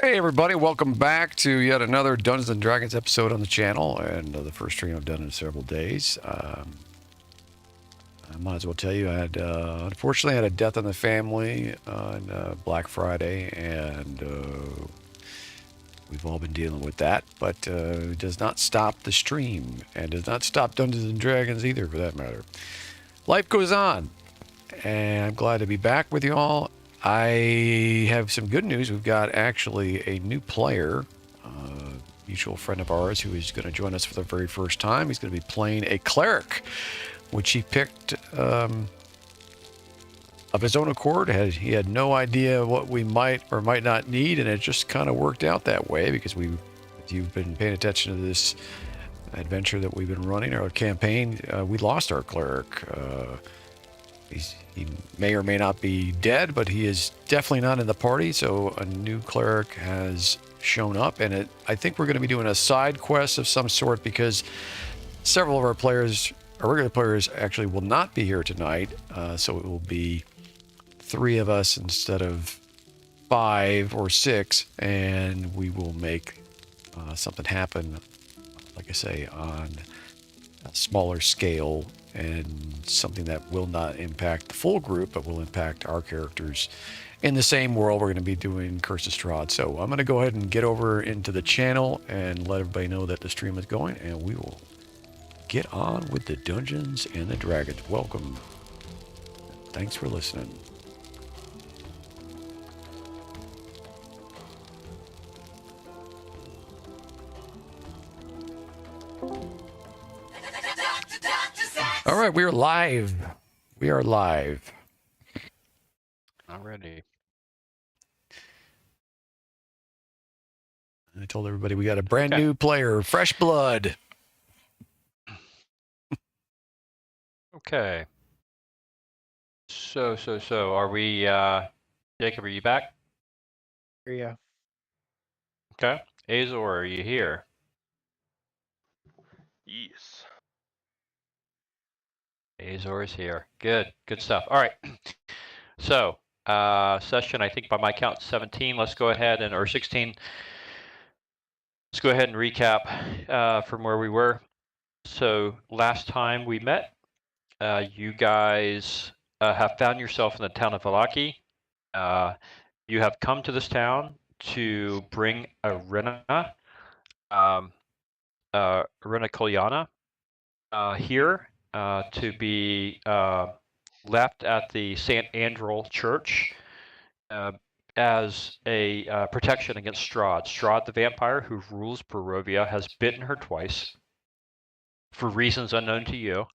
Hey everybody, welcome back to yet another Dungeons and Dragons episode on the channel, and the first stream I've done in several days. I might as well tell you, I had unfortunately had a death in the family on Black Friday, and we've all been dealing with that. But it does not stop the stream, and does not stop Dungeons and Dragons either, for that matter. Life goes on, and I'm glad to be back with you all. I have some good news. We've got actually a new player, mutual friend of ours, who is going to join us for the very first time. He's going to be playing a cleric, which he picked of his own accord. He had no idea what we might or might not need, and it just kind of worked out that way because if you've been paying attention to this adventure that we've been running, our campaign, we lost our cleric. He may or may not be dead, but he is definitely not in the party. So a new cleric has shown up, and I think we're going to be doing a side quest of some sort because several of our players, our regular players, actually will not be here tonight. So it will be 3 of us instead of 5 or 6, and we will make something happen, like I say, on a smaller scale, and something that will not impact the full group, but will impact our characters in the same world. We're going to be doing Curse of Strahd. So I'm going to go ahead and get over into the channel and let everybody know that the stream is going, and we will get on with the Dungeons and the Dragons. Welcome. Thanks for listening. All right, we are live. We are live. Already. I told everybody we got a brand new player, fresh blood. Okay. So, are we, Jacob, are you back? Yeah. Okay. Azor, are you here? Yes. Azor is here. Good stuff. All right. So, session, I think by my count, 17. Let's go ahead or 16. Let's go ahead and recap from where we were. So, last time we met, you guys have found yourself in the town of Valaki. You have come to this town to bring Arena Kolyana here to be left at the St. Andrel Church as a protection against Strahd. Strahd, the vampire who rules Barovia, has bitten her twice for reasons unknown to you,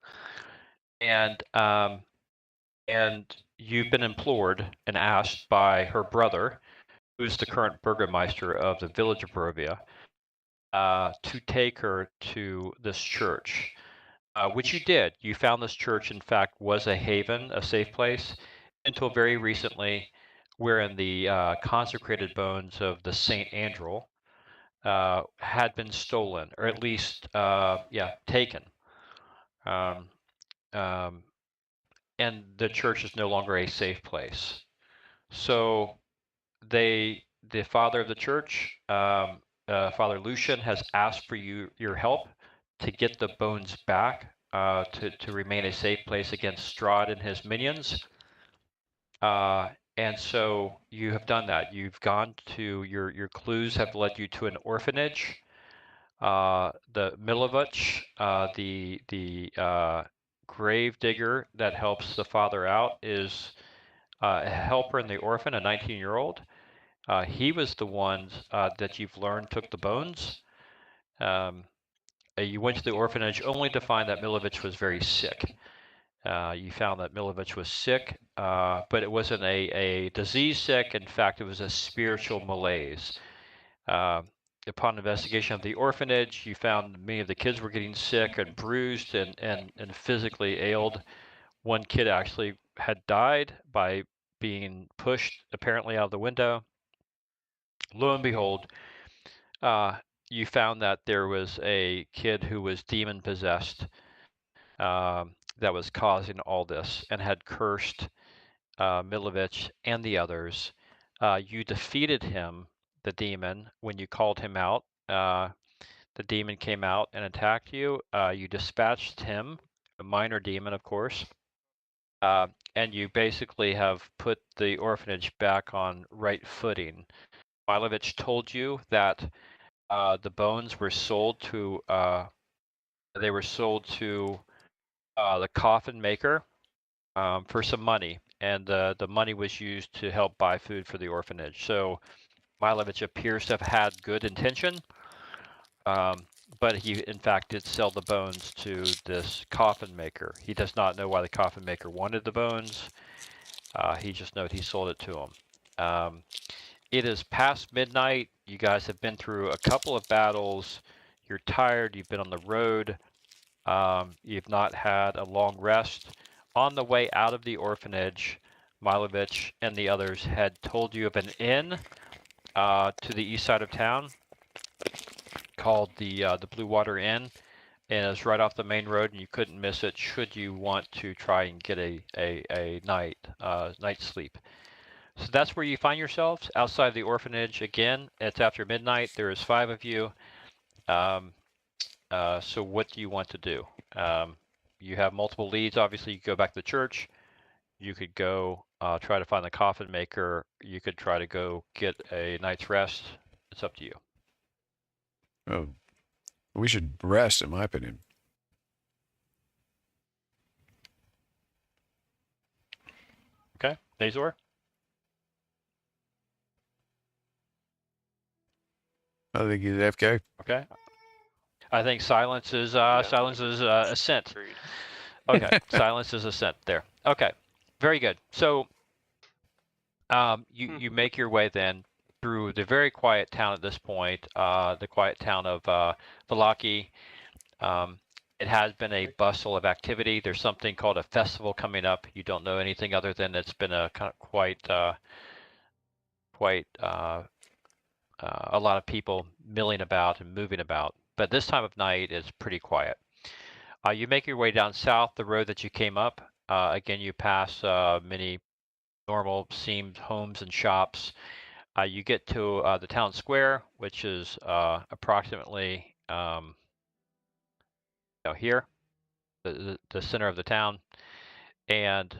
and you've been implored and asked by her brother, who's the current burgomaster of the village of Barovia, to take her to this church, which you did. You found this church, in fact, was a haven, a safe place, until very recently, wherein the consecrated bones of the Saint Andrel had been stolen, or at least, taken. And the church is no longer a safe place. So the father of the church, Father Lucian, has asked for your help to get the bones back to remain a safe place against Strahd and his minions. And so you have done that. You've gone to your clues have led you to an orphanage. The Milovich, the grave digger that helps the father out, is a helper in the orphan, a 19-year-old. He was the one that you've learned took the bones. You went to the orphanage only to find that Milovich was very sick. You found that Milovich was sick, but it wasn't a disease sick. In fact, it was a spiritual malaise. Upon investigation of the orphanage, you found many of the kids were getting sick and bruised and physically ailed. One kid actually had died by being pushed apparently out of the window. Lo and behold, you found that there was a kid who was demon possessed that was causing all this and had cursed Milovich and the others. You defeated him the demon when you called him out. The demon came out and attacked you. You dispatched him, a minor demon, of course. And you basically have put the orphanage back on right footing. Milovich told you that the bones were sold to the coffin maker for some money, and the money was used to help buy food for the orphanage. So Milovich appears to have had good intention, but he in fact did sell the bones to this coffin maker. He does not know why the coffin maker wanted the bones. He just knows he sold it to him. It is past midnight. You guys have been through a couple of battles. You're tired. You've been on the road. You've not had a long rest. On the way out of the orphanage, Milovich and the others had told you of an inn to the east side of town called the Blue Water Inn, and it's right off the main road, and you couldn't miss it should you want to try and get a night's sleep. So that's where you find yourselves, outside the orphanage. Again, it's after midnight. There is 5 of you. So what do you want to do? You have multiple leads. Obviously, you could go back to the church. You could go try to find the coffin maker. You could try to go get a night's rest. It's up to you. Oh, we should rest, in my opinion. Okay, Azor? I think he's AFK. Okay. I think silence is assent. Agreed. Okay, silence is assent there. Okay, very good. So you make your way then through the very quiet town at this point, the quiet town of Vallaki. It has been a bustle of activity. There's something called a festival coming up. You don't know anything other than it's been a kind of quite a lot of people milling about and moving about. But this time of night is pretty quiet. You make your way down south, the road that you came up. Again, you pass many normal seamed homes and shops. You get to the town square, which is approximately here, the center of the town. And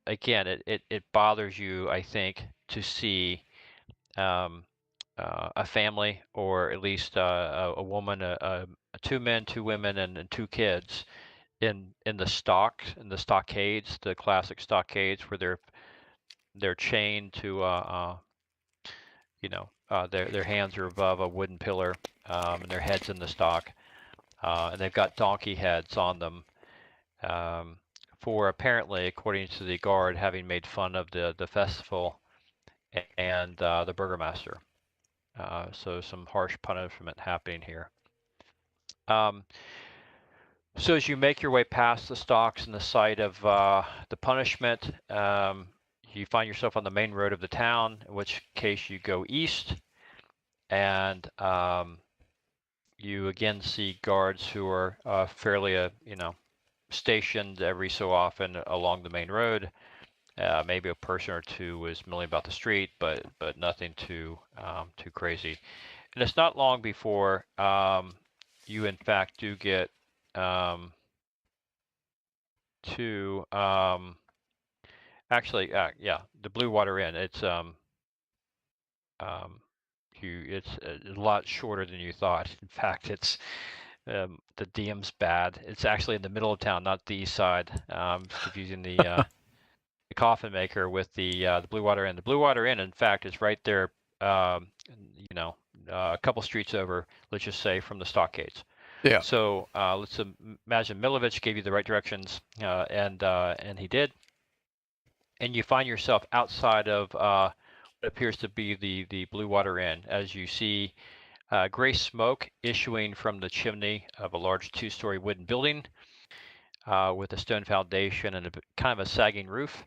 again, it bothers you, I think, to see a family, or at least a woman, 2 men, 2 women, and 2 kids in the stockades, the classic stockades, where they're chained to their hands are above a wooden pillar, and their heads in the stock, and they've got donkey heads on them, for apparently, according to the guard, having made fun of the festival and the burgomaster. So some harsh punishment happening here. So as you make your way past the stocks and the site of the punishment, you find yourself on the main road of the town, in which case you go east, and you again see guards who are fairly, stationed every so often along the main road. Maybe a person or 2 is milling about the street, but nothing too crazy. And it's not long before you in fact do get to actually the Blue Water Inn. It's it's a lot shorter than you thought. In fact, it's the DM's bad. It's actually in the middle of town, not the east side. Confusing the coffin maker with the Blue Water Inn. The Blue Water Inn, in fact, is right there. A couple streets over. Let's just say from the stockades. Yeah. So let's imagine Milovich gave you the right directions, and he did. And you find yourself outside of what appears to be the Blue Water Inn, as you see gray smoke issuing from the chimney of a large 2-story wooden building with a stone foundation and kind of a sagging roof.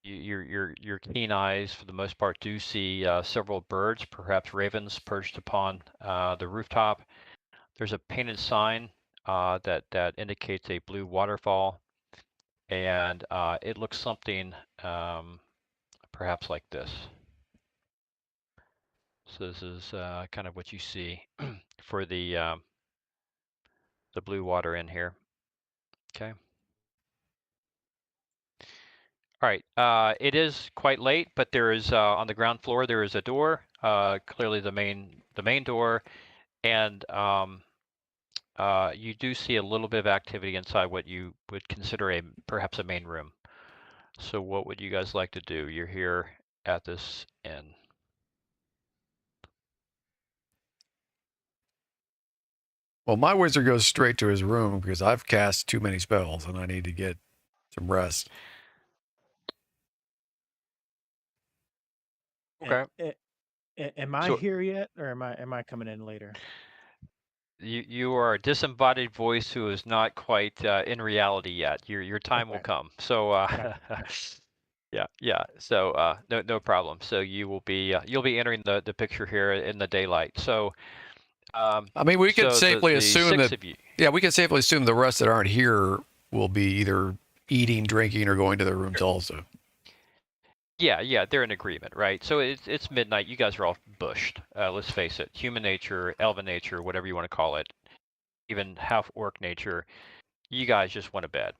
Your keen eyes, for the most part, do see several birds, perhaps ravens, perched upon the rooftop. There's a painted sign that indicates a blue waterfall, and it looks something perhaps like this. So this is kind of what you see for the blue water in here. Okay. All right. It is quite late, but there is on the ground floor there is a door. Clearly the main door, and you do see a little bit of activity inside what you would consider perhaps a main room. So what would you guys like to do? You're here at this inn. Well, my wizard goes straight to his room because I've cast too many spells and I need to get some rest. Okay. Am I So here yet, or am I coming in later? you are a disembodied voice who is not quite in reality yet. Your time will Okay. come. So yeah. So no problem. So you'll be entering the picture here in the daylight. So I mean, we could so safely the assume six that. of you. Yeah, we can safely assume the rest that aren't here will be either eating, drinking, or going to their rooms also. Yeah, they're in agreement, right? So it's midnight. You guys are all bushed. Let's face it. Human nature, elven nature, whatever you want to call it, even half orc nature. You guys just want to bed.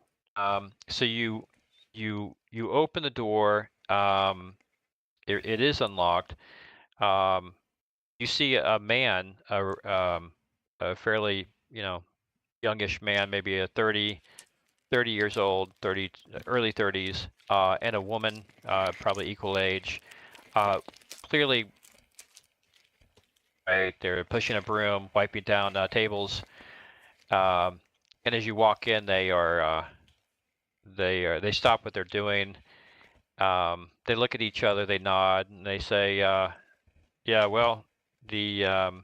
So you open the door. It is unlocked. You see a man, a fairly youngish man, maybe a 30 years old, early 30s, and a woman, probably equal age. Clearly, right, they're pushing a broom, wiping down tables, and as you walk in, they stop what they're doing. They look at each other, they nod, and they say, "Yeah, well, the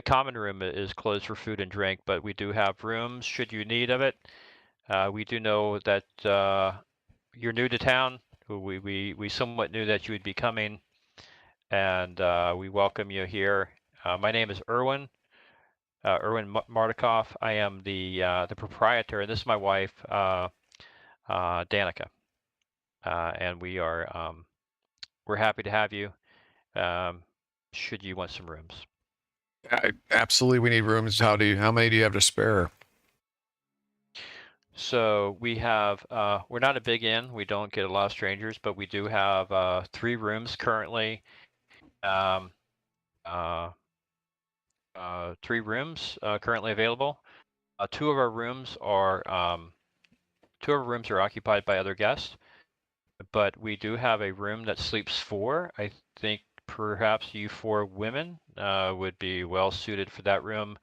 common room is closed for food and drink, but we do have rooms should you need of it. We do know that you're new to town. We somewhat knew that you would be coming, and we welcome you here. My name is Erwin Martikoff. I am the proprietor, and this is my wife, Danica. And we're happy to have you. Should you want some rooms? Absolutely, we need rooms. How many do you have to spare? So we have, we're not a big inn. We don't get a lot of strangers, but we do have 3 rooms currently. 3 rooms currently available. 2 of our rooms are occupied by other guests, but we do have a room that sleeps 4. I think perhaps you 4 women would be well suited for that room.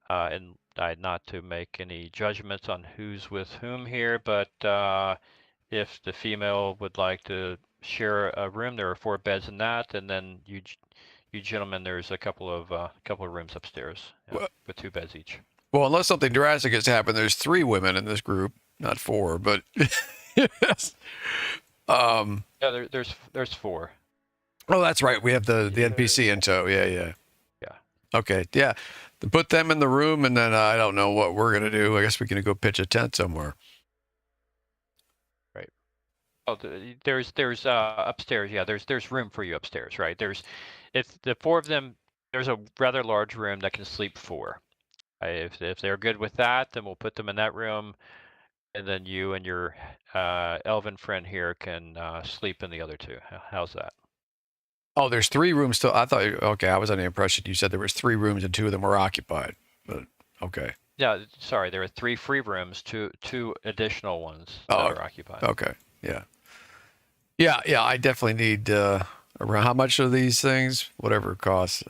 And not to make any judgments on who's with whom here, but if the female would like to share a room, there are 4 beds in that, and then you gentlemen, there's a couple of rooms upstairs with 2 beds each. Well, unless something drastic has happened, there's 3 women in this group, not 4, but yes. Yeah, there's 4. Oh, that's right. We have the NPC in tow. Yeah. Okay. Yeah. Put them in the room, and then I don't know what we're gonna do. I guess we're gonna go pitch a tent somewhere. Right. Oh, there's upstairs. Yeah, there's room for you upstairs. Right. If the 4 of them, there's a rather large room that can sleep 4. If they're good with that, then we'll put them in that room, and then you and your elven friend here can sleep in the other 2. How's that? Oh, there's 3 rooms still. I thought. Okay, I was under the impression you said there was 3 rooms and 2 of them were occupied. But okay. Yeah, sorry, there are 3 free rooms, two additional ones that are occupied. Okay. Yeah. I definitely need around how much are these things? Whatever it costs.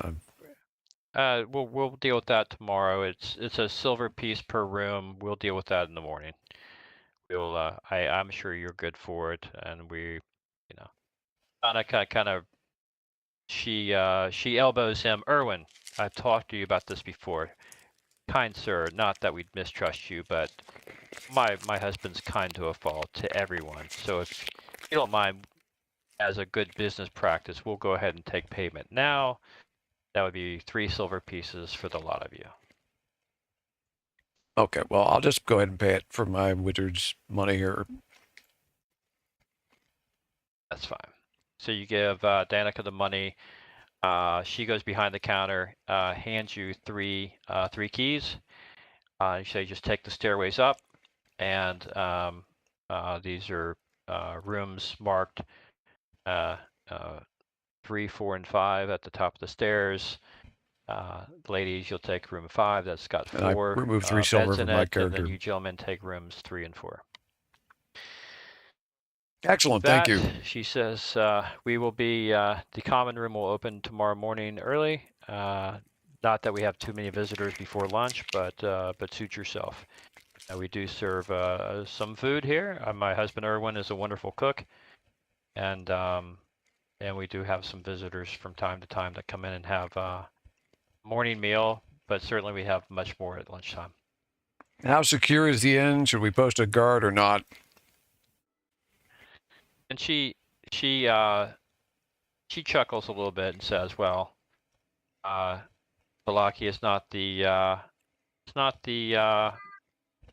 We'll deal with that tomorrow. It's a silver piece per room. We'll deal with that in the morning. I'm sure you're good for it, and Anna kind of she elbows him. Erwin, I've talked to you about this before. Kind sir, not that we'd mistrust you, but my husband's kind to a fault to everyone. So if you don't mind, as a good business practice, we'll go ahead and take payment now. That would be 3 silver pieces for the lot of you. Okay, well, I'll just go ahead and pay it for my wizard's money here. That's fine. So you give Danica the money. She goes behind the counter, hands you three keys. You say just take the stairways up, and these are rooms marked 3, 4, and 5 at the top of the stairs. Ladies, you'll take room 5. That's got And I 4 removed 3 silver beds in from my it, and then character. you gentlemen take rooms 3 and 4. Excellent, thank you. She says, we will be, the common room will open tomorrow morning early. Not that we have too many visitors before lunch, but suit yourself. We do serve some food here. My husband Erwin is a wonderful cook, and we do have some visitors from time to time that come in and have a morning meal, but certainly we have much more at lunchtime. How secure is the inn? Should we post a guard or not? And she chuckles a little bit and says, "Well, Balaki is not the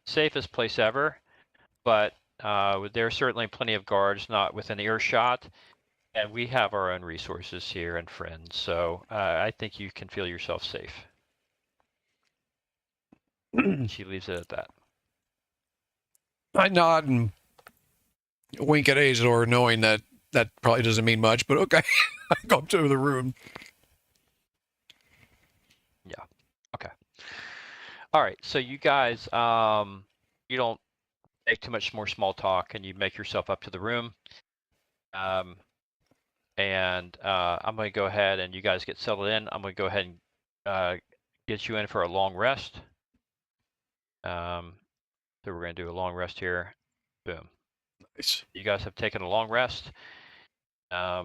safest place ever, but there are certainly plenty of guards not within earshot, and we have our own resources here and friends. So I think you can feel yourself safe." She leaves it at that. I nod and wink at Azor, knowing that probably doesn't mean much, but okay. I go up to the room. Yeah. Okay. All right. So you guys, you don't make too much more small talk, and you make yourself up to the room. And I'm going to go ahead and you guys get settled in. I'm going to go ahead and get you in for a long rest. So we're going to do a long rest here. Boom. Nice. You guys have taken a long rest. I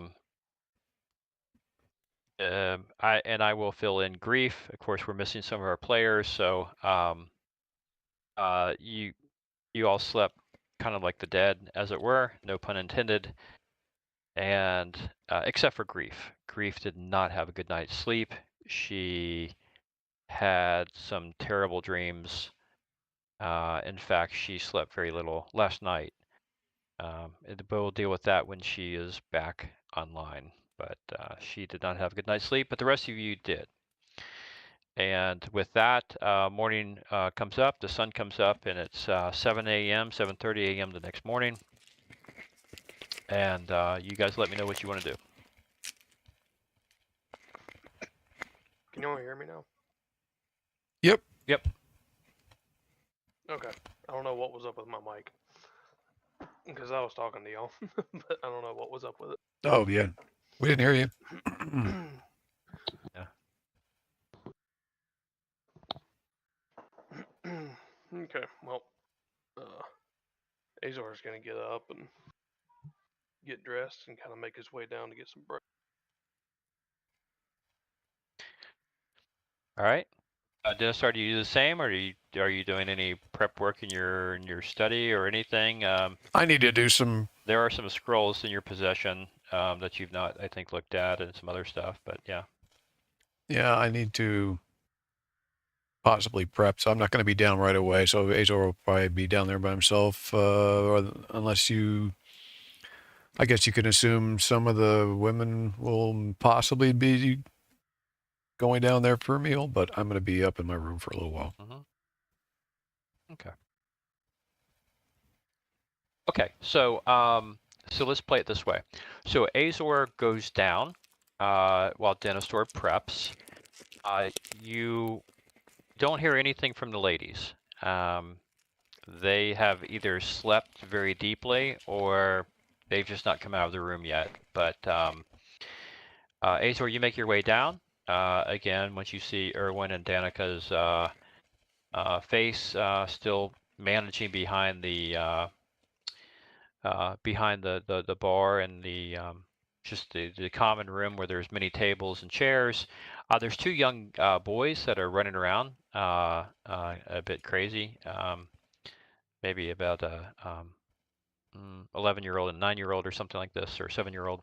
will fill in grief. Of course, we're missing some of our players, so you all slept kind of like the dead, as it were. No pun intended. And except for grief. Grief did not have a good night's sleep. She had some terrible dreams. In fact, she slept very little last night. We'll deal with that when she is back online. But she did not have a good night's sleep, but the rest of you did. And with that, morning comes up, the sun comes up, and it's 7 a.m., 7:30 a.m. the next morning. And you guys let me know what you want to do. Can you all hear me now? Yep. Yep. Okay. I don't know what was up with my mic. Because I was talking to y'all. But I don't know what was up with it. Oh, yeah. We didn't hear you. Yeah. Okay, well, Azor's gonna get up and get dressed and kind of make his way down to get some breakfast. All right. Dennis, do you do the same, or are you doing any prep work in your study or anything? I need to do some. There are some scrolls in your possession that you've not, I think, looked at, and some other stuff. But yeah. Yeah, I need to possibly prep. So I'm not going to be down right away. So Azor will probably be down there by himself, or unless you. I guess you can assume some of the women will possibly be going down there for a meal, but I'm going to be up in my room for a little while. Mm-hmm. Okay. Okay, so let's play it this way. So Azor goes down while Dennistor preps. You don't hear anything from the ladies. They have either slept very deeply or they've just not come out of the room yet. But Azor, you make your way down. Again, once you see Erwin and Danica's face still managing behind the bar and the just the common room where there's many tables and chairs. There's two young boys that are running around a bit crazy. Maybe about a 11-year-old and 9-year-old or something like this, or 7-year-old.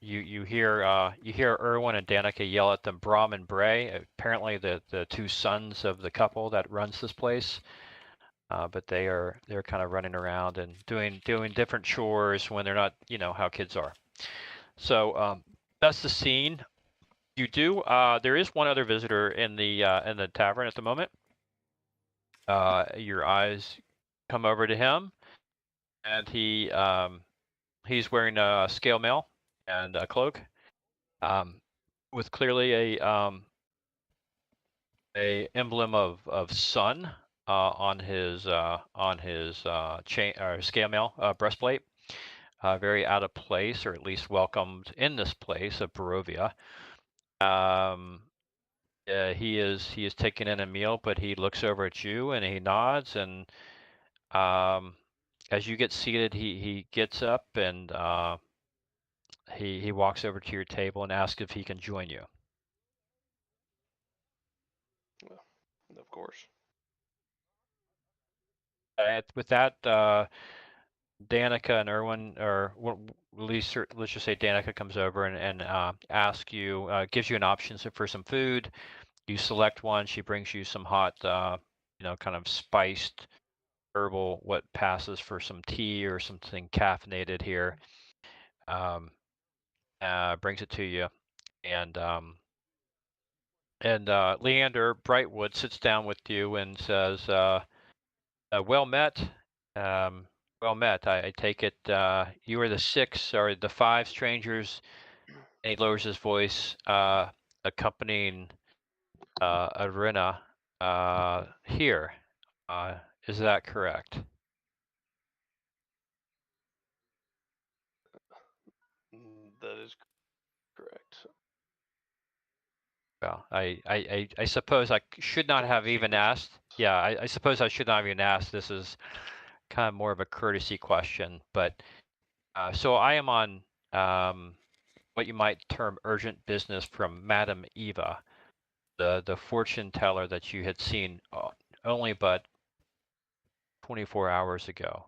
You hear Erwin and Danica yell at them, Brom and Bray. Apparently the two sons of the couple that runs this place. But they're kind of running around and doing different chores when they're not, you know how kids are. So that's the scene. You do. There is one other visitor in the tavern at the moment. Your eyes come over to him, and he's wearing a scale mail and a cloak, with clearly a emblem of sun on his chain or scale mail breastplate. Very out of place, or at least welcomed in this place of Barovia. He is taking in a meal, but he looks over at you and he nods, and as you get seated, he gets up and he walks over to your table and asks if he can join you. Of course. With that, Danica and Erwin, or at least let's just say Danica comes over and asks you, gives you an option for some food. You select one. She brings you some hot, kind of spiced herbal, what passes for some tea or something caffeinated here. Brings it to you, and Leander Brightwood sits down with you and says, "Well met. Well met. I take it you are the 6 or the 5 strangers." And he lowers his voice, accompanying Arena here. Is that correct? That is correct. Well, I suppose I should not have even asked. Yeah, I suppose I should not have even asked. This is kind of more of a courtesy question, but so I am on what you might term urgent business from Madame Eva, the fortune teller that you had seen only but 24 hours ago.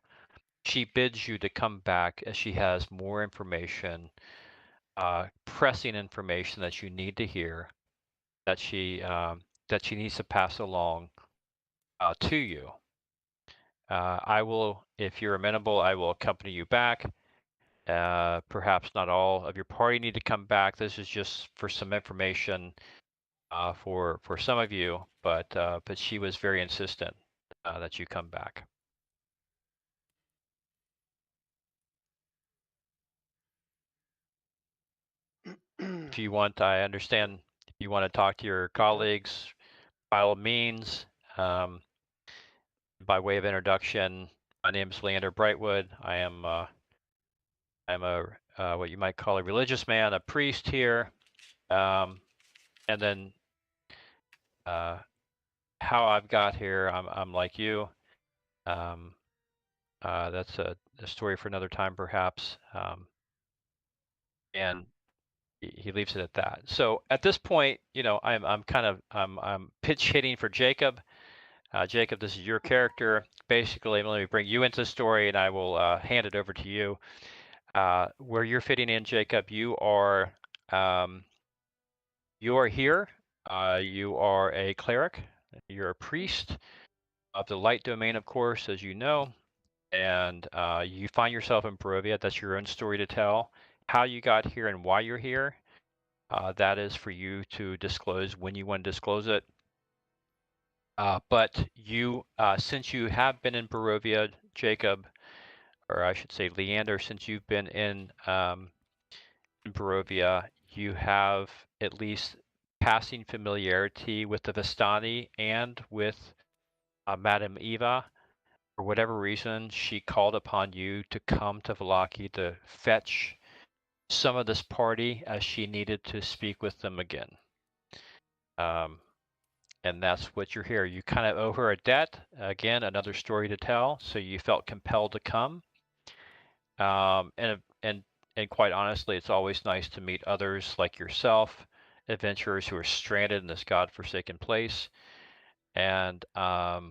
She bids you to come back as she has more information, pressing information that you need to hear, that she needs to pass along to you. I will, if you're amenable, I will accompany you back. Perhaps not all of your party need to come back. This is just for some information for some of you, but she was very insistent that you come back. If you want, I understand. If you want to talk to your colleagues, by all means. By way of introduction, my name is Leander Brightwood. I'm a what you might call a religious man, a priest here. And then how I've got here, I'm like you. That's a story for another time, perhaps. And he leaves it at that. So at this point, I'm pitch hitting for Jacob. Jacob, this is your character. Basically, let me bring you into the story, and I will hand it over to you. Where you're fitting in, Jacob, you are here. You are a cleric. You're a priest of the light domain, of course, as you know. And you find yourself in Barovia. That's your own story to tell. How you got here and why you're here, that is for you to disclose when you want to disclose it. But you, since you have been in Barovia, Jacob, or I should say Leander, since you've been in Barovia, you have at least passing familiarity with the Vistani and with Madame Eva. For whatever reason, she called upon you to come to Vallaki to fetch some of this party as she needed to speak with them again. And that's what you're here. You kind of owe her a debt. Again, another story to tell. So you felt compelled to come. And quite honestly, it's always nice to meet others like yourself, adventurers who are stranded in this godforsaken place. And so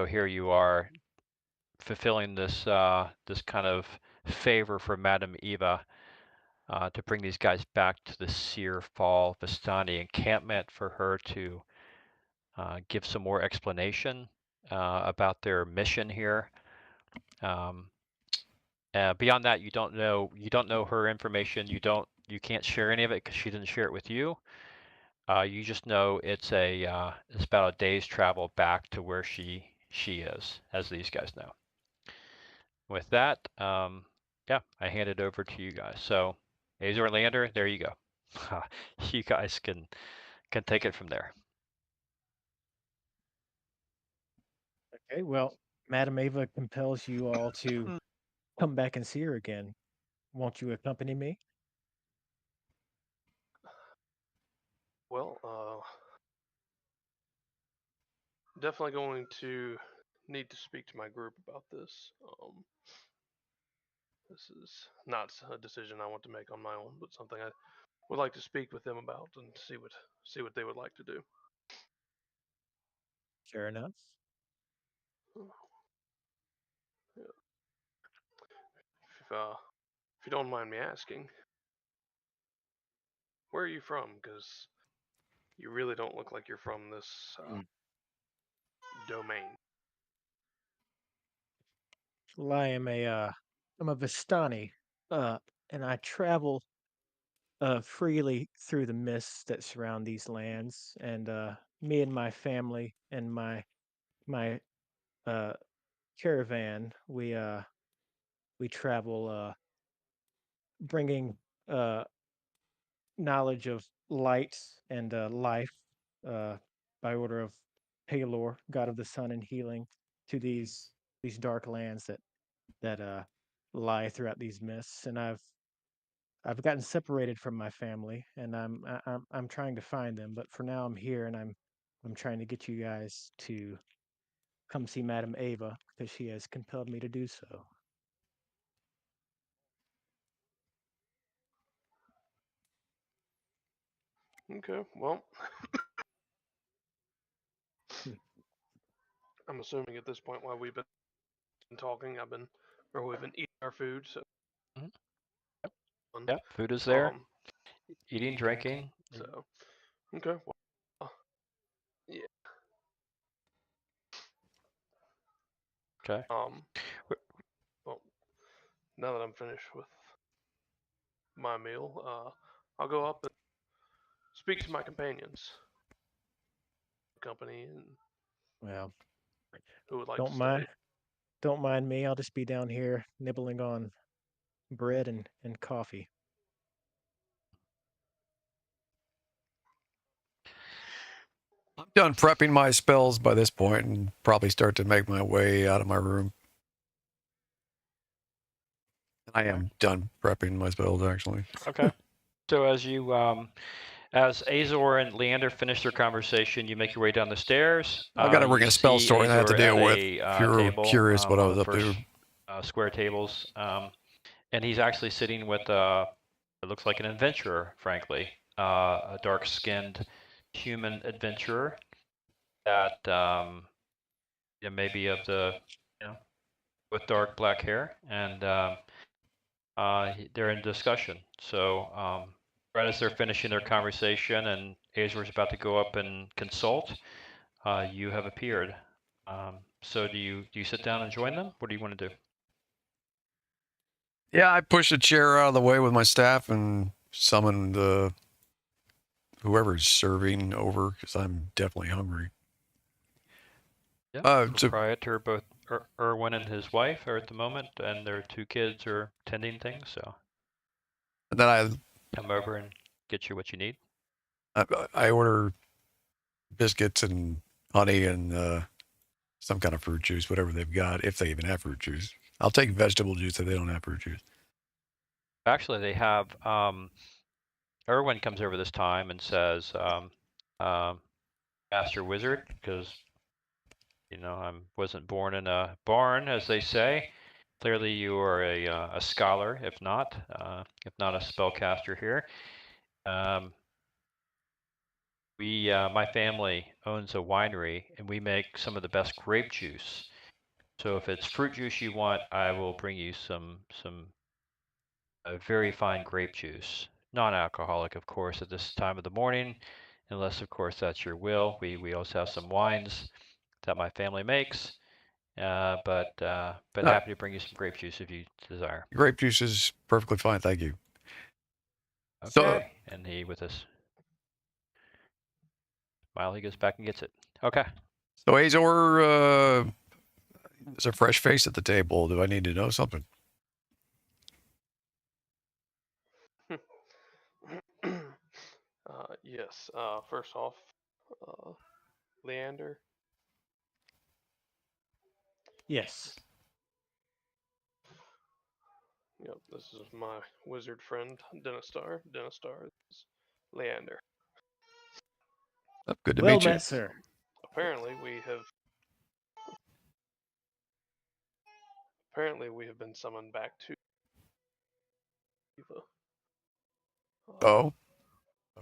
here you are, fulfilling this this kind of favor for Madame Eva to bring these guys back to the Seer Fall Vistani encampment for her to give some more explanation about their mission here. Beyond that, you don't know her information. You can't share any of it because she didn't share it with you. You just know it's about a day's travel back to where she is, as these guys know. With that, yeah, I hand it over to you guys. So, Azor, Leander, there you go. You guys can take it from there. Okay, well, Madam Ava compels you all to come back and see her again. Won't you accompany me? Well, definitely going to need to speak to my group about this. This is not a decision I want to make on my own, but something I would like to speak with them about and see what they would like to do. Fair enough. Yeah. If you don't mind me asking, where are you from? Because you really don't look like you're from this domain. Well, I'm a Vistani, and I travel freely through the mists that surround these lands. And me and my family and my uh, caravan, we travel, bringing uh, knowledge of light and life uh, by order of Palor, god of the sun and healing, to these dark lands that lie throughout these mists. And I've gotten separated from my family, and I'm trying to find them. But for now, I'm here, and I'm trying to get you guys to come see Madam Ava because she has compelled me to do so. Okay, well, Hmm. I'm assuming at this point while we've been talking, we've been eating our food. So, Mhm. Yeah, food is there. Eating, drinking. So, okay, well, yeah. Okay. Well, now that I'm finished with my meal, I'll go up and speak to my companions, company, and Well, who would like to don't stay. mind don't mind me. I'll just be down here nibbling on bread and coffee. I'm done prepping my spells by this point and probably start to make my way out of my room. I am done prepping my spells, actually. Okay. So as Azor and Leander finish their conversation, you make your way down the stairs. I got to bring You a spell see story that I have to Azor deal at with. a If you're table, curious what I one was of the up to. first square tables, and he's actually sitting with it looks like an adventurer, frankly, a dark-skinned human adventurer that maybe of the with dark black hair, and they're in discussion. So right as they're finishing their conversation and Azor's about to go up and consult, you have appeared. So do you sit down and join them? What do you want to do? Yeah, I push a chair out of the way with my staff and summon the whoever's serving over because I'm definitely hungry. Yeah, proprietor, both Erwin and his wife are at the moment, and their 2 kids are tending things. So and then come over and get you what you need. I order biscuits and honey and some kind of fruit juice, whatever they've got, if they even have fruit juice. I'll take vegetable juice if they don't have fruit juice. Actually, they have. Erwin comes over this time and says, "Master Wizard," because I wasn't born in a barn, as they say. Clearly, you are a scholar, if not a spellcaster here. My family owns a winery, and we make some of the best grape juice. So if it's fruit juice you want, I will bring you some very fine grape juice, non-alcoholic, of course, at this time of the morning, unless, of course, that's your will. We also have some wines that my family makes, but No. happy to bring you some grape juice if you desire. Grape juice is perfectly fine, thank you. Okay. So- And he with us. While he goes back and gets it. Okay. So Azor, there's a fresh face at the table. Do I need to know something? Yes. First off, Leander. Yes. Yep, this is my wizard friend, Denistar. Denistar is Leander. Oh, good to Well meet you. met, sir. Apparently, we have been summoned back to Eva. Oh,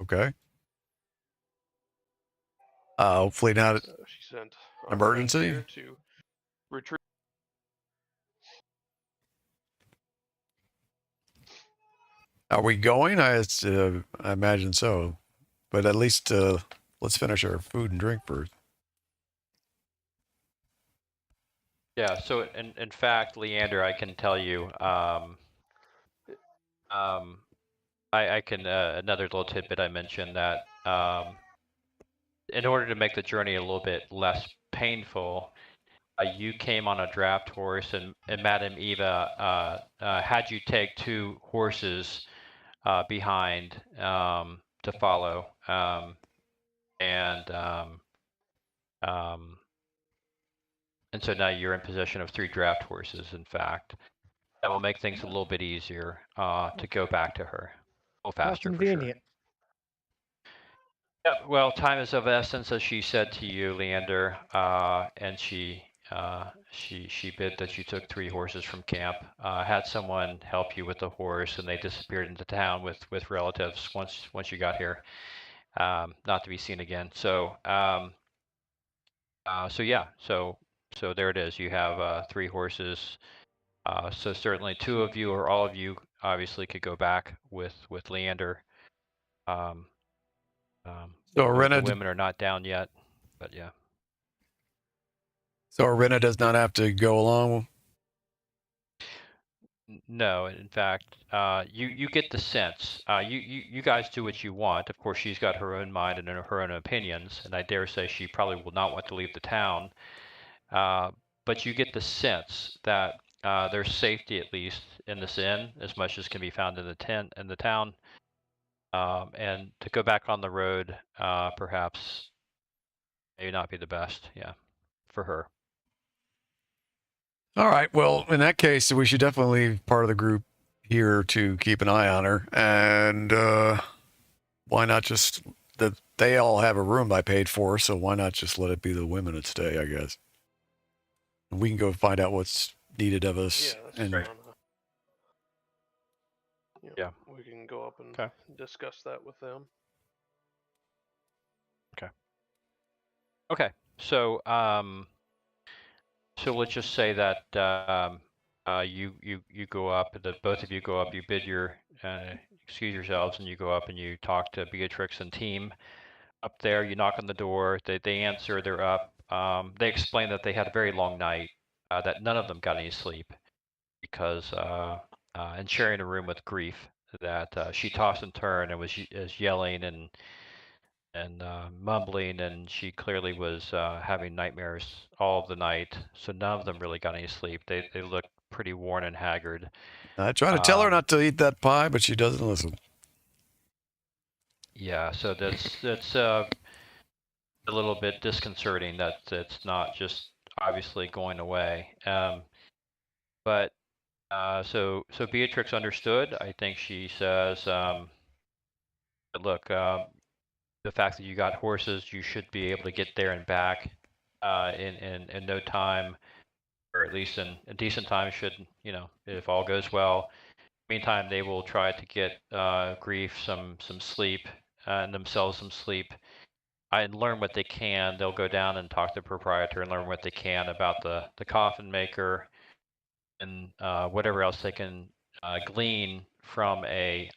okay. Hopefully not So she sent an our friends emergency. here to retrieve. Are we going? I imagine so. But at least let's finish our food and drink first. Yeah. So in fact, Leander, I can tell you. I can another little tidbit I mentioned that in order to make the journey a little bit less painful, you came on a draft horse, and Madame Eva had you take 2 horses behind to follow, and so now you're in possession of 3 draft horses. In fact, that will make things a little bit easier to go back to her, a little How faster for sure. convenient. Yeah, well, time is of essence, as she said to you, Leander, and she bid that you took 3 horses from camp, had someone help you with the horse, and they disappeared into town with relatives once you got here, not to be seen again. So yeah, so there it is. You have 3 horses. So certainly 2 of you or all of you obviously could go back with Leander. So the Arena, women are not down yet, but yeah. so Arena does not have to go along. No, in fact, you get the sense. You guys do what you want. Of course, she's got her own mind and her own opinions, and I dare say she probably will not want to leave the town. But you get the sense that there's safety, at least in this inn, as much as can be found in the town. And to go back on the road, perhaps may not be the best. Yeah, for her. All right. Well, in that case, we should definitely leave part of the group here to keep an eye on her. And why not just that they all have a room I paid for, so why not just let it be the women that stay, I guess. And we can go find out what's needed of us. Yeah, that's and fine. Yeah. We can go up and Okay. discuss that with them. Okay. So so let's just say that you go up, that both of you go up, you bid your excuse yourselves, and you go up and you talk to Beatrix and team up there. You knock on the door. They answer. They're up. They explain that they had a very long night, that none of them got any sleep because and sharing a room with Grief, that she tossed and turned and was yelling and mumbling, and she clearly was having nightmares all of the night. So none of them really got any sleep. They look pretty worn and haggard. I try to tell her not to eat that pie, but she doesn't listen. Yeah, so that's a little bit disconcerting that it's not just obviously going away. But so Beatrix understood. I think she says, look, the fact that you got horses, you should be able to get there and back in no time, or at least in a decent time, should, if all goes well. Meantime, they will try to get Grief some sleep and themselves some sleep, and learn what they can. They'll go down and talk to the proprietor and learn what they can about the coffin maker and whatever else they can glean from a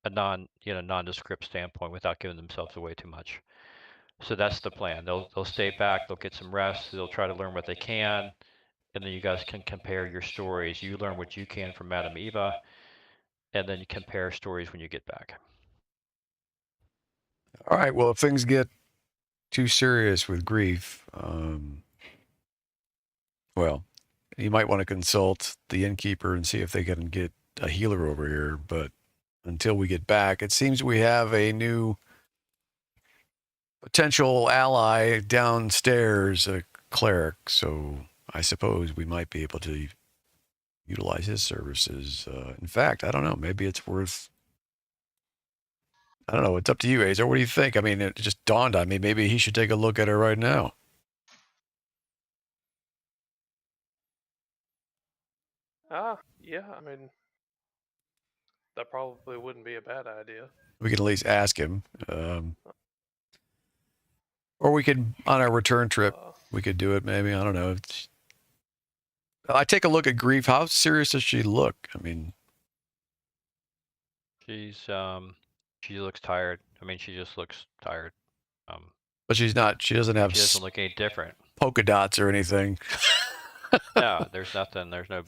nondescript standpoint without giving themselves away too much. So that's the plan. They'll stay back. They'll get some rest. They'll try to learn what they can, and then you guys can compare your stories. You learn what you can from Madame Eva, and then you compare stories when you get back. All right. Well, if things get too serious with grief, well, you might want to consult the innkeeper and see if they can get a healer over here. But until we get back, it seems we have a new potential ally downstairs, a cleric. So I suppose we might be able to utilize his services. In fact, I don't know. Maybe it's worth. I don't know. It's up to you, Azar. What do you think? I mean, it just dawned on me. Maybe he should take a look at her right now. Yeah, I mean, that probably wouldn't be a bad idea. We can at least ask him. Or we could, on our return trip, we could do it maybe. I don't know. I take a look at grief. How serious does she look? I mean, She looks tired. I mean, she just looks tired. but she's not. She doesn't have She doesn't look any different. polka dots or anything. No, there's nothing. There's no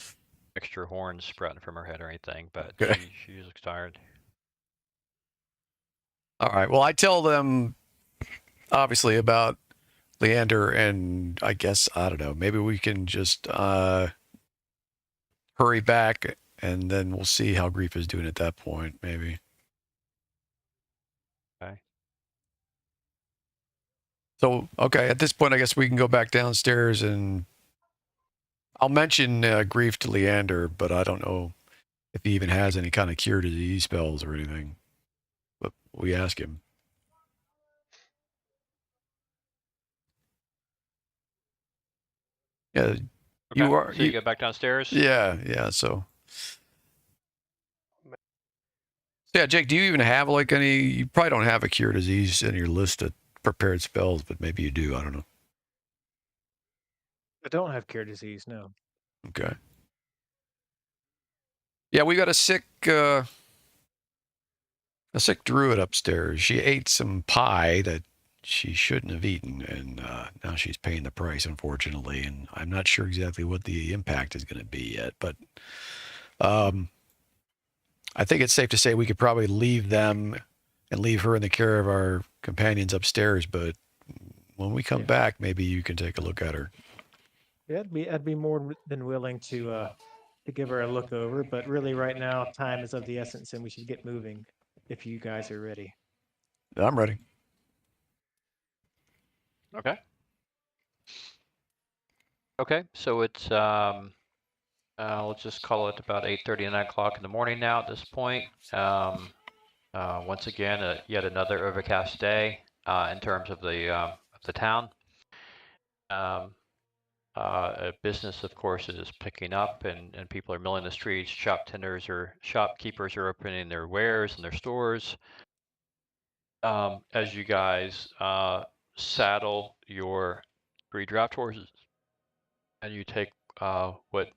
extra horns sprouting from her head or anything. But Okay. she looks tired. All right. Well, I tell them obviously about Leander, and I guess I don't know. Maybe we can just hurry back, and then we'll see how grief is doing at that point. Maybe. Okay. So okay, at this point, I guess we can go back downstairs, and I'll mention grief to Leander, but I don't know if he even has any kind of cure disease spells or anything. But we ask him. Yeah, Okay. you are. So you go back downstairs. Yeah. So yeah, Jake, do you even have like any? You probably don't have a cure disease in your list of prepared spells, but maybe you do. I don't know. I don't have cure disease, no. Okay. Yeah, we got a sick druid upstairs. She ate some pie that she shouldn't have eaten, and now she's paying the price, unfortunately. And I'm not sure exactly what the impact is going to be yet, but I think it's safe to say we could probably leave them and leave her in the care of our companions upstairs. But when we come back, maybe you can take a look at her. Yeah, I'd be more than willing to give her a look over, but really right now time is of the essence and we should get moving if you guys are ready. I'm ready. Okay. Okay. So it's let's just call it about 8:30 and 9 o'clock in the morning now. At this point, once again, yet another overcast day in terms of the town. Business, of course, is picking up, and people are milling the streets. Shopkeepers are opening their wares and their stores. As you guys saddle your 3 draft horses, and you take what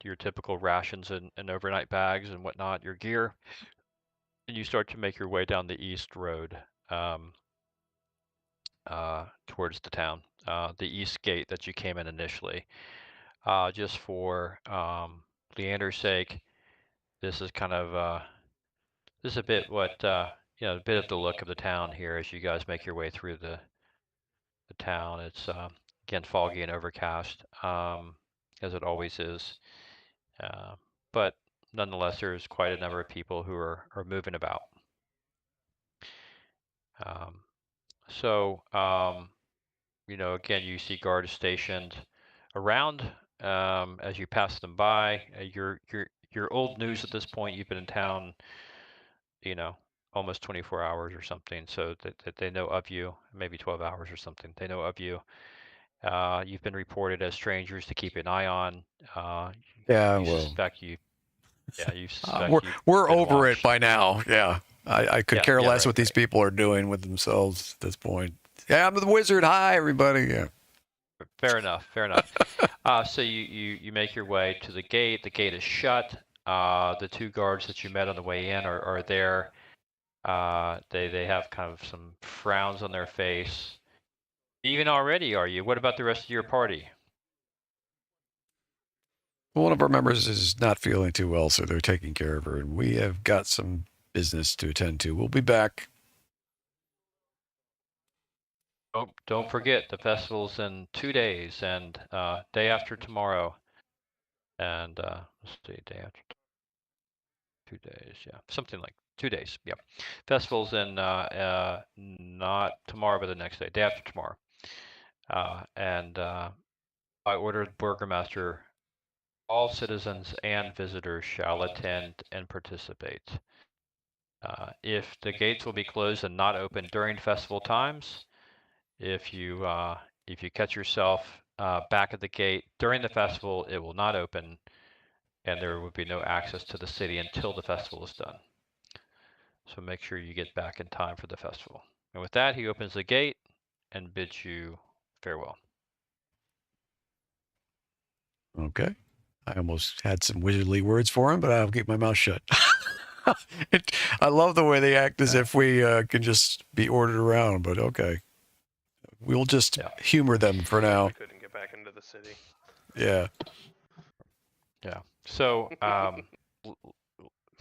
your typical rations and overnight bags and whatnot, your gear, and you start to make your way down the east road towards the town, the east gate that you came in initially. Just for Leander's sake, this is kind of this is a bit what a bit of the look of the town here as you guys make your way through the town. It's again foggy and overcast, as it always is, but nonetheless, there's quite a number of people who are moving about. So again, you see guards stationed around as you pass them by. You're old news at this point. You've been in town, almost 24 hours or something, so that they know of you. Maybe 12 hours or something. They know of you. You've been reported as strangers to keep an eye on. We're over it by now. Yeah, I could care less what these people are doing with themselves at this point. Yeah, I'm the wizard. Hi, everybody. Yeah. Fair enough. So you make your way to the gate. The gate is shut. The 2 guards that you met on the way in are there. They have kind of some frowns on their face. Even already, are you? What about the rest of your party? One of our members is not feeling too well, so they're taking care of her, and we have got some business to attend to. We'll be back. Don't forget the festival's in 2 days and day after tomorrow. And let's see, day after 2 days, yeah, something like 2 days. Yeah, festival's in not tomorrow, but the next day, day after tomorrow. And by order of the Burgomaster, all citizens and visitors shall attend and participate. If the gates will be closed and not open during festival times, if you catch yourself back at the gate during the festival, it will not open, and there will be no access to the city until the festival is done. So make sure you get back in time for the festival. And with that, he opens the gate and bids you farewell. Okay. I almost had some wizardly words for him, but I'll keep my mouth shut. I love the way they act as if we can just be ordered around, but okay. We'll just humor them for now. I couldn't get back into the city. Yeah. Yeah. So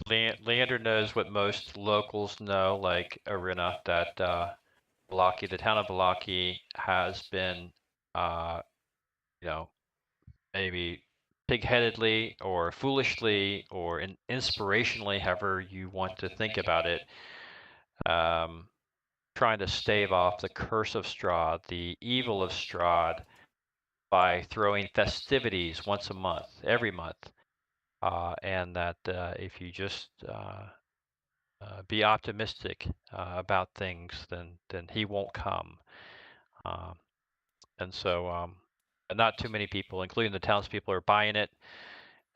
Leander knows what most locals know, like Arena, that Valaki, the town of Valaki, has been, maybe pig-headedly or foolishly or inspirationally, however you want to think about it, trying to stave off the curse of Strahd, the evil of Strahd, by throwing festivities once a month, every month, and that if you just be optimistic about things, then he won't come. And so not too many people, including the townspeople, are buying it.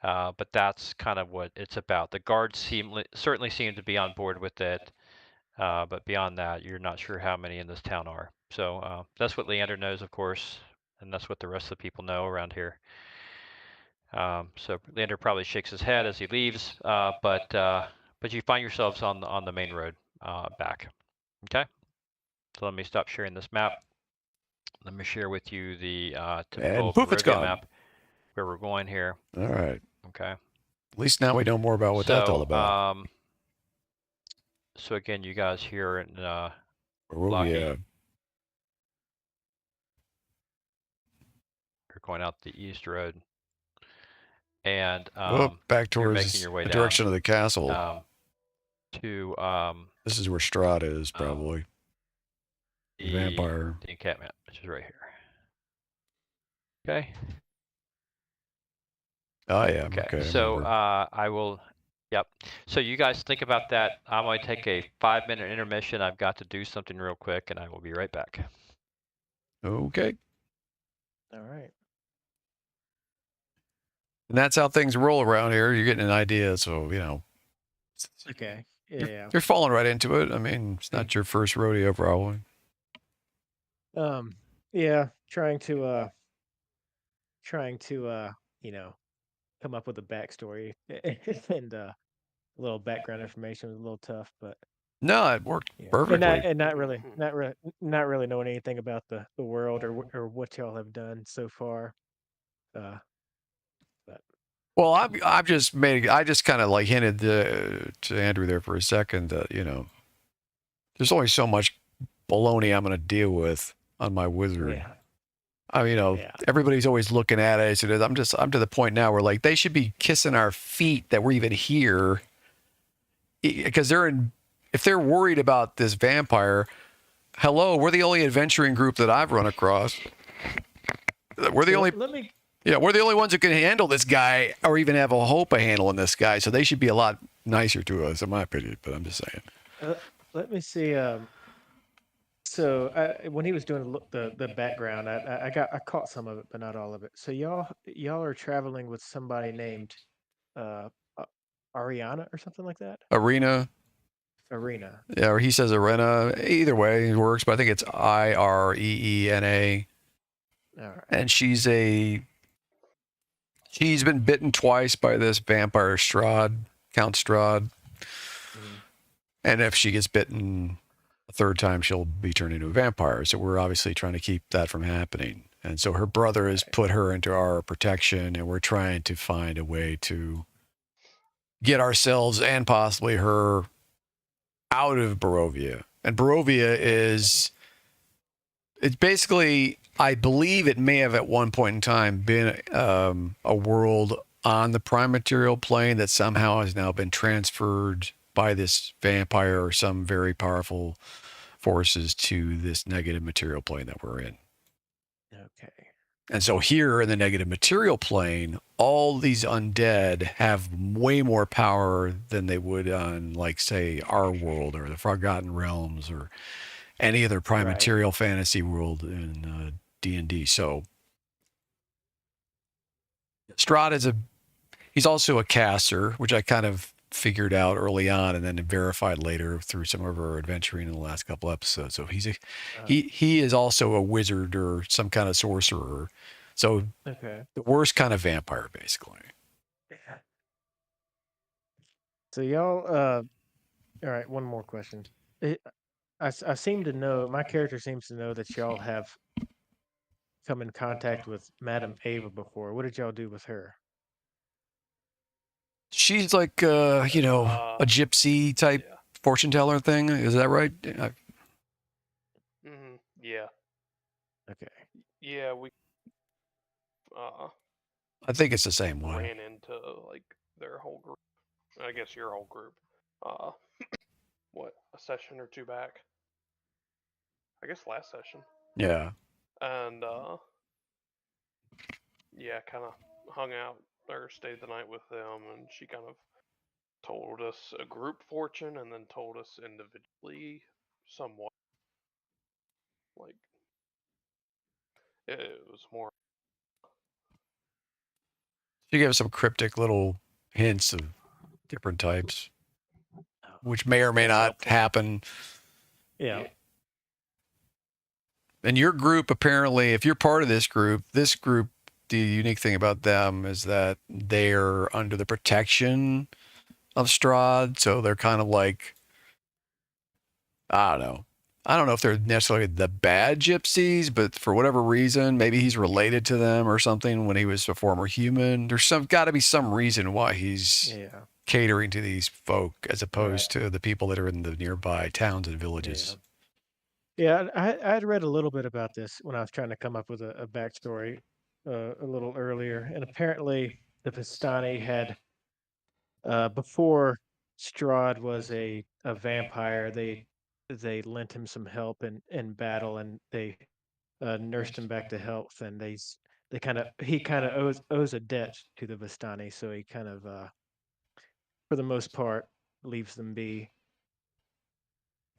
But that's kind of what it's about. The guards certainly seem to be on board with it. But beyond that, you're not sure how many in this town are. So that's what Leander knows, of course, and that's what the rest of the people know around here. So Leander probably shakes his head as he leaves, but you find yourselves on the main road back. Okay. So let me stop sharing this map. Let me share with you the typical Barovia map where we're going here. All right. Okay. At least now we know more about what that's all about. So again, you guys here in Barovia. You're going out the east road, and back towards you're making your way the down, direction of the castle. To this is where Strahd is, probably. The vampire. The encampment, which is right here. Okay. Oh yeah. Okay. So I will. Yep. So you guys think about that. I'm going to take a 5-minute intermission. I've got to do something real quick, and I will be right back. Okay. All right. And that's how things roll around here. You're getting an idea, so Okay. Yeah. You're falling right into it. I mean, it's not your first rodeo, probably. Yeah. Trying to come up with a backstory and a little background information was a little tough, but no, it worked perfectly. And not really knowing anything about the world or what y'all have done so far. But well, I just kind of like hinted to Andrew there for a second that there's only so much baloney I'm going to deal with on my wizard. Yeah. I mean, everybody's always looking at it. So I'm to the point now where like they should be kissing our feet that we're even here, because if they're worried about this vampire, hello, we're the only adventuring group that I've run across. We're the only. We're the only ones who can handle this guy, or even have a hope of handling this guy. So they should be a lot nicer to us, in my opinion. But I'm just saying. Let me see. So when he was doing the background, I caught some of it, but not all of it. So y'all are traveling with somebody named Ariana or something like that. Arena. Yeah, or he says Arena. Either way, it works. But I think it's Ireena. All right. And she's been bitten twice by this vampire Strahd, Count Strahd. And if she gets bitten a third time, she'll be turned into a vampire. So we're obviously trying to keep that from happening. And so her brother has put her into our protection, and we're trying to find a way to get ourselves and possibly her out of Barovia. And Barovia is, it's basically, I believe it may have at one point in time been a world on the prime material plane that somehow has now been transferred by this vampire or some very powerful forces to this negative material plane that we're in. Okay. And so here in the negative material plane, all these undead have way more power than they would on, like, say, our world or the Forgotten Realms or any other prime Right. material fantasy world in D&D. So Strahd is he's also a caster, which I kind of figured out early on and then verified later through some of our adventuring in the last couple episodes. So he is also a wizard or some kind of sorcerer. So Okay. the worst kind of vampire, basically. So y'all, all right, one more question. I seem to know, my character seems to know that y'all have come in contact with Madame Ava before. What did y'all do with her? She's like, a gypsy type Yeah. fortune teller thing. Is that right? Yeah. Okay. Yeah, we I think it's the same one. ran into like their whole group. I guess your whole group. What, a session or two back? I guess last session. Yeah. And yeah, kind of hung out or stayed the night with them, and she kind of told us a group fortune and then told us individually somewhat. Like, it was more. She gave us some cryptic little hints of different types, which may or may not happen. Yeah. And your group, apparently, if you're part of this group, the unique thing about them is that they're under the protection of Strahd. So they're kind of like, I don't know. I don't know if they're necessarily the bad gypsies, but for whatever reason, maybe he's related to them or something when he was a former human. There's got to be some reason why he's catering to these folk as opposed to the people that are in the nearby towns and villages. Yeah, I had read a little bit about this when I was trying to come up with a backstory a little earlier, and apparently the Vistani had before Strahd was a vampire. They lent him some help in battle, and they nursed him back to health. And he kind of owes a debt to the Vistani, so he kind of for the most part leaves them be.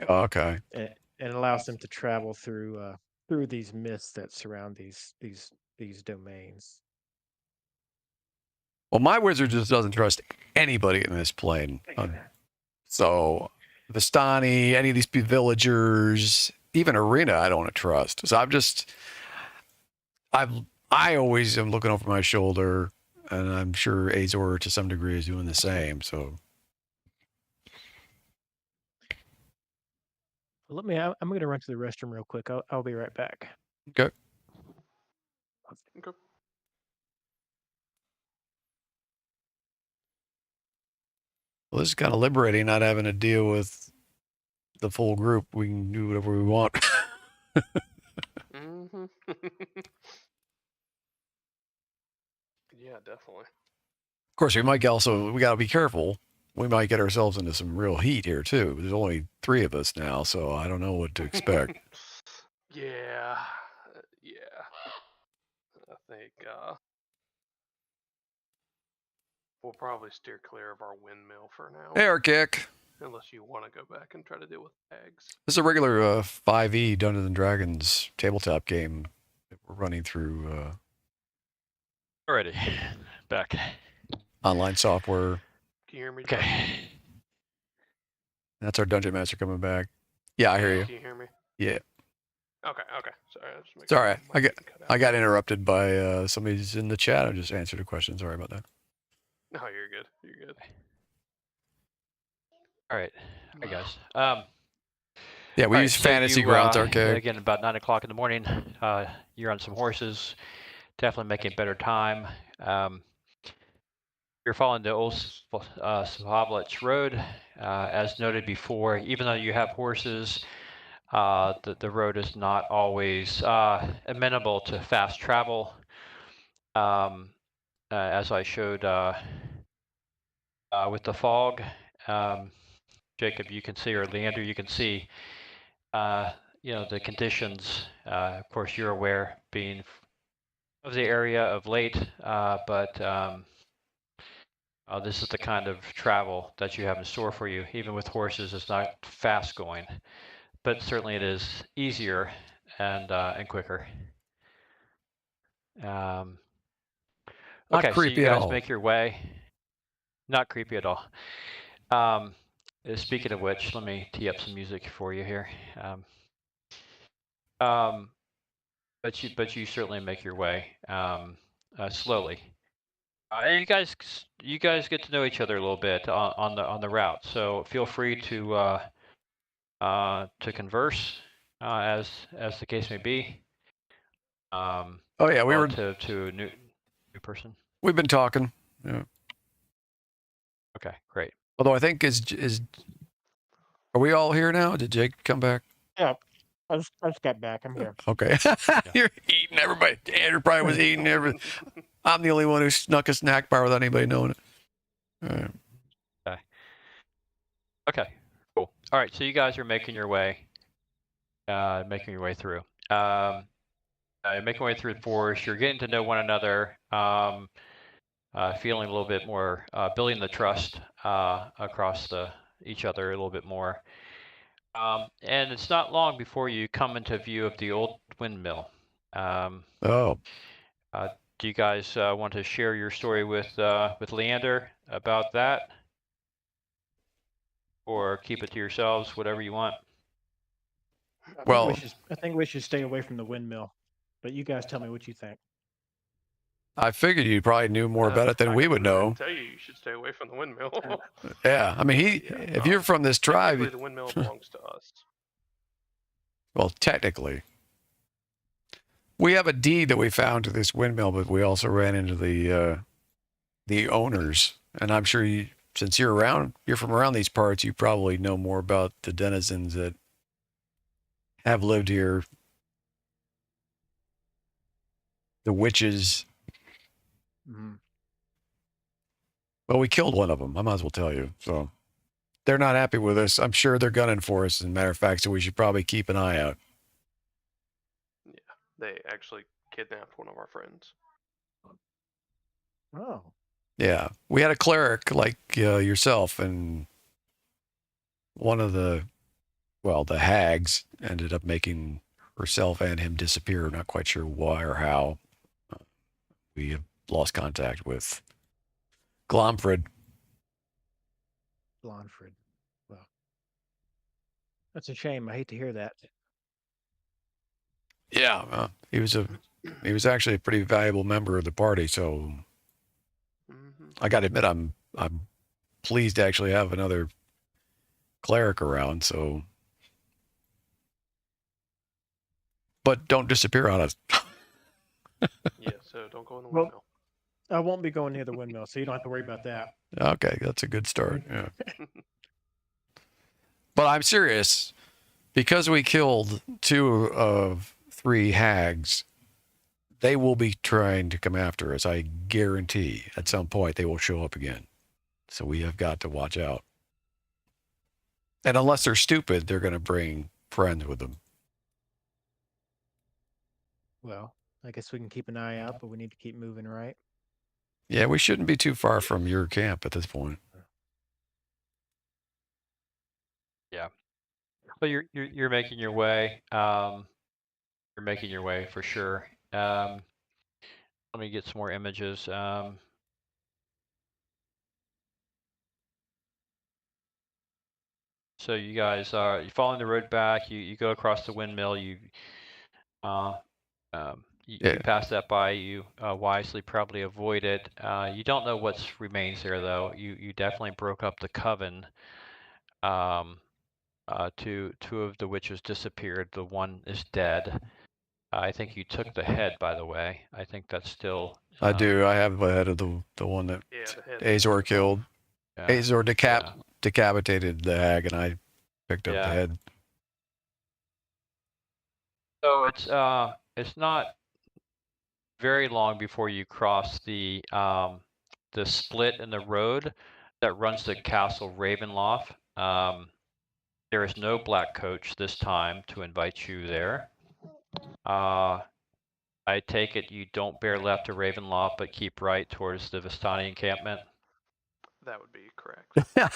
Okay. And allows them to travel through these myths that surround these domains. Well, my wizard just doesn't trust anybody in this plane. So Vistani, any of these villagers, even Arena, I don't want to trust. So I always am looking over my shoulder, and I'm sure Azor to some degree is doing the same. So I'm going to run to the restroom real quick. I'll be right back. Okay. Well, this is kind of liberating, not having to deal with the full group. We can do whatever we want. Mm-hmm. Yeah, definitely. Of course, we got to be careful. We might get ourselves into some real heat here too. There's only 3 of us now, so I don't know what to expect. Yeah. I think we'll probably steer clear of our windmill for now. Air kick. Unless you want to go back and try to deal with tags. This is a regular 5e Dungeons and Dragons tabletop game that we're running through. Alrighty, back. Online software. Can you hear me? Okay. That's our dungeon master coming back. Yeah, I hear you. Can you hear me? Yeah. Okay. Sorry. It's all right. I got interrupted by somebody's in the chat. I just answered a question. Sorry about that. No, you're good. All right. Hi guys. Yeah, we All use right, so Fantasy you, Grounds Arcade. again, about 9 o'clock in the morning. You're on some horses, definitely making better time. You're following the old Svavlich Road, as noted before. Even though you have horses, the road is not always amenable to fast travel. As I showed with the fog, Jacob, you can see, or Leander, you can see, the conditions. Of course, you're aware, being of the area of late, but this is the kind of travel that you have in store for you. Even with horses, it's not fast going, but certainly it is easier and quicker. Not Okay, so you creepy at guys all. make your way. Not creepy at all. Speaking of which, let me tee up some music for you here. But you certainly make your way slowly. And you guys get to know each other a little bit on the route. So feel free to converse as the case may be. Oh yeah, we were. To a new person. We've been talking. Yeah. Okay, great. Although I think are we all here now? Did Jake come back? Yeah, I just got back. I'm here. Okay. You're eating. Everybody. Andrew probably was eating everything. I'm the only one who snuck a snack bar without anybody knowing it. All right. Okay. Cool. All right. So you guys are making your way through. You're making your way through the forest. You're getting to know one another. Feeling a little bit more, building the trust across each other a little bit more. And it's not long before you come into view of the old windmill. Oh. Do you guys want to share your story with Leander about that? Or keep it to yourselves, whatever you want? I think we should stay away from the windmill. But you guys tell me what you think. I figured you probably knew more about it than we would know. I tell you should stay away from the windmill. Yeah, I mean, if you're from this tribe, the windmill belongs to us. Well, technically, we have a deed that we found to this windmill, but we also ran into the owners, and I'm sure since you're from around these parts, you probably know more about the denizens that have lived here, the witches. Mm-hmm. Well, we killed one of them. I might as well tell you. So they're not happy with us. I'm sure they're gunning for us, as a matter of fact, so we should probably keep an eye out. Yeah, they actually kidnapped one of our friends. Oh. Yeah, we had a cleric like yourself, and one of the hags ended up making herself and him disappear. Not quite sure why or how. We have lost contact with Glomfred. Well, that's a shame. I hate to hear that. Yeah, he was actually a pretty valuable member of the party. So I got to admit, I'm pleased to actually have another cleric around. So, but don't disappear on us. Yeah, so don't go in the windmill. I won't be going near the windmill, so you don't have to worry about that. Okay, that's a good start. Yeah. But I'm serious. Because we killed 2 of 3 hags, they will be trying to come after us. I guarantee at some point they will show up again. So we have got to watch out. And unless they're stupid, they're going to bring friends with them. Well, I guess we can keep an eye out, but we need to keep moving, right? Yeah, we shouldn't be too far from your camp at this point. Yeah. But you're making your way. You're making your way for sure. Let me get some more images. So you guys are following the road back. You go across the windmill. You pass that by. You wisely probably avoid it. You don't know what remains there, though. You definitely broke up the coven two of the witches disappeared. The one is dead. I think you took the head, by the way. I think that's still. I do. I have the head of the one that Yeah, the head. Azor killed. Yeah, Azor yeah. decapitated the hag, and I picked up the Yeah. head. So it's not very long before you cross the split in the road that runs to Castle Ravenloft. There is no black coach this time to invite you there. I take it you don't bear left to Ravenloft, but keep right towards the Vistani encampment. That would be correct. Yeah.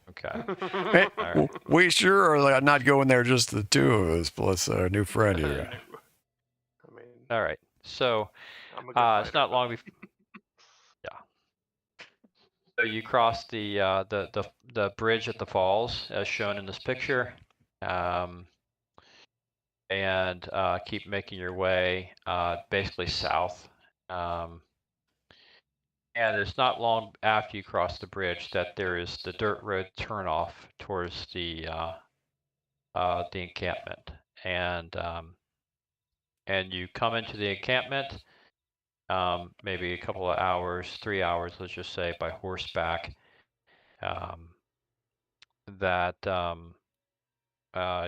Okay. Hey, All right. we sure are not going there, just the two of us plus our new friend here. No. I mean, All right. So I'm a good it's not long before. Yeah. So you cross the bridge at the falls, as shown in this picture, and keep making your way basically south. And it's not long after you cross the bridge that there is the dirt road turnoff towards the encampment, and you come into the encampment. Maybe a couple of hours, 3 hours, let's just say, by horseback.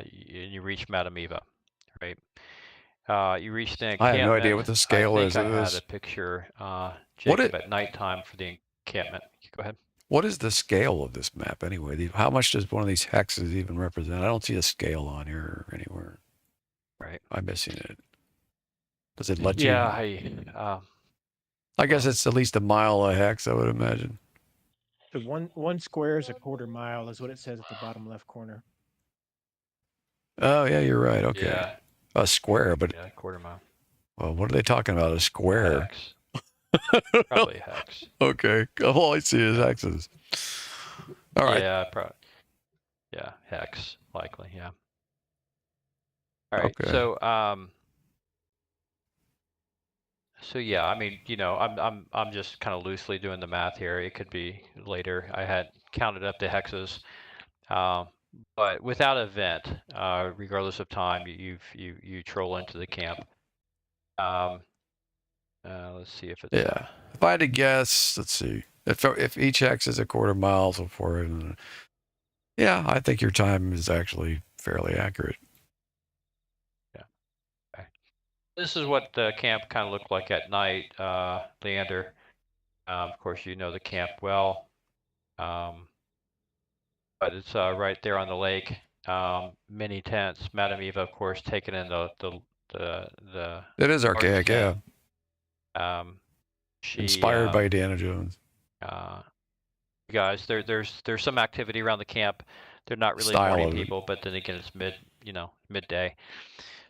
You reach Madame Eva, right? You reach the encampment. I have no idea what the scale is. I think I had a picture, Jacob, at nighttime for the encampment. Go ahead. What is the scale of this map anyway? How much does one of these hexes even represent? I don't see a scale on here anywhere. Right. I'm missing it. Does it let you? Yeah, I guess it's at least a mile a hex, I would imagine. So one square is a quarter mile, is what it says at the bottom left corner. Oh, yeah, you're right. Okay. Yeah. A square, but yeah, quarter mile. well, what are they talking about? A square? Hex. Probably a hex. Okay. All I see is hexes. All right. Yeah, yeah, hex, likely. Yeah. All right. Okay. So yeah, I mean, I'm just kind of loosely doing the math here. It could be later. I had counted up the hexes, but without event, regardless of time, you troll into the camp. Let's see if it's. Yeah. If I had to guess, let's see. If each hex is a quarter mile, so forth. Yeah, I think your time is actually fairly accurate. This is what the camp kind of looked like at night, Leander. Of course, you know the camp well, but it's right there on the lake. Many tents. Madame Eva, of course, taken in the. It is archaic, yeah. She inspired by Indiana Jones. You guys, there's some activity around the camp. They're not really Style morning of it. people, but then again, it's midday.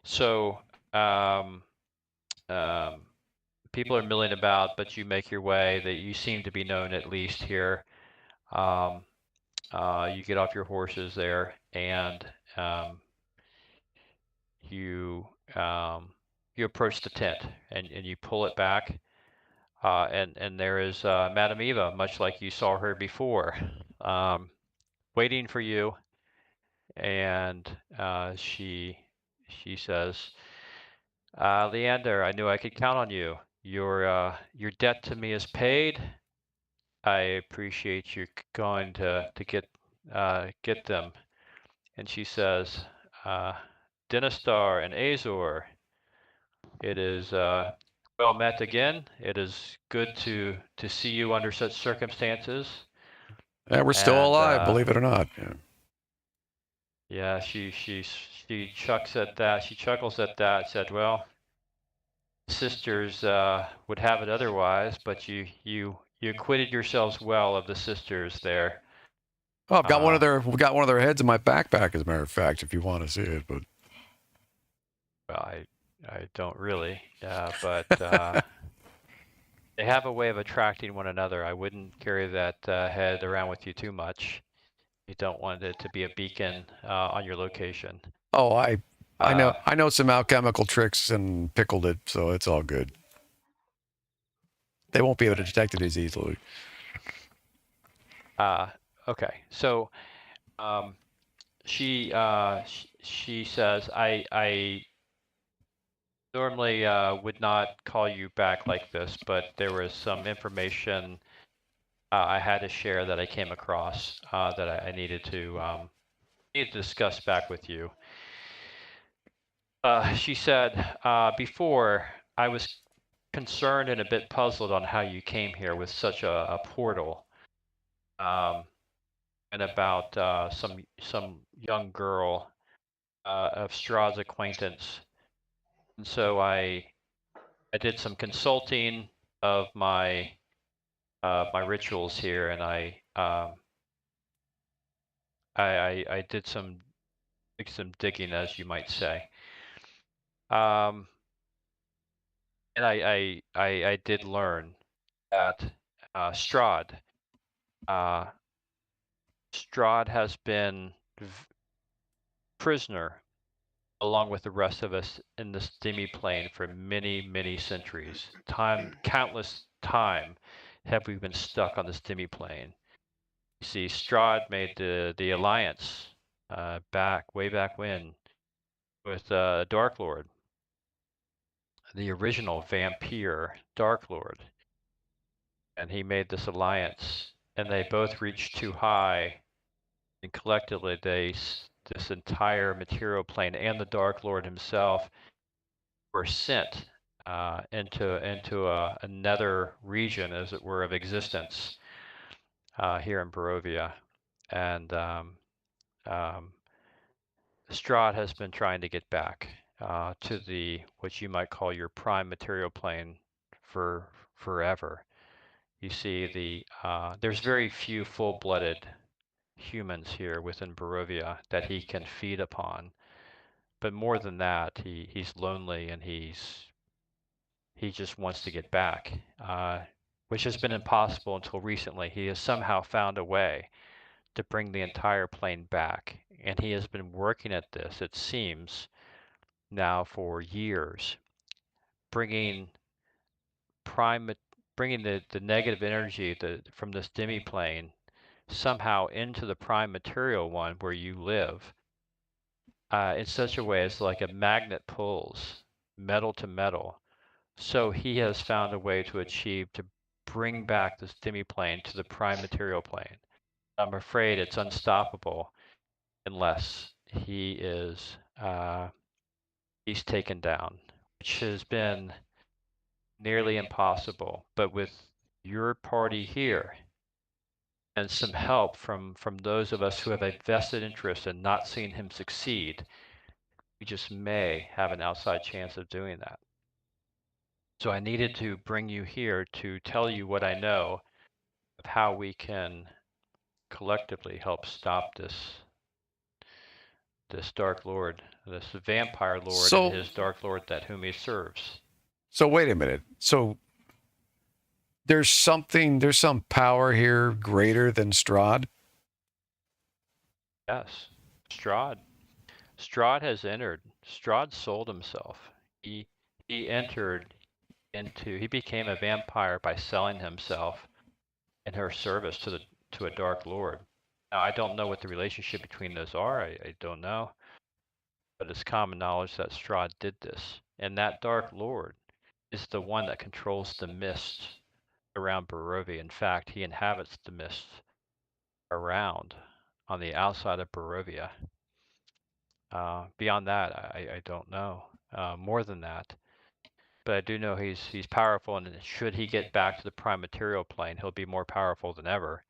So. People are milling about, but you make your way. That you seem to be known at least here. You get off your horses there, and you approach the tent, and you pull it back, and there is Madame Eva, much like you saw her before, waiting for you, and she says, Leander, I knew I could count on you. Your debt to me is paid. I appreciate you going to get them. And she says, Dinostar and Azor, it is well met again. It is good to see you under such circumstances. Yeah, we're still alive, believe it or not. Yeah. Yeah, she chucks at that. She chuckles at that. Said, "Well, sisters would have it otherwise, but you acquitted yourselves well of the sisters there." Oh, I've got one of their heads in my backpack, as a matter of fact, if you want to see it. But well, I don't really, but they have a way of attracting one another. I wouldn't carry that head around with you too much. You don't want it to be a beacon on your location. Oh, I know some alchemical tricks and pickled it, so it's all good. They won't be able to detect it as easily. Okay, so she says, I normally would not call you back like this, but there was some information I had to share that I came across that I needed to discuss back with you. She said, before I was concerned and a bit puzzled on how you came here with such a portal, and about some young girl of Strahd's acquaintance. And so I did some consulting of my my rituals here, and I did some digging, as you might say. And I did learn that Strahd has been prisoner along with the rest of us in this demi-plane for many way countless time have we been stuck on this demi-plane. You see, Strahd made the alliance way back when with Dark Lord, the original vampire Dark Lord, and he made this alliance, and they both reached too high, and collectively this entire material plane and the Dark Lord himself were sent into another region, as it were, of existence here in Barovia, and Strahd has been trying to get back to the what you might call your prime material plane for forever. You see, there's very few full-blooded humans here within Barovia that he can feed upon. But more than that, he's lonely, and he just wants to get back, which has been impossible until recently. He has somehow found a way to bring the entire plane back, and he has been working at this, it seems, now for years, bringing bringing the negative energy from this demi-plane somehow into the prime material one where you live, in such a way as like a magnet pulls metal to metal. So he has found a way to bring back this demi-plane to the prime material plane. I'm afraid it's unstoppable unless he's taken down, which has been nearly impossible. But with your party here and some help from those of us who have a vested interest in not seeing him succeed, we just may have an outside chance of doing that. So I needed to bring you here to tell you what I know of how we can collectively help stop this Dark Lord, this vampire lord, and his Dark Lord that whom he serves. So wait a minute. So there's some power here greater than Strahd? Yes. Strahd has entered. Strahd sold himself. He entered he became a vampire by selling himself in her service to a Dark Lord. Now, I don't know what the relationship between those are. I don't know. But it's common knowledge that Strahd did this. And that Dark Lord is the one that controls the mist around Barovia. In fact, he inhabits the mist around on the outside of Barovia. Beyond that, I don't know. More than that. But I do know he's powerful, and should he get back to the prime material plane, he'll be more powerful than ever.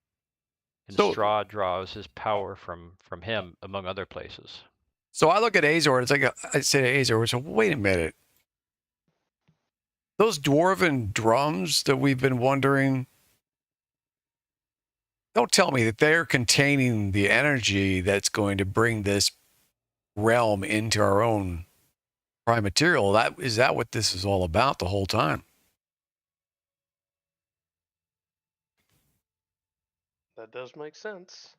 And Strahd draws his power from him, among other places. So I look at Azor, it's like I say to Azor, so wait a minute. Those dwarven drums that we've been wondering, don't tell me that they're containing the energy that's going to bring this realm into our own prime material. Is that what this is all about the whole time? That does make sense.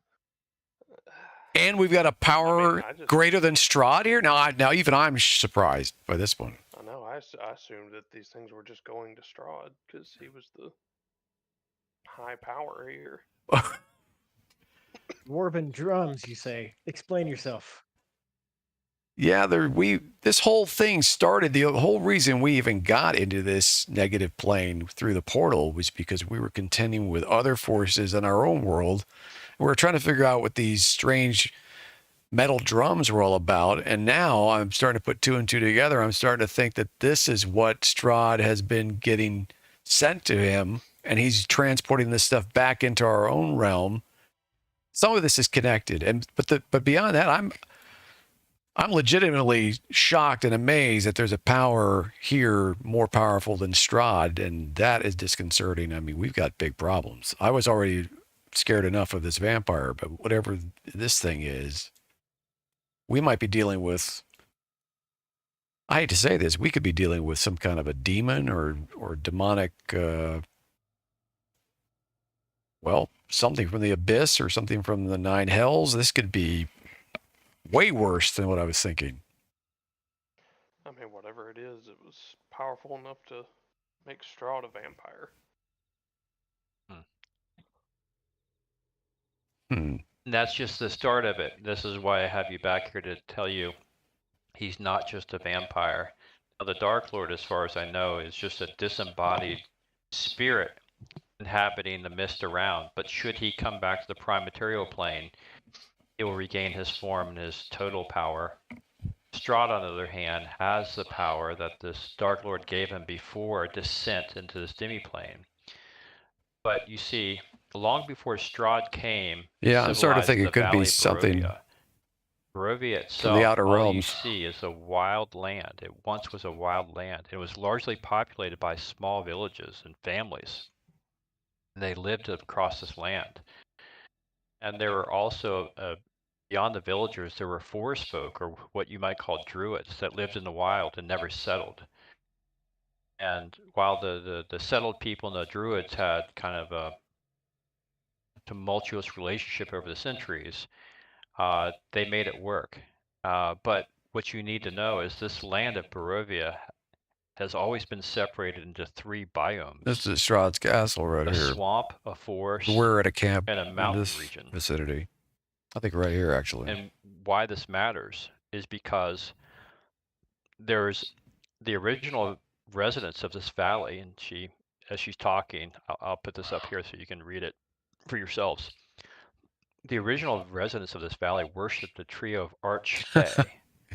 And we've got a power greater than Strahd here? Now even I'm surprised by this one. I know. I assumed that these things were just going to Strahd because he was the high power here. Dwarven drums, you say? Explain yourself. Yeah, this whole thing started. The whole reason we even got into this negative plane through the portal was because we were contending with other forces in our own world. We were trying to figure out what these strange metal drums were all about. And now I'm starting to put two and two together. I'm starting to think that this is what Strahd has been getting sent to him, and he's transporting this stuff back into our own realm. Some of this is connected, but beyond that, I'm legitimately shocked and amazed that there's a power here more powerful than Strahd, and that is disconcerting. I mean, we've got big problems. I was already scared enough of this vampire, but whatever this thing is, we might be dealing with, I hate to say this, we could be dealing with some kind of a demon or demonic, something from the abyss or something from the nine hells. This could be way worse than what I was thinking. I mean, whatever it is, it was powerful enough to make Strahd a vampire. And that's just the start of it. This is why I have you back here to tell you he's not just a vampire. Now, the Dark Lord, as far as I know, is just a disembodied spirit inhabiting the mist around. But should he come back to the prime material plane, he will regain his form and his total power. Strahd, on the other hand, has the power that this Dark Lord gave him before descent into this demiplane. But you see, long before Strahd came, yeah, I'm starting to think it could be something. Barovia itself, the outer all realms. you see is a wild land. It once was a wild land. It was largely populated by small villages and families. And they lived across this land. And there were also, beyond the villagers, there were forest folk, or what you might call druids, that lived in the wild and never settled. And while the settled people and the druids had kind of a tumultuous relationship over the centuries, they made it work. But what you need to know is this land of Barovia has always been separated into three biomes. This is Strahd's castle right a here. A swamp, a forest, we're at a camp and a mountain in this region. vicinity. I think right here, actually. And why this matters is because there's the original residents of this valley, and as she's talking, I'll put this up here so you can read it for yourselves. The original residents of this valley worshipped a trio of archfey.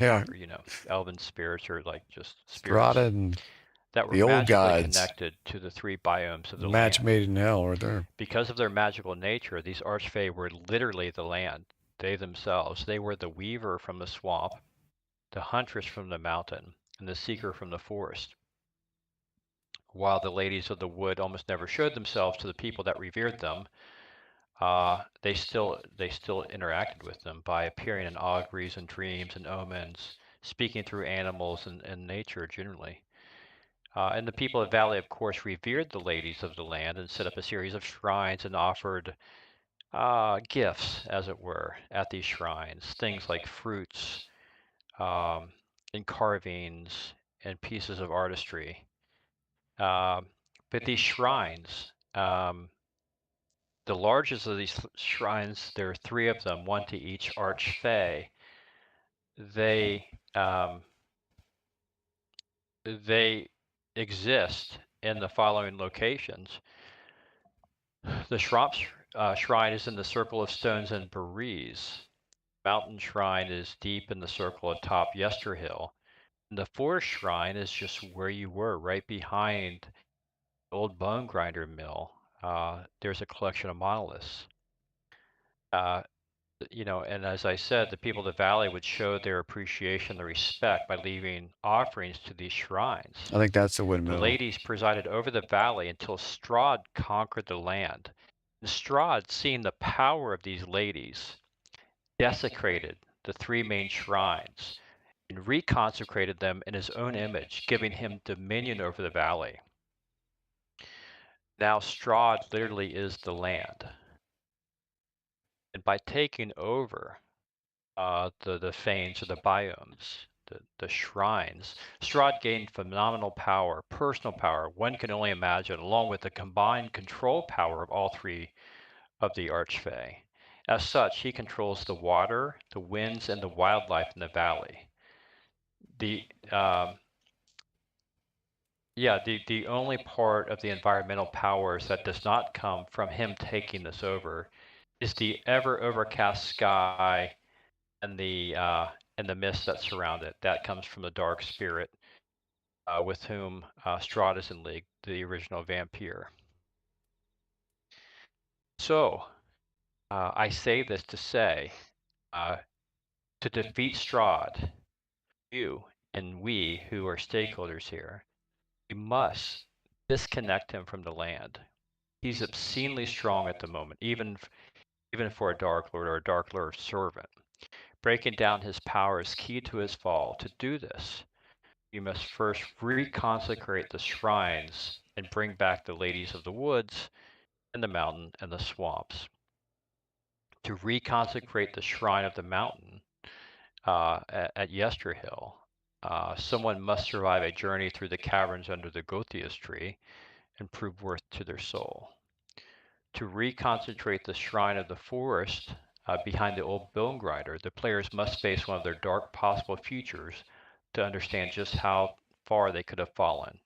Yeah. Or, elven spirits, or like just Strahd spirits and that were the old magically gods. connected to the three biomes of the Match land. made in hell right there. Because of their magical nature, these archfey were literally the land. They themselves. They were the weaver from the swamp, the huntress from the mountain, and the seeker from the forest. While the ladies of the wood almost never showed themselves to the people that revered them, they still interacted with them by appearing in auguries and dreams and omens, speaking through animals and nature generally. And the people of Valley, of course, revered the ladies of the land and set up a series of shrines and offered gifts, as it were, at these shrines. Things like fruits and carvings and pieces of artistry. But these shrines, the largest of these shrines, there are three of them, one to each archfey. They exist in the following locations. The shrine is in the circle of stones in Baries. Mountain shrine is deep in the circle atop Yesterhill. And the forest shrine is just where you were, right behind the old bone grinder mill. There's a collection of monoliths. And as I said, the people of the valley would show their appreciation, their respect by leaving offerings to these shrines. I think that's the windmill. The ladies presided over the valley until Strahd conquered the land. And Strahd, seeing the power of these ladies, desecrated the three main shrines and reconsecrated them in his own image, giving him dominion over the valley. Now Strahd literally is the land. And by taking over the fanes or the biomes, the shrines, Strahd gained phenomenal power, personal power, one can only imagine, along with the combined control power of all three of the archfey. As such, he controls the water, the winds, and the wildlife in the valley. The the only part of the environmental powers that does not come from him taking this over is the ever overcast sky and the mist that surround it. That comes from the dark spirit with whom Strahd is in league, the original vampire. So I say this to say, to defeat Strahd, you and we who are stakeholders here, we must disconnect him from the land. He's obscenely strong at the moment, even for a Dark Lord or a Dark Lord servant. Breaking down his power is key to his fall. To do this, you must first reconsecrate the shrines and bring back the ladies of the woods and the mountain and the swamps. To reconsecrate the shrine of the mountain at Yesterhill, someone must survive a journey through the caverns under the Gothias tree and prove worth to their soul. To reconcentrate the shrine of the forest behind the old bone grinder, the players must face one of their dark possible futures to understand just how far they could have fallen.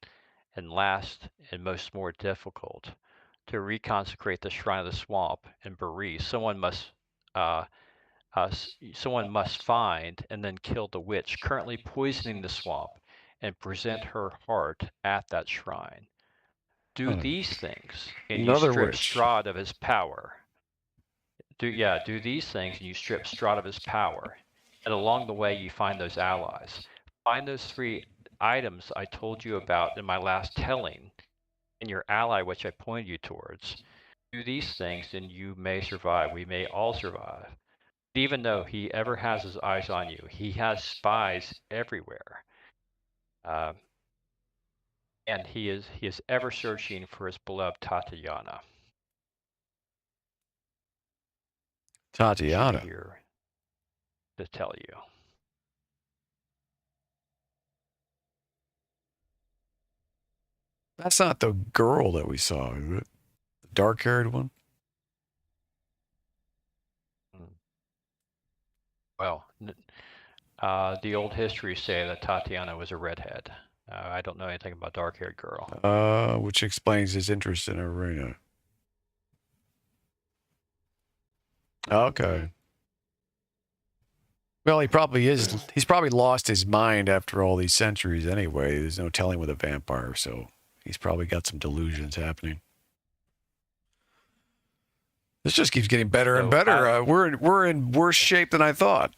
And last, and most more difficult, to reconsecrate the shrine of the swamp in Barovia, someone must find and then kill the witch currently poisoning the swamp and present her heart at that shrine. Do these things, and you Another strip witch. Strahd of his power. Do these things, and you strip Strahd of his power. And along the way, you find those allies. Find those 3 items I told you about in my last telling, and your ally, which I pointed you towards. Do these things, and you may survive. We may all survive. Even though he ever has his eyes on you, he has spies everywhere. And he is ever searching for his beloved Tatiana. Tatiana. She's here to tell you. That's not the girl that we saw, is it? The dark-haired one? Well, the old histories say that Tatiana was a redhead. I don't know anything about dark-haired girl. Which explains his interest in Arena. Okay. Well, he probably is. He's probably lost his mind after all these centuries anyway. There's no telling with a vampire, so he's probably got some delusions happening. This just keeps getting better and better. We're in worse shape than I thought.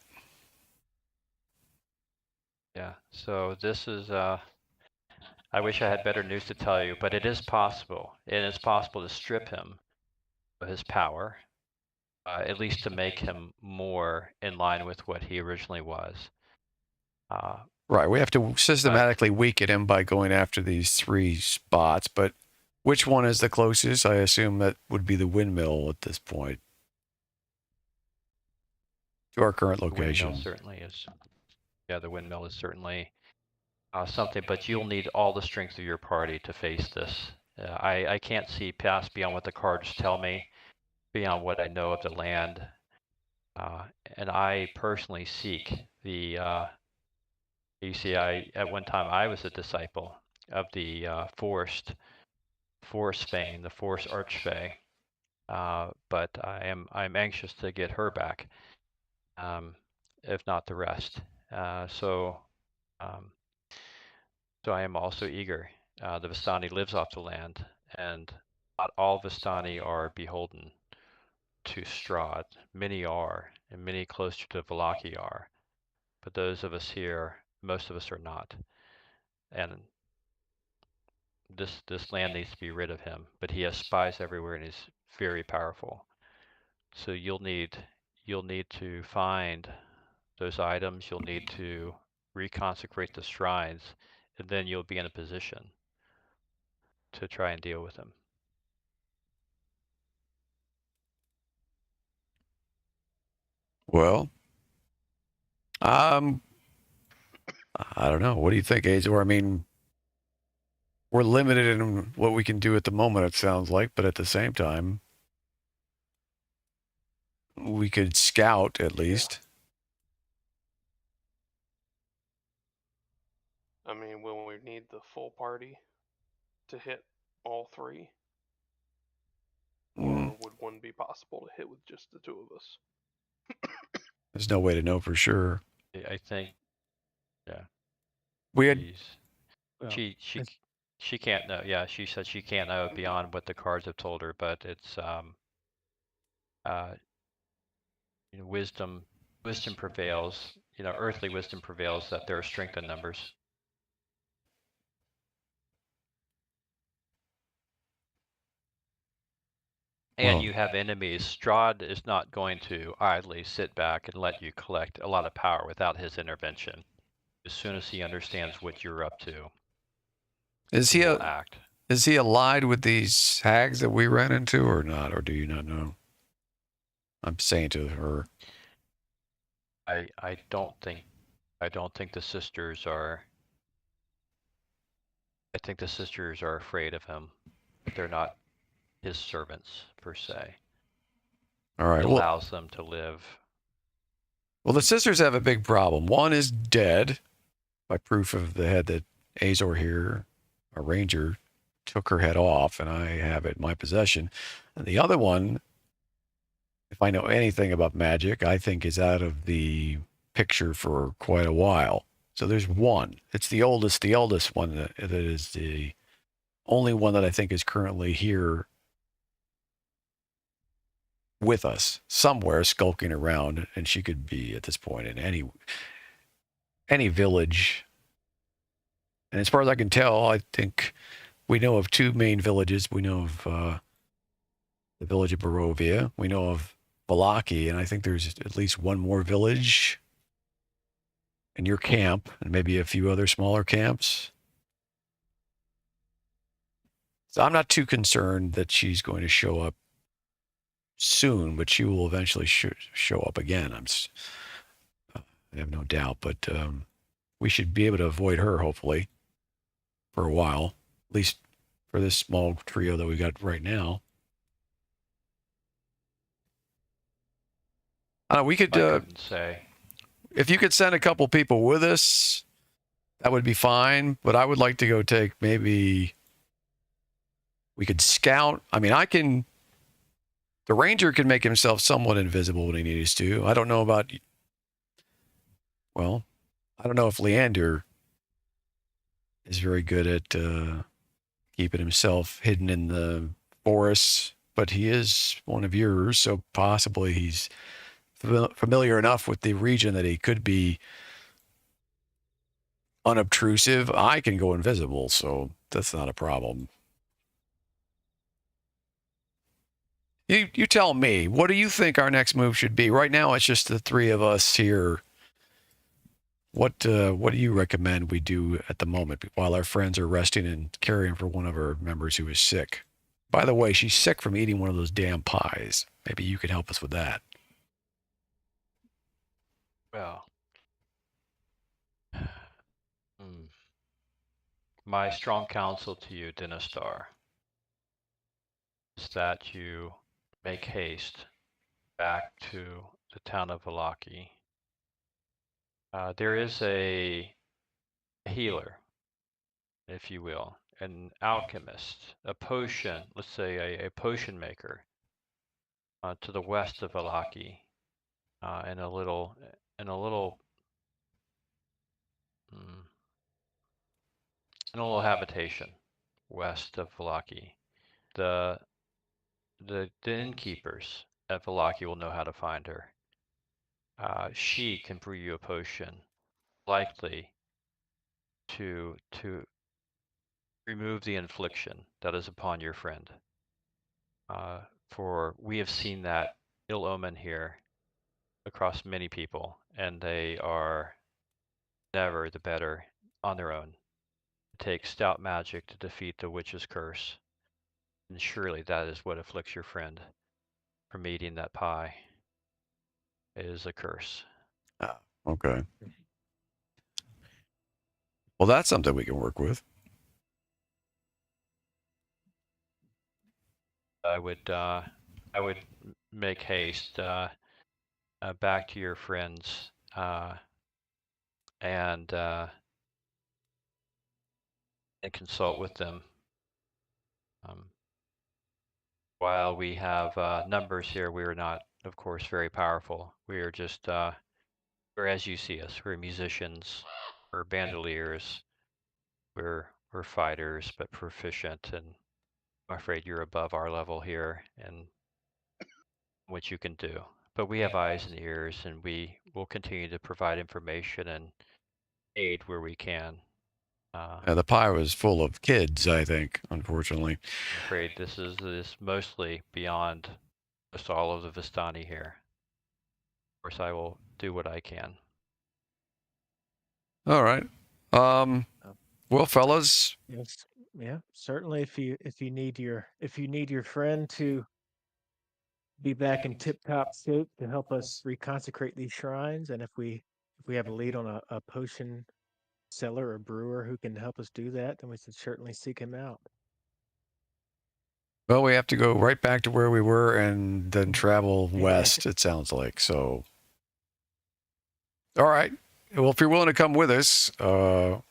Yeah. So this is. I wish I had better news to tell you, but it is possible, and it's possible to strip him of his power, at least to make him more in line with what he originally was. Right. We have to systematically weaken him by going after these 3 spots, but which one is the closest? I assume that would be the windmill at this point to our current location. The windmill certainly is. Yeah, the windmill is certainly something, but you'll need all the strength of your party to face this. I can't see past beyond what the cards tell me, beyond what I know of the land, and I personally seek the. You see, at one time I was a disciple of the Forest Fane, the Forest Archfey, but I'm anxious to get her back, if not the rest. So I am also eager. The Vistani lives off the land, and not all Vistani are beholden to Strahd. Many are, and many closer to Vallaki are. But those of us here, most of us are not. And this land needs to be rid of him. But he has spies everywhere, and he's very powerful. So you'll need to find those items. You'll need to reconsecrate the shrines, and then you'll be in a position to try and deal with him. Well, I don't know. What do you think, Azor? I mean, we're limited in what we can do at the moment, it sounds like, but at the same time, we could scout at least. I mean, will we need the full party to hit all three? Or would one be possible to hit with just the two of us? There's no way to know for sure. I think, yeah. We had Well, She can't know. Yeah, she said she can't know beyond what the cards have told her, but it's wisdom prevails. Earthly wisdom prevails that there are strength in numbers. And Well- you have enemies. Strahd is not going to idly sit back and let you collect a lot of power without his intervention. As soon as he understands what you're up to, is he he will act. is he allied with these hags that we ran into or not, or do you not know? I'm saying to her. I don't think the sisters are. I think the sisters are afraid of him. They're not his servants per se. All right. It Well, allows them to live. well, the sisters have a big problem. One is dead by proof of the head that Azor here, a ranger, took her head off, and I have it in my possession. And the other one, if I know anything about magic, I think is out of the picture for quite a while. So there's one. It's the eldest one that is the only one that I think is currently here with us somewhere, skulking around, and she could be at this point in any village. And as far as I can tell, I think we know of two main villages. We know of the village of Barovia. We know of Vallaki, and I think there's at least one more village in your camp, and maybe a few other smaller camps. So I'm not too concerned that she's going to show up soon, but she will eventually show up again. I have no doubt, but we should be able to avoid her, hopefully, for a while, at least for this small trio that we got right now. We could, I couldn't say. if you could send a couple people with us, that would be fine. But I would like to go take maybe, we could scout. I mean, the ranger can make himself somewhat invisible when he needs to. I don't know about, well, I don't know if Leander is very good at keeping himself hidden in the forests, but he is one of yours, so possibly he's familiar enough with the region that he could be unobtrusive. I can go invisible, so that's not a problem. You tell me, what do you think our next move should be? Right now, it's just the three of us here. What do you recommend we do at the moment while our friends are resting and caring for one of our members who is sick? By the way, she's sick from eating one of those damn pies. Maybe you could help us with that. Well, my strong counsel to you, Dinostar, is that you make haste back to the town of Vallaki. There is a healer, if you will, an alchemist, a potion, let's say a potion maker, to the west of Vallaki, in a little habitation west of Vallaki. The innkeepers at Vallaki will know how to find her. She can brew you a potion, likely to remove the infliction that is upon your friend. For we have seen that ill omen here across many people, and they are never the better on their own. It takes stout magic to defeat the witch's curse, and surely that is what afflicts your friend from eating that pie. It is a curse. Okay. Well, that's something we can work with. I would make haste. back to your friends and consult with them. While we have numbers here, we are not, of course, very powerful. We are just, we're as you see us. We're musicians, we're bandoliers, we're fighters, but proficient. And I'm afraid you're above our level here and what you can do. But we have eyes and ears, and we will continue to provide information and aid where we can. The pie was full of kids, I think, unfortunately. I'm afraid this is mostly beyond just all of the Vistani here. Of course, I will do what I can. All right. Well, fellas. Yes, yeah, certainly. If you need your friend to be back in tip-top shape to help us reconsecrate these shrines, and if we have a lead on a potion seller or brewer who can help us do that, then we should certainly seek him out. Well, we have to go right back to where we were and then travel west, it sounds like. So, all right. Well, if you're willing to come with us, or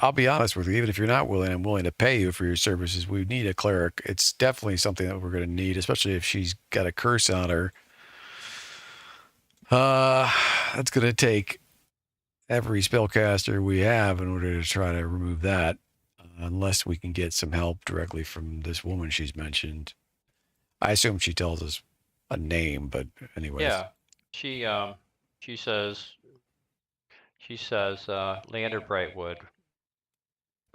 I'll be honest with you, even if you're not willing, I'm willing to pay you for your services. We need a cleric. It's definitely something that we're going to need, especially if she's got a curse on her. That's going to take every spellcaster we have in order to try to remove that, unless we can get some help directly from this woman she's mentioned. I assume she tells us a name, but anyways. Yeah, she says Leander Brightwood.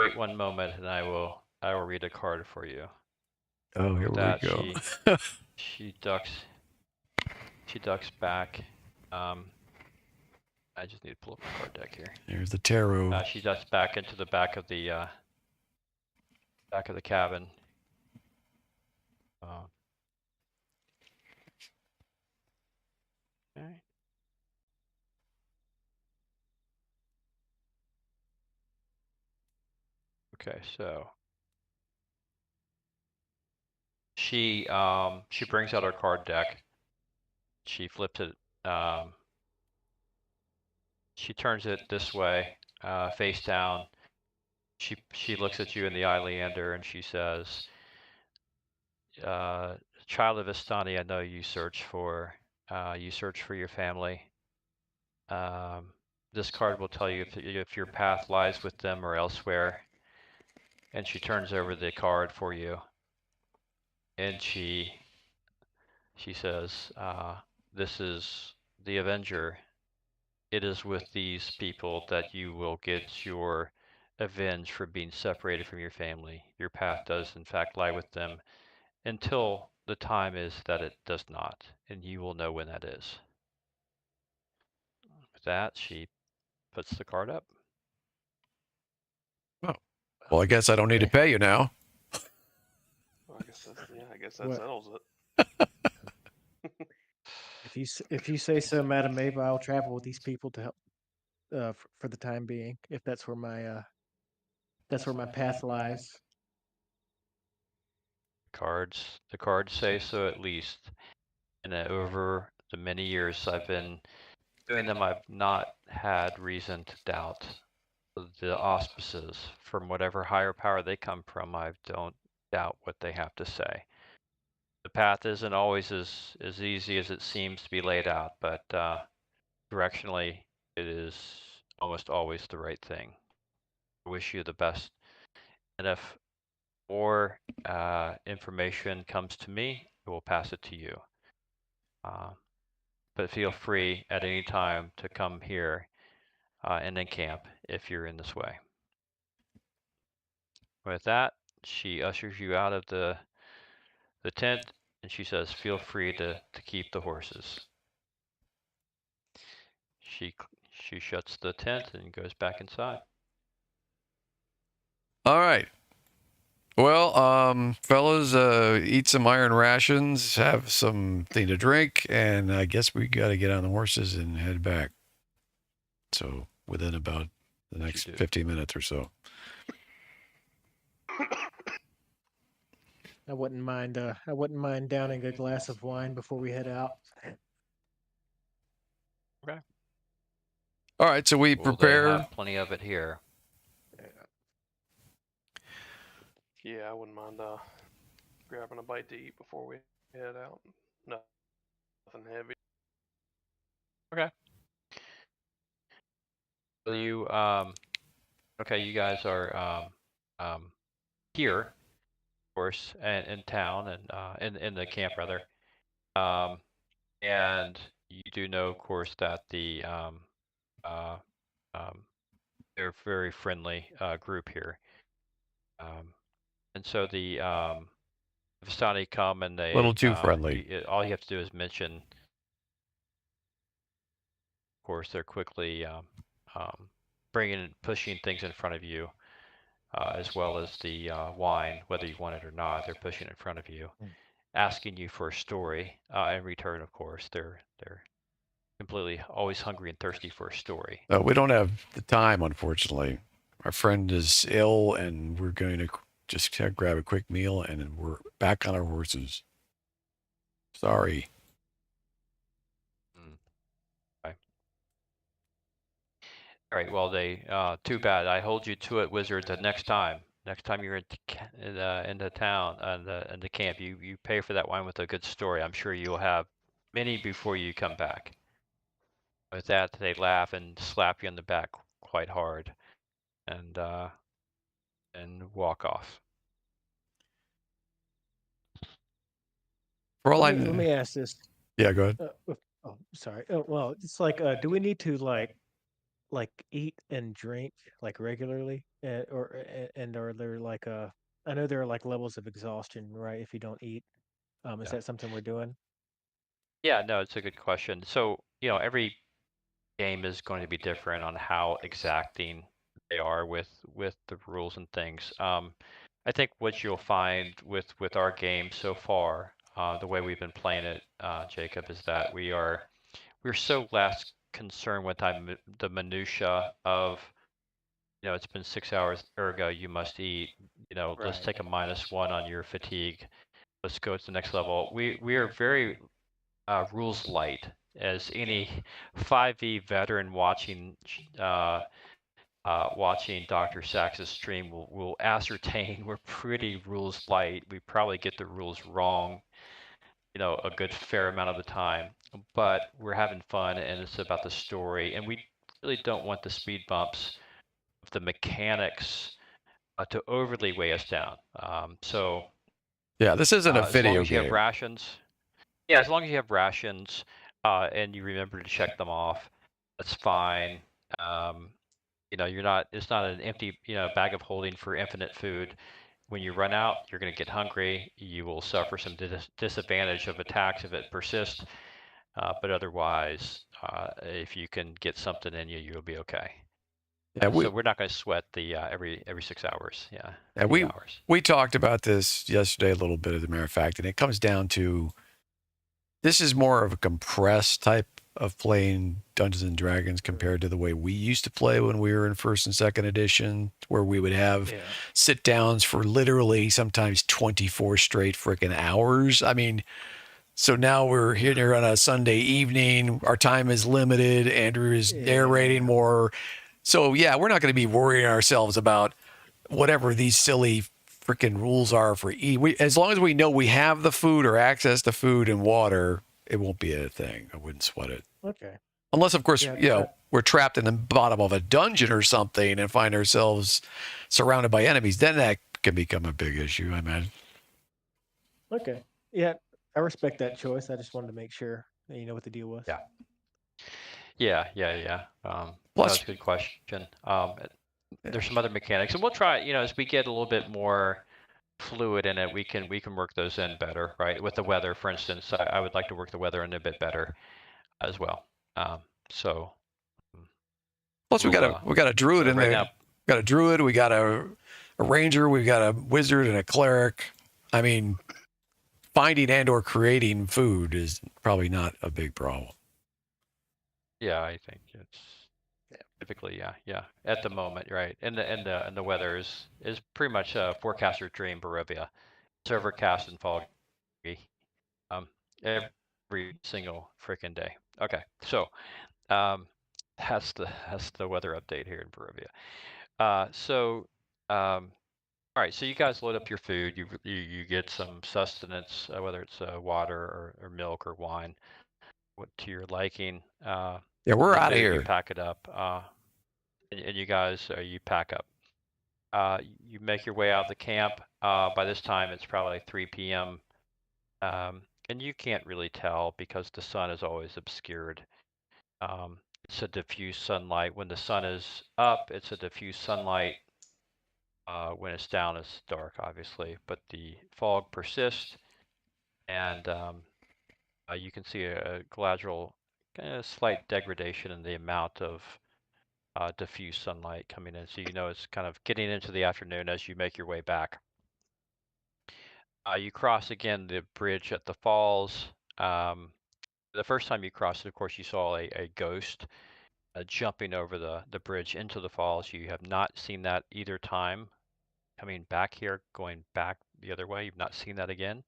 Wait one moment, and I will read a card for you. Oh, here we go. She ducks back. I just need to pull up the card deck here. There's the tarot. She ducks back into the back of the cabin. Okay. Okay, so she brings out her card deck. She flips it. She turns it this way, face down. She looks at you in the eye, Leander, and she says, "Child of Vistani, I know you search for your family. This card will tell you if your path lies with them or elsewhere." And she turns over the card for you, and she says, "This is the Avenger. It is with these people that you will get your avenge for being separated from your family. Your path does in fact lie with them until the time is that it does not, and you will know when that is." With that, she puts the card up. Oh. Well, I guess I don't need to pay you now. Well, I guess that settles it. If you say so, Madam Maeve, I'll travel with these people to help for the time being, if that's where my path lies. The cards say so, at least. And over the many years I've been doing them, I've not had reason to doubt the auspices. From whatever higher power they come from, I don't doubt what they have to say. The path isn't always as easy as it seems to be laid out, but directionally it is almost always the right thing. I wish you the best. And if more information comes to me, I will pass it to you. But feel free at any time to come here and then camp if you're in this way. With that, she ushers you out of the tent, and she says, "Feel free to keep the horses." She shuts the tent and goes back inside. All right. Well, fellas, eat some iron rations, have something to drink, and I guess we got to get on the horses and head back. So within about the next 15 minutes or so. I wouldn't mind downing a glass of wine before we head out. All right, so we Well, they prepare. have plenty of it here. Yeah, I wouldn't mind grabbing a bite to eat before we head out. Nothing heavy. Okay. So you okay, you guys are here, of course, and in town and in the camp rather. And you do know, of course, that the uh, they're a very friendly group here. And so the Vistani come and A little they too friendly. all you have to do is mention. Of course, they're quickly bringing and pushing things in front of you, as well as the wine, whether you want it or not. They're pushing it in front of you, asking you for a story. In return, of course, they're completely always hungry and thirsty for a story. We don't have the time, unfortunately. Our friend is ill, and we're going to just grab a quick meal, and then we're back on our horses. Sorry. Okay. All right. Well, they too bad. I hold you to it, wizard. The next time you're in the town in the camp, you pay for that wine with a good story. I'm sure you'll have many before you come back. With that, they laugh and slap you on the back quite hard, and walk off. For all I Let know. me ask this. Yeah, go ahead. Oh, sorry. Well, it's like, do we need to like eat and drink like regularly, and are there like I know there are like levels of exhaustion, right? If you don't eat, is Yeah. that something we're doing? Yeah. No, it's a good question. So every game is going to be different on how exacting they are with the rules and things. I think what you'll find with our game so far, the way we've been playing it, Jacob, is that we're so less concerned with the minutia of it's been 6 hours, ergo you must eat. Let's Right. take a -1 on your fatigue. Let's go to the next level. We are very rules light, as any 5e veteran watching Dr. Sax's stream will ascertain. We're pretty rules light. We probably get the rules wrong, a good fair amount of the time, but we're having fun and it's about the story. And we really don't want the speed bumps of the mechanics to overly weigh us down. So Yeah, this isn't a as long video as you have game. rations, yeah, as long as you have rations and you remember to check them off, that's fine. It's not an empty, bag of holding for infinite food. When you run out, you're going to get hungry. You will suffer some disadvantage of attacks if it persists. But otherwise, if you can get something in you, you'll be okay. Yeah, So we're not going to sweat the every 6 hours. Yeah, yeah, 8 hours. we talked about this yesterday a little bit, as a matter of fact, and it comes down to this is more of a compressed type of playing Dungeons and Dragons compared to the way we used to play when we were in first and second edition, where we would have sit downs for literally sometimes 24 straight freaking hours. I mean, so now we're here on a Sunday evening. Our time is limited. Andrew is narrating more. So yeah, we're not going to be worrying ourselves about whatever these silly freaking rules are for as long as we know we have the food or access to food and water, it won't be a thing. I wouldn't sweat it. Okay. Unless, of course, we're trapped in the bottom of a dungeon or something and find ourselves surrounded by enemies. Then that can become a big issue, I imagine. Okay. Yeah, I respect that choice. I just wanted to make sure that you know what the deal was. Yeah. That's a good question. There's some other mechanics, and we'll try. As we get a little bit more fluid in it, we can work those in better, right? With the weather, for instance, I would like to work the weather in a bit better as well. So. Plus, we got a druid in there. We got a druid. We got a ranger. We got a wizard and a cleric. I mean, finding and/or creating food is probably not a big problem. Yeah, I think it's typically yeah. At the moment, right? And the weather is pretty much a forecaster dream, Barovia. It's overcast and foggy. Every single freaking day. Okay, so That's the weather update here in Barovia. All right, so you guys load up your food. You get some sustenance, whether it's water or milk or wine, what to your liking. Yeah, we're The out of food, you here. pack it up, and you guys you pack up. You make your way out of the camp. By this time, it's probably 3 p.m. And you can't really tell because the sun is always obscured. It's a diffuse sunlight. When the sun is up, it's a diffuse sunlight. When it's down, it's dark, obviously. But the fog persists, and you can see a gradual, slight degradation in the amount of diffuse sunlight coming in. So you know it's kind of getting into the afternoon as you make your way back. You cross again the bridge at the falls. The first time you crossed it, of course, you saw a ghost jumping over the bridge into the falls. You have not seen that either time. Coming back here, going back the other way, you've not seen that again.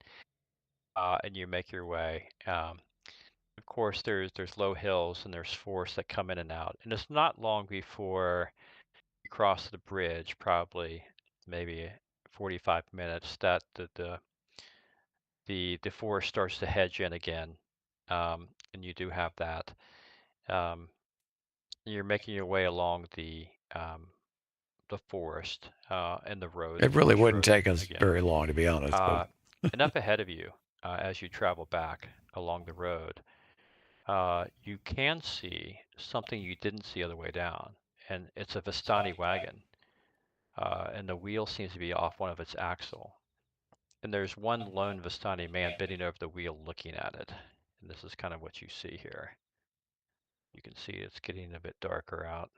And you make your way. Of course, there's low hills and there's forests that come in and out. And it's not long before you cross the bridge, probably maybe 45 minutes, that the forest starts to hedge in again. And you do have that. You're making your way along the forest and the road. It really forest wouldn't road take us again. very long, to be honest. And up ahead of you, as you travel back along the road, you can see something you didn't see on the way down, and it's a Vistani wagon, and the wheel seems to be off one of its axle. And there's one lone Vistani man bending over the wheel looking at it. And this is kind of what you see here. You can see it's getting a bit darker out.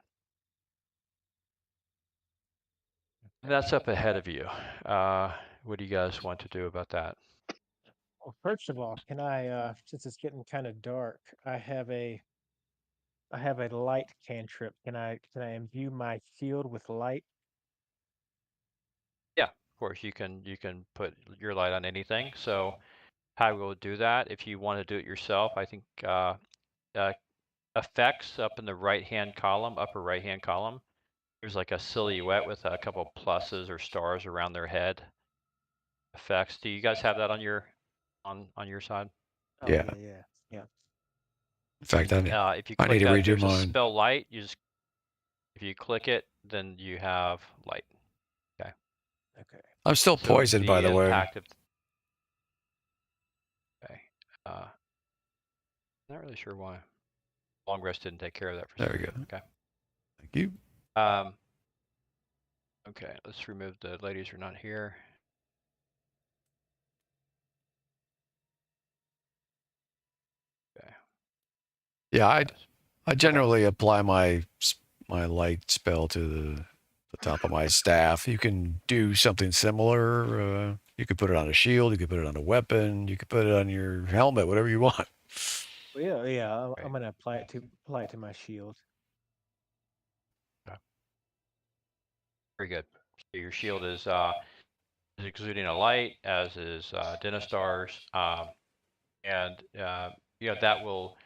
And that's up ahead of you. What do you guys want to do about that? Well, first of all, can I, since it's getting kind of dark, I have a light cantrip. Can I imbue my shield with light? Yeah, of course you can put your light on anything. So how we'll do that, if you want to do it yourself, I think effects up in the right hand column, upper right hand column, there's like a silhouette with a couple pluses or stars around their head. Effects. Do you guys have that on your side? Oh Yeah. yeah. In fact, If you I need click to that, redo there's a mine. spell light. If you click it, then you have light. Okay. I'm still So poisoned, by the way. impact of, okay. Not really sure why. Long rest didn't take care of that for There some we go. reason. Okay. Thank you. Okay, let's remove the ladies are not here. Okay. Yeah, I generally apply my light spell to the top of my staff. You can do something similar. You could put it on a shield. You could put it on a weapon. You could put it on your helmet. Whatever you want. Well, yeah. I'm Right. gonna apply it to my shield. Okay. Very good. So your shield is exuding a light, as is Dinostar's, and that will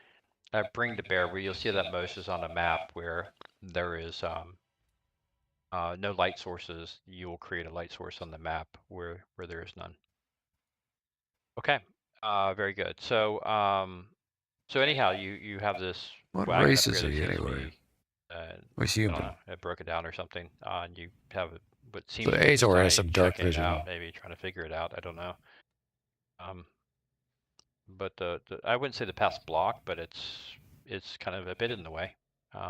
bring to bear where you'll see that most is on a map where there is no light sources. You will create a light source on the map where there is none. Okay, very good. So anyhow, you have this What wagon race up is here that he seems to anyway? be, What's I don't human? know, it broken down or something, and you have what seems So to be Azor has Vistani some dark checking it vision. out, maybe trying to figure it out. I don't know. But I wouldn't say the path's blocked, but it's kind of a bit in the way. Do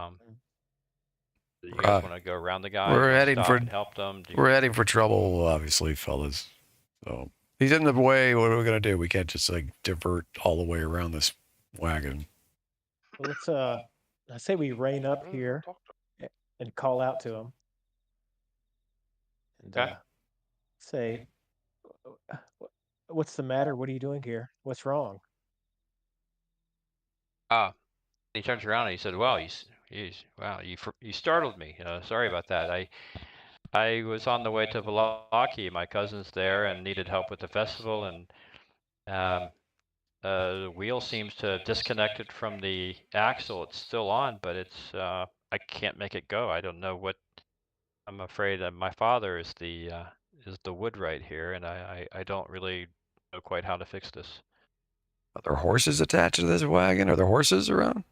you guys want to go around the guy? We're You heading stop for and help them? we're heading for trouble, obviously, fellas. So he's in the way. What are we gonna do? We can't just like divert all the way around this wagon. Well, I say we rein up here and call out to him. And Okay. say, what's the matter? What are you doing here? What's wrong? He turns around and he said, "Well, wow, you startled me. Sorry about that. I was on the way to Valaki. My cousin's there and needed help with the festival, and The wheel seems to disconnected from the axle. It's still on, but it's I can't make it go. I don't know what. I'm afraid that my father is the woodwright here, and I don't really know quite how to fix this. Are there horses attached to this wagon? Are there horses around?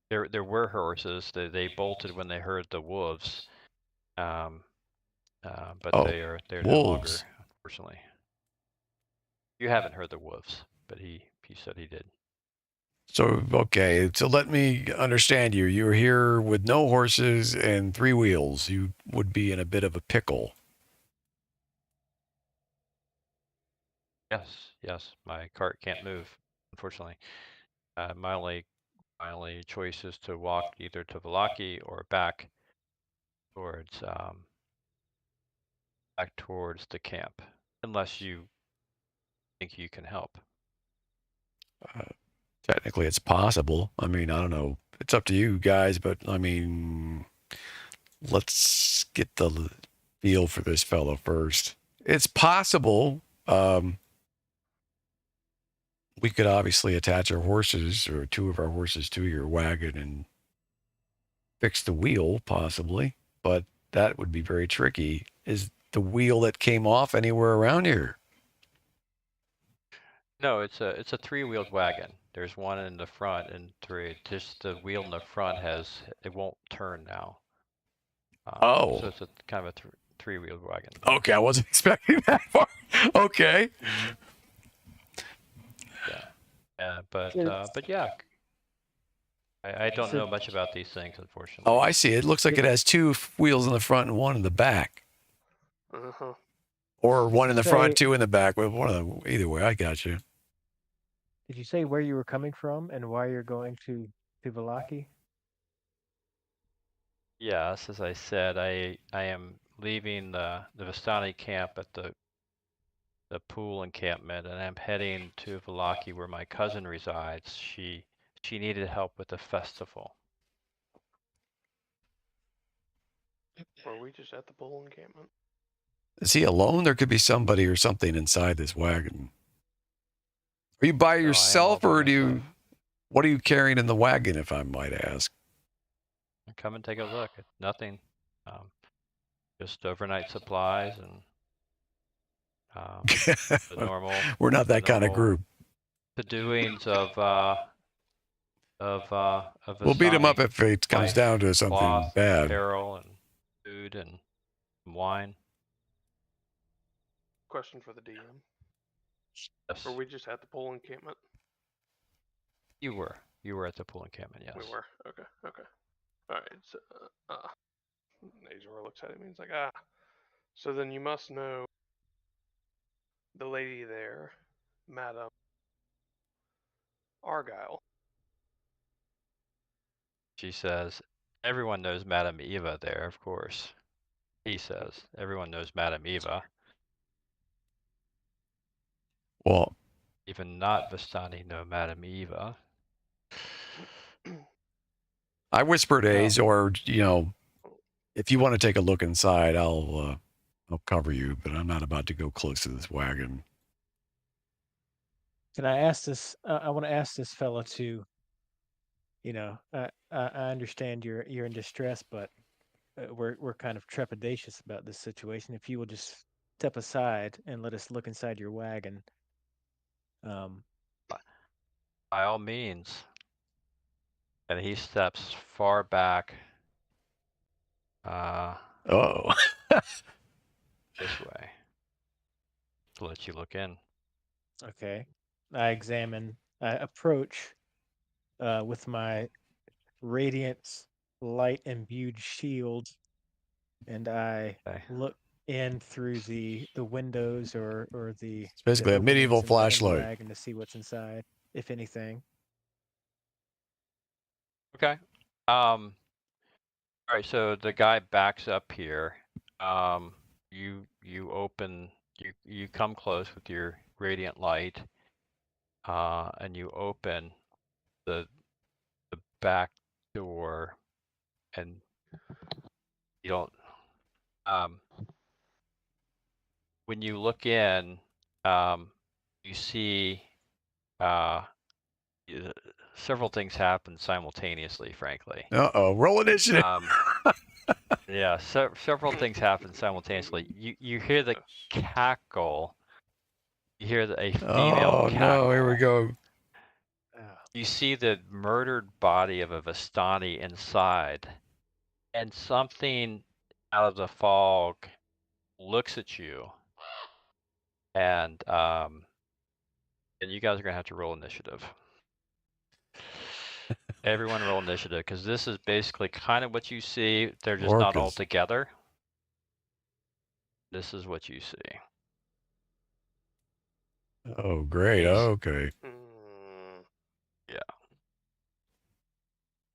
There were horses. They bolted when they heard the wolves, but Oh, they're no longer, wolves. unfortunately. You haven't heard the wolves, but he said he did. So, okay, so let me understand you. You're here with no horses and 3 wheels. You would be in a bit of a pickle. Yes, my cart can't move, unfortunately. My only choice is to walk either to Valaki or back towards the camp, unless you think you can help. Technically, it's possible. I mean, I don't know. It's up to you guys, but I mean, let's get the feel for this fellow first. It's possible. We could obviously attach our horses or 2 of our horses to your wagon and fix the wheel, possibly, but that would be very tricky. Is the wheel that came off anywhere around here? No, it's a 3-wheeled wagon. There's one in the front and 3. Just the wheel in the front it won't turn now. Oh. So it's a kind of a 3-wheeled wagon. Okay, I wasn't expecting that far. Okay. Yeah, but yeah, I don't know much about these things, unfortunately. Oh, I see. It looks like it has 2 wheels in the front and 1 in the back. Uh-huh. Or 1 in the Say- front, 2 in the back. Well, one of them. Either way, I got you. Did you say where you were coming from and why you're going to Valaki? Yes, as I said, I am leaving the Vistani camp at the pool encampment, and I'm heading to Valaki where my cousin resides. She needed help with the festival. Were we just at the bull encampment? Is he alone? There could be somebody or something inside this wagon. Are you by No, I am all yourself, by or do you? myself. What are you carrying in the wagon, if I might ask? Come and take a look. Nothing. Just overnight supplies and the normal. We're not that kind of group. The doings of We'll beat him Vistani up if it comes life, down to something cloth, bad. apparel, and food and wine. Question for the DM. Yes. Were we just at the bull encampment? You were at the pool encampment, yes. We were. Okay. Alright, so Azor looks at him and he's like, ah. So then you must know the lady there, Madame Argyle. She says, everyone knows Madame Eva there, of course. He says, everyone knows Madame Eva. Well, Even not Vistani know Madame Eva. I whispered Azor, if you want to take a look inside, I'll cover you, but I'm not about to go close to this wagon. Can I ask this? I want to ask this fella to. I understand you're in distress, but we're kind of trepidatious about this situation. If you will just step aside and let us look inside your wagon. By all means. And he steps far back. Oh. This way. To let you look in. Okay. I approach with my radiant light imbued shield, and I look in through the windows or the. It's basically a medieval openings in the flashlight. wagon to see what's inside, if anything. Okay. All right. So the guy backs up here. You open. You come close with your radiant light. And you open the back door, and you don't. When you look in, you see uh, several things happen simultaneously, frankly. Uh-oh, roll initiative. Yeah, several things happen simultaneously. You hear the cackle. You hear a female Oh, cackle. no, here we go. You see the murdered body of a Vistani inside, and something out of the fog looks at you, and you guys are gonna have to roll initiative. Everyone roll initiative, because this is basically kind of what you see. They're just not all Orcas. together. This is what you see. Oh, great. These- Okay. Yeah.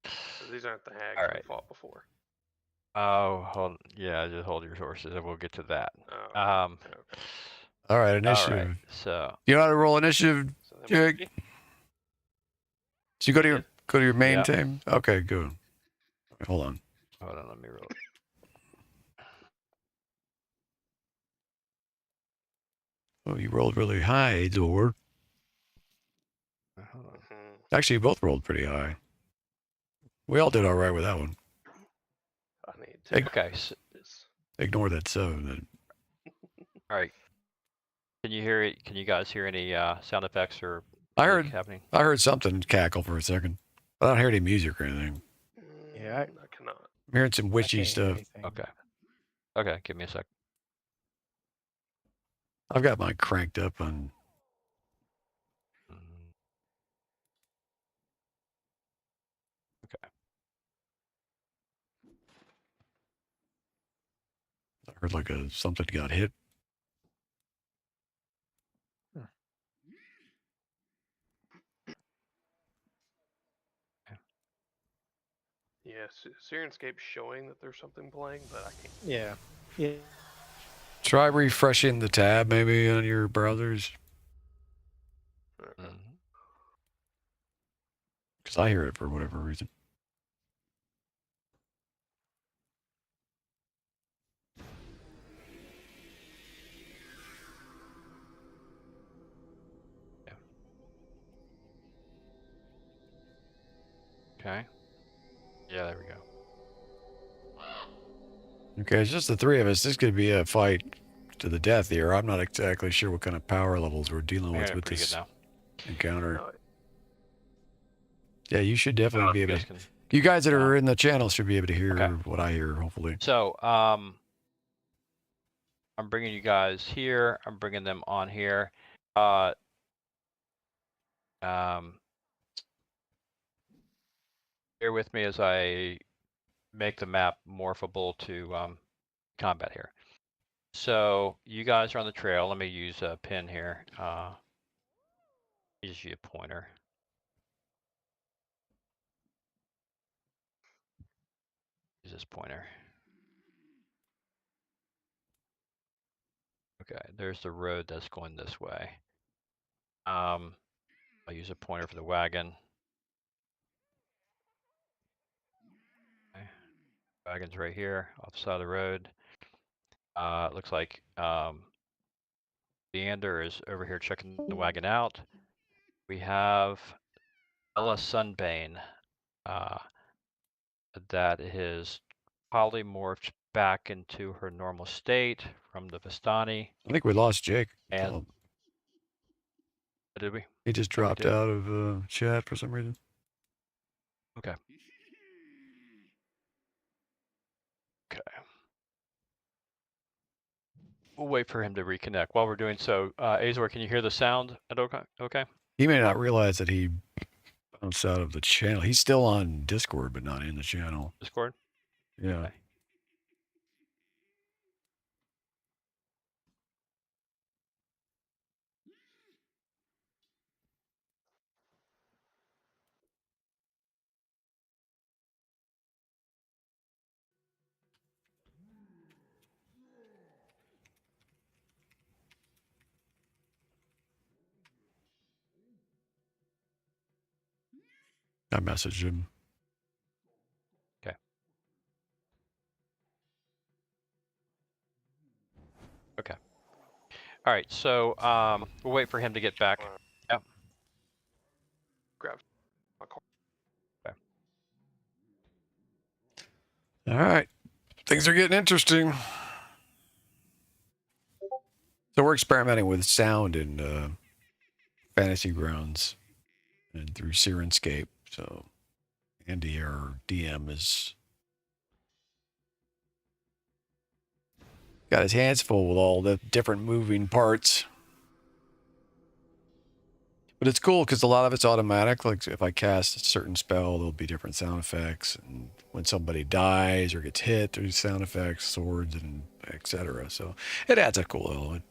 So these aren't the hags All we right. fought before. Oh, yeah, just hold your horses, and we'll get to that. Oh, okay. All right, All initiative. right, so You know how to roll initiative, So that Jake? must be- So you go to your main Yeah. team? Okay, good. Hold on. hold on, let me roll it. Oh, you rolled really high, Dor. Hold on. Mhm. Actually, you both rolled pretty high. We all did all right with that one. I need to. Okay, so, This. Ignore that 7 then. all right. Can you hear it? Can you guys hear any sound effects or I music heard happening? I heard something cackle for a second. I don't hear any music or anything. Yeah, I cannot. I'm hearing some I witchy can't hear stuff. anything. Okay, give me a sec. I've got mine cranked up on. Mm, I heard like something got hit. Yes, Sirenscape's showing that there's something playing, but I can't. Yeah. Try refreshing the tab maybe on your browsers. Okay. Because I hear it for whatever reason. Okay. Yeah, there we go. Okay, it's just the 3 of us. This could be a fight to the death here. I'm not exactly sure what kind of power levels we're dealing I'm with hearing it pretty this good now. encounter. No, Yeah, you should definitely be You able guys to. can- You guys that are in the channel should be able to hear Okay. what I hear, hopefully. So, I'm bringing you guys here. I'm bringing them on here. Bear with me as I make the map morphable to combat here. So you guys are on the trail. Let me use a pin here. Use you a pointer. Use this pointer. Okay, there's the road that's going this way. I'll use a pointer for the wagon. Okay. Wagon's right here, off the side of the road. It looks like Leander is over here checking the wagon out. We have Ella Sunbane that is polymorphed back into her normal state from the Vistani. I think we lost Jake. And did we? He just Oh, we dropped did. out of chat for some reason. Okay. Okay. We'll wait for him to reconnect. While we're doing so, Azor, can you hear the sound? Okay. He may not realize that he bounced out of the channel. He's still on Discord, but not in the channel. Discord? Yeah. Okay. I messaged him. Okay. All right, so we'll wait for him to get back. Yep. Grab my car. All right. Things are getting interesting. So we're experimenting with sound in Fantasy Grounds and through Sirenscape. So Andy, our DM, is got his hands full with all the different moving parts. But it's cool because a lot of it's automatic. Like if I cast a certain spell, there'll be different sound effects. And when somebody dies or gets hit, there's sound effects, swords, and etc. So it adds a cool element.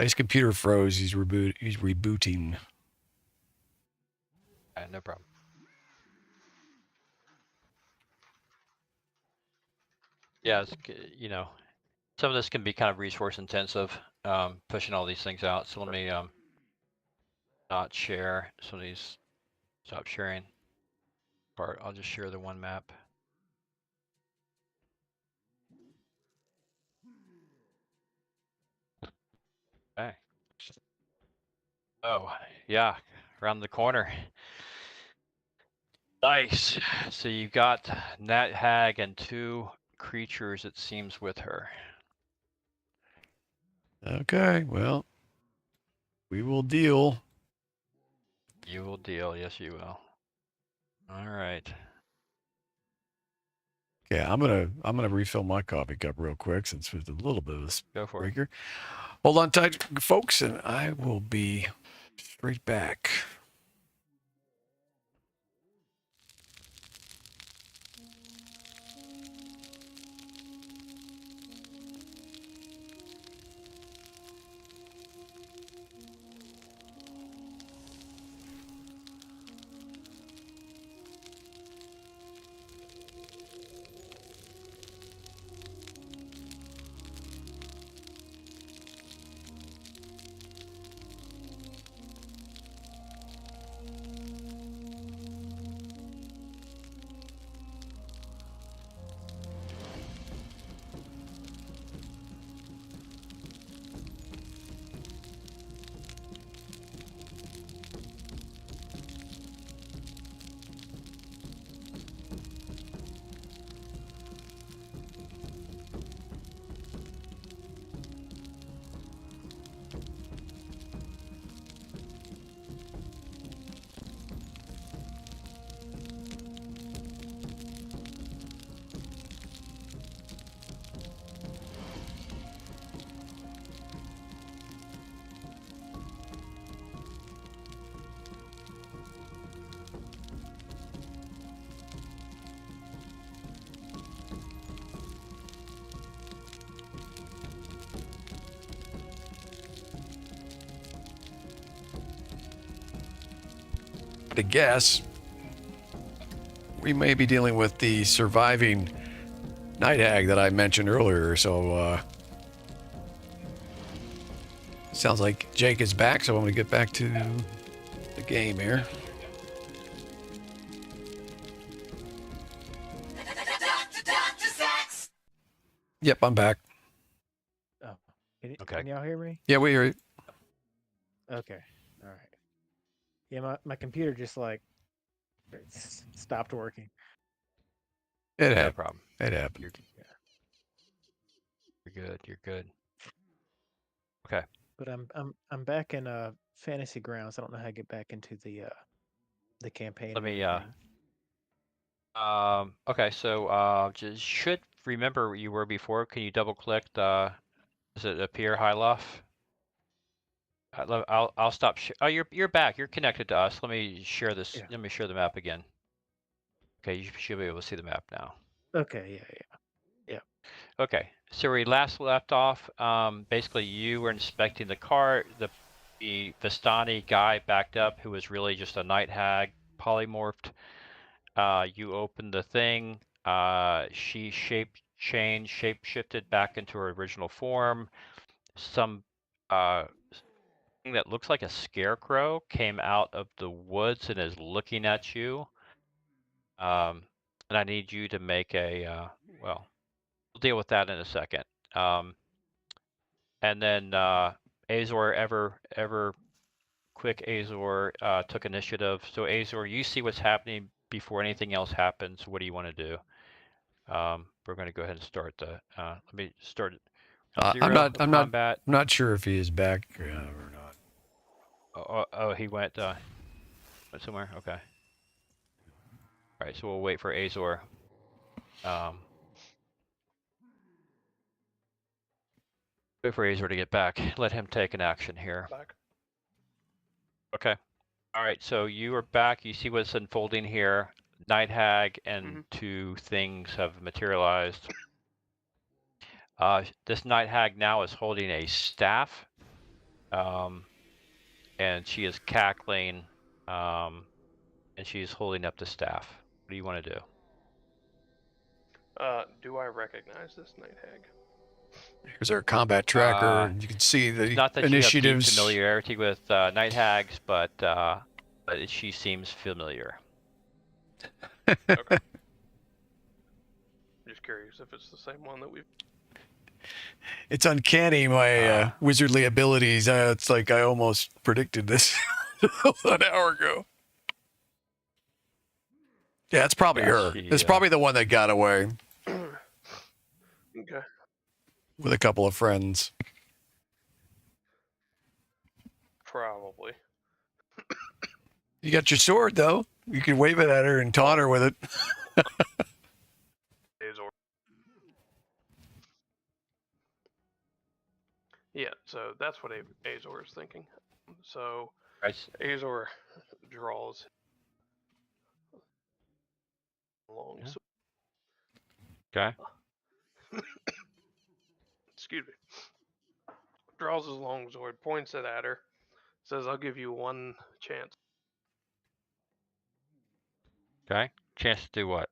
His computer froze. He's rebooting. No problem. Yeah, you know, some of this can be kind of resource intensive, pushing all these things out. So let me not share some of these. Stop sharing part. I'll just share the one map. Okay. Oh, yeah, around the corner. Nice. So you got Nat Hag and 2 creatures, it seems, with her. Okay, well, we will deal. You will deal. Yes, you will. All right. Okay, I'm gonna refill my coffee cup real quick since there's a little bit of a Go for it. breaker. Hold on tight, folks, and I will be straight back. To guess, we may be dealing with the surviving night hag that I mentioned earlier. So sounds like Jake is back. So I'm going to get back to the game here. Yep, I'm back. Oh, Okay. Can y'all hear me? Yeah, we hear you. Okay. All right. Yeah, my computer just like stopped working. It No happened. problem. It happened. You're good. You're good. Okay. But I'm back in Fantasy Grounds. I don't know how to get back into the campaign. Let and me everything. okay, so just should remember where you were before. Can you double click the does it appear Hylof? I'll stop. Oh, you're back. You're connected to us. Let me share this. Yeah. Let me share the map again. Okay, you should be able to see the map now. Okay. Yeah. Okay, so where we last left off, basically you were inspecting the cart. The Vistani guy backed up, who was really just a night hag polymorphed. You opened the thing. She changed, shape-shifted back into her original form. Some thing that looks like a scarecrow came out of the woods and is looking at you. And I need you to make a, well, we'll deal with that in a second. And then Azor, ever quick Azor took initiative. So Azor, you see what's happening before anything else happens. What do you want to do? We're going to go ahead and start the. Let me start. I'm not. I'm combat. not sure if he is back or not. Oh, he went somewhere. Okay. All right, so we'll wait for Azor. Wait for Azor to get back. Let him take an action here. Back. Okay. All right, so you are back. You see what's unfolding here. Night Hag and two things have materialized. This Night Hag now is holding a staff, and she is cackling, and she's holding up the staff. What do you want to do? Do I recognize this Night Hag? Here's our combat tracker. You can see the Not that initiatives. you have deep familiarity with Night Hags, but she seems familiar. Okay. Just curious if it's the same one that we've. It's uncanny, my wizardly abilities. It's like I almost predicted this an hour ago. Yeah, it's probably her. It's probably the one that got away. Okay. With a couple of friends. Probably. You got your sword, though. You can wave it at her and taunt her with it. Azor. Yeah, so that's what Azor is thinking. So Azor draws long sword. Okay. Excuse me. Draws his long sword, points it at her, says, "I'll give you one chance." Okay. Chance to do what?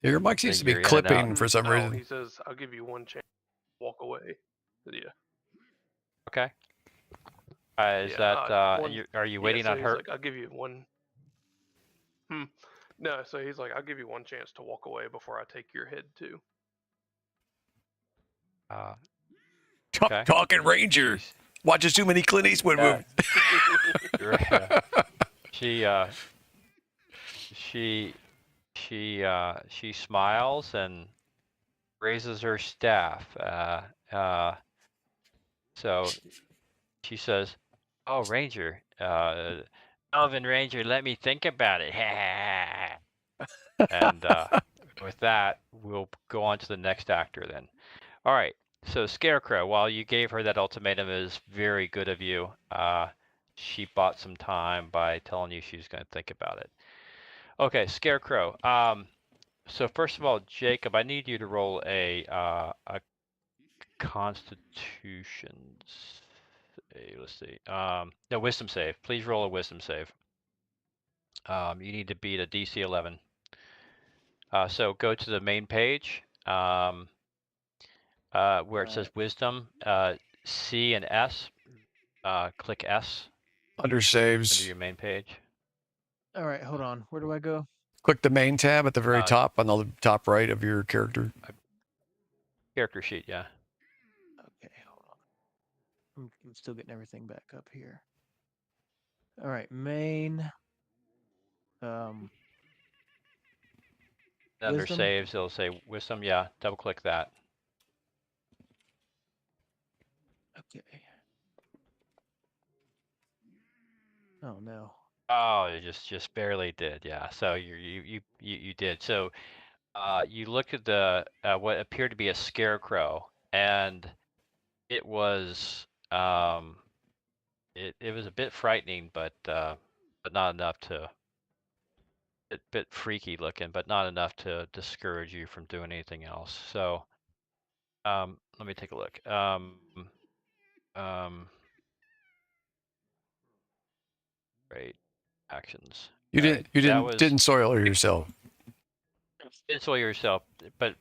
Your mic seems to be clipping for some reason. He says, "I'll give you one chance. Walk away." Yeah. Okay. Is that? Are you waiting on her? Like, "I'll give you one." No, so he's like, "I'll give you one chance to walk away before I take your head too." Okay. Talking Ranger. Watches too many Clint Eastwood movies. She smiles and raises her staff. So she says, "Oh, Ranger, Elvin Ranger, let me think about it." And with that, we'll go on to the next actor then. All right. So Scarecrow, while you gave her that ultimatum, is very good of you. She bought some time by telling you she was going to think about it. Okay, Scarecrow. So first of all, Jacob, I need you to roll a Constitution. Let's see. No, Wisdom save. Please roll a Wisdom save. You need to beat a DC 11. So go to the main page. Where it says Wisdom, C and S, click S. Under saves. Under your main page. All right, hold on. Where do I go? Click the main tab at the very top, on the top right of your character. Character sheet, yeah. Okay, hold on. I'm still getting everything back up here. All right, main. Under Wisdom? saves, it'll say Wisdom, yeah. Double click that. Okay. Oh no. Oh, you just barely did, yeah. So you did. So you looked at the what appeared to be a scarecrow, and it was it was a bit frightening, but not enough to. A bit freaky looking, but not enough to discourage you from doing anything else. So let me take a look. Great actions. You didn't soil yourself. Didn't soil yourself, but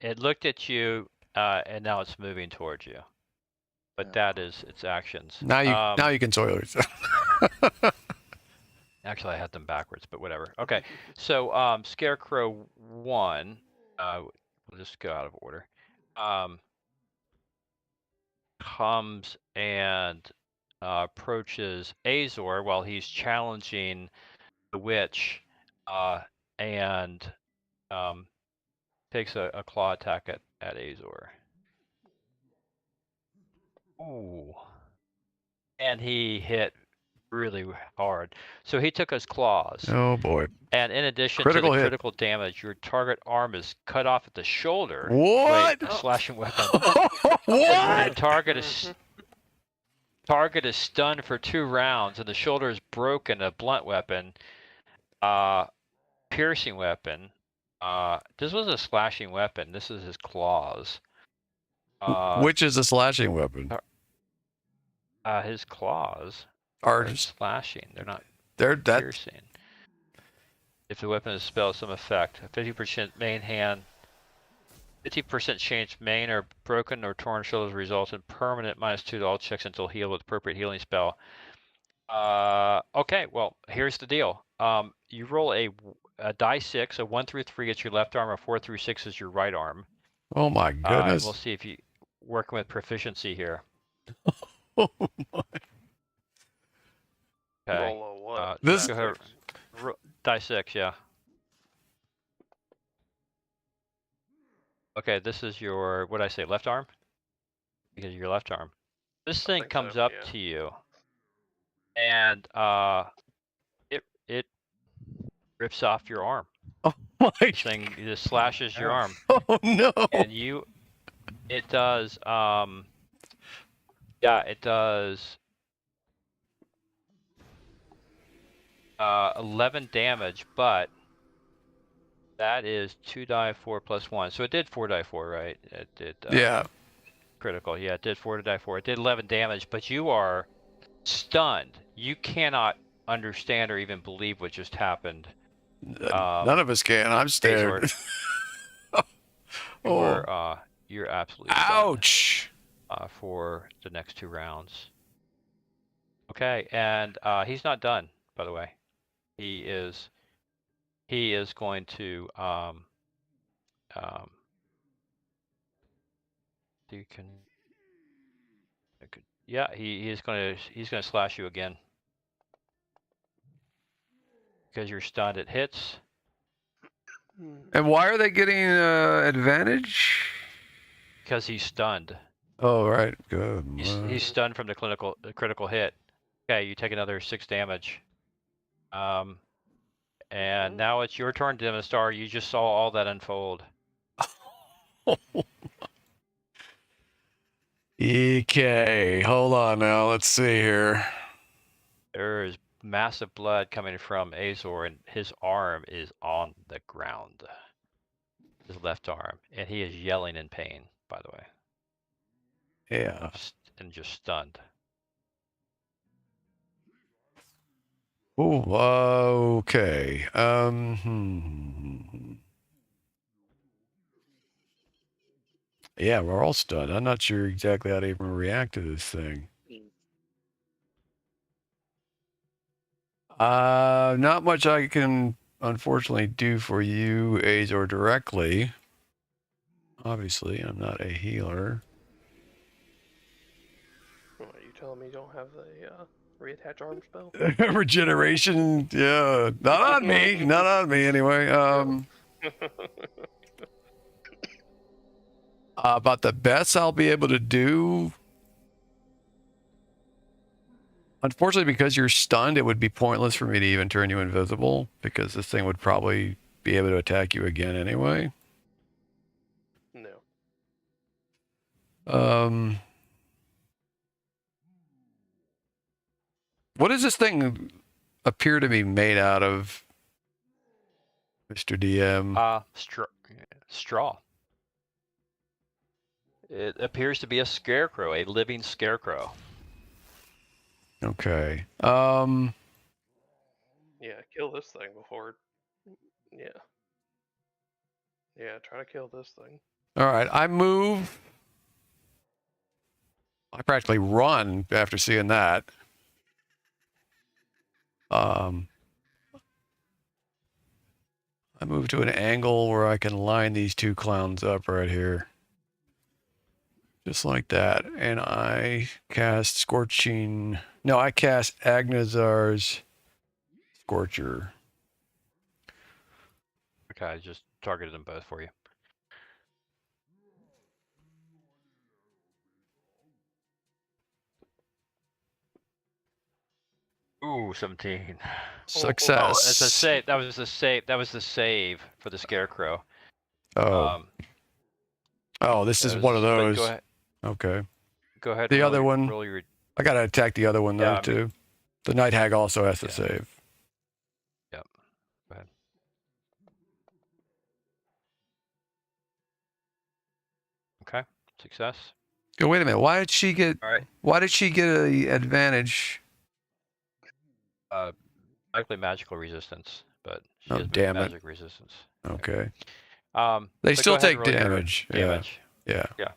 it looked at you, and now it's moving towards you. But that is its actions. Now you can soil yourself. Actually, I had them backwards, but whatever. Okay, so Scarecrow 1, we'll just go out of order, comes and approaches Azor while he's challenging the witch, and takes a claw attack at Azor. Ooh. And he hit really hard. So he took his claws. Oh boy. And in addition Critical to the hit. critical damage, your target arm is cut off at the shoulder. What? Wait, a slashing weapon. What? And target is stunned for 2 rounds, and the shoulder is broken. A blunt weapon, piercing weapon. This was a slashing weapon. This is his claws. Which is a slashing weapon? His claws Are are slashing. They're not they're that piercing. If the weapon is spelled some effect, 50% main hand, 50% changed main or broken or torn shoulders result in permanent -2 to all checks until healed with appropriate healing spell. Okay, well, here's the deal. You roll a die 6, a 1 through 3 is your left arm, a 4 through 6 is your right arm. Oh my And goodness. we'll see if you working with proficiency here. Oh my. Okay. Roll a what? This- Go ahead. Die 6, yeah. Okay, this is your, what'd I say, left arm? Because your left arm. This thing think comes so, up yeah. to you, and it rips off your arm. Oh my. This thing just slashes your arm, Oh no. and it does, yeah, it does 11 damage, but that is 2 die 4 plus 1. So it did 4 die 4, right? It did. Yeah. Critical. Yeah, it did 4 to die 4. It did 11 damage, but you are stunned. You cannot understand or even believe what just happened. None of us can. I'm scared. You're absolutely stunned. Ouch. For the next 2 rounds. Okay, and he's not done, by the way. He is going to you can yeah, he's gonna slash you again. Because you're stunned, it hits. And why are they getting advantage? Because he's stunned. Oh right, good. He's stunned from the critical hit. Okay, you take another 6 damage. And now it's your turn, Demistar. You just saw all that unfold. Okay, hold on now. Let's see here. There is massive blood coming from Azor, and his arm is on the ground. His left arm, and he is yelling in pain, by the way. Yeah. And just stunned. Oh, okay. Yeah, we're all stunned. I'm not sure exactly how to even react to this thing. Not much I can unfortunately do for you, Azor, directly. Obviously, I'm not a healer. What, are you telling me you don't have the reattach arm spell? Regeneration, yeah. Not on me. Not on me, anyway. About the best I'll be able to do. Unfortunately, because you're stunned, it would be pointless for me to even turn you invisible, because this thing would probably be able to attack you again anyway. No. What does this thing appear to be made out of, Mr. DM? Straw. It appears to be a scarecrow, a living scarecrow. Okay. Yeah, kill this thing before. Yeah. Yeah, try to kill this thing. All right, I move. I practically run after seeing that. I move to an angle where I can line these two clowns up right here. Just like that. And I cast Scorching. No, I cast Agnazar's Scorcher. Okay, I just targeted them both for you. Ooh, 17. Success. Oh, it's a save. That was the save. That was the save for the scarecrow. Oh. This is one of but those. Go ahead. Okay. Go ahead. The other one. Roll your... I gotta attack the other one though, Yeah, too. The Night Hag also has to save. Yep. Go ahead. Okay. Success. Oh, wait a minute. Why did she get? All right. Why did she get an advantage? Likely magical resistance, but she Oh, has damn it. magic resistance. Okay. but They still go ahead and take roll your damage. Damage. Yeah. Yeah.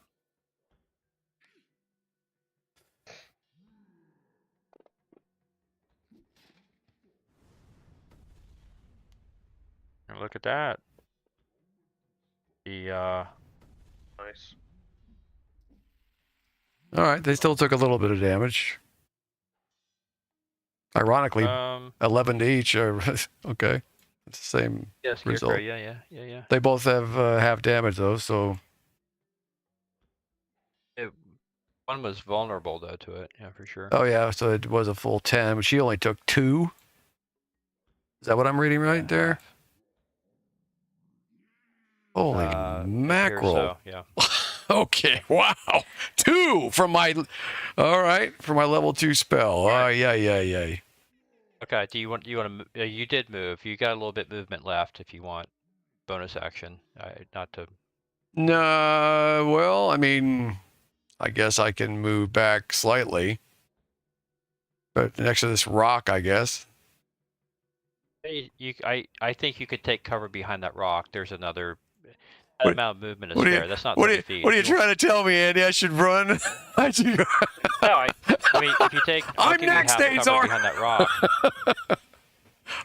And look at that. The Nice. All right. They still took a little bit of damage. Ironically, 11 to each. Okay. It's the same yeah, result. Scarecrow, yeah. They both have half damage though, so One was vulnerable though to it, yeah, for sure. oh yeah, so it was a full 10, but she only took 2. Is that what I'm reading right there? Half. Holy Appears mackerel. So, yeah. Okay, wow. 2 from my for my level 2 spell. Oh, yeah. Okay, do you want to you did move. You got a little bit movement left if you want bonus action. Not to No, well, I mean, I guess I can move back slightly. But next to this rock, I guess. I think you could take cover behind that rock. There's another that amount of movement is fair. That's not 30 feet. What are you trying to tell me, Andy? I should run? I should... No, I mean, if you take... I'm next, Azar! Behind that rock.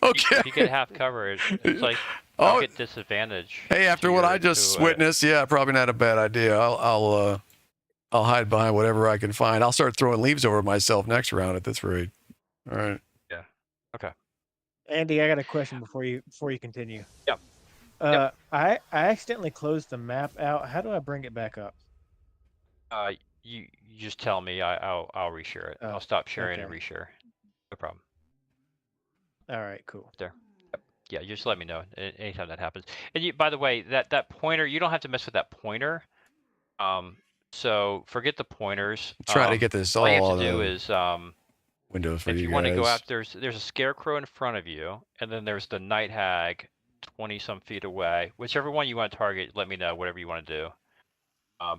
Okay. If you get half cover, it's like you get disadvantage. Hey, after what I just witnessed, yeah, probably not a bad idea. I'll hide behind whatever I can find. I'll start throwing leaves over myself next round at this rate. All right. Yeah. Okay. Andy, I got a question before you continue. Yep. I accidentally closed the map out. How do I bring it back up? You just tell me. I'll reshare it. I'll stop sharing and reshare. No problem. All right, cool. There. Yep. Yeah, just let me know anytime that happens. And you, by the way, that pointer, you don't have to mess with that pointer. So forget the pointers. Try to get this all you have to do is windows for if you you guys. want to go out, there's a scarecrow in front of you, and then there's the night hag 20 some feet away. Whichever one you want to target, let me know. Whatever you want to do.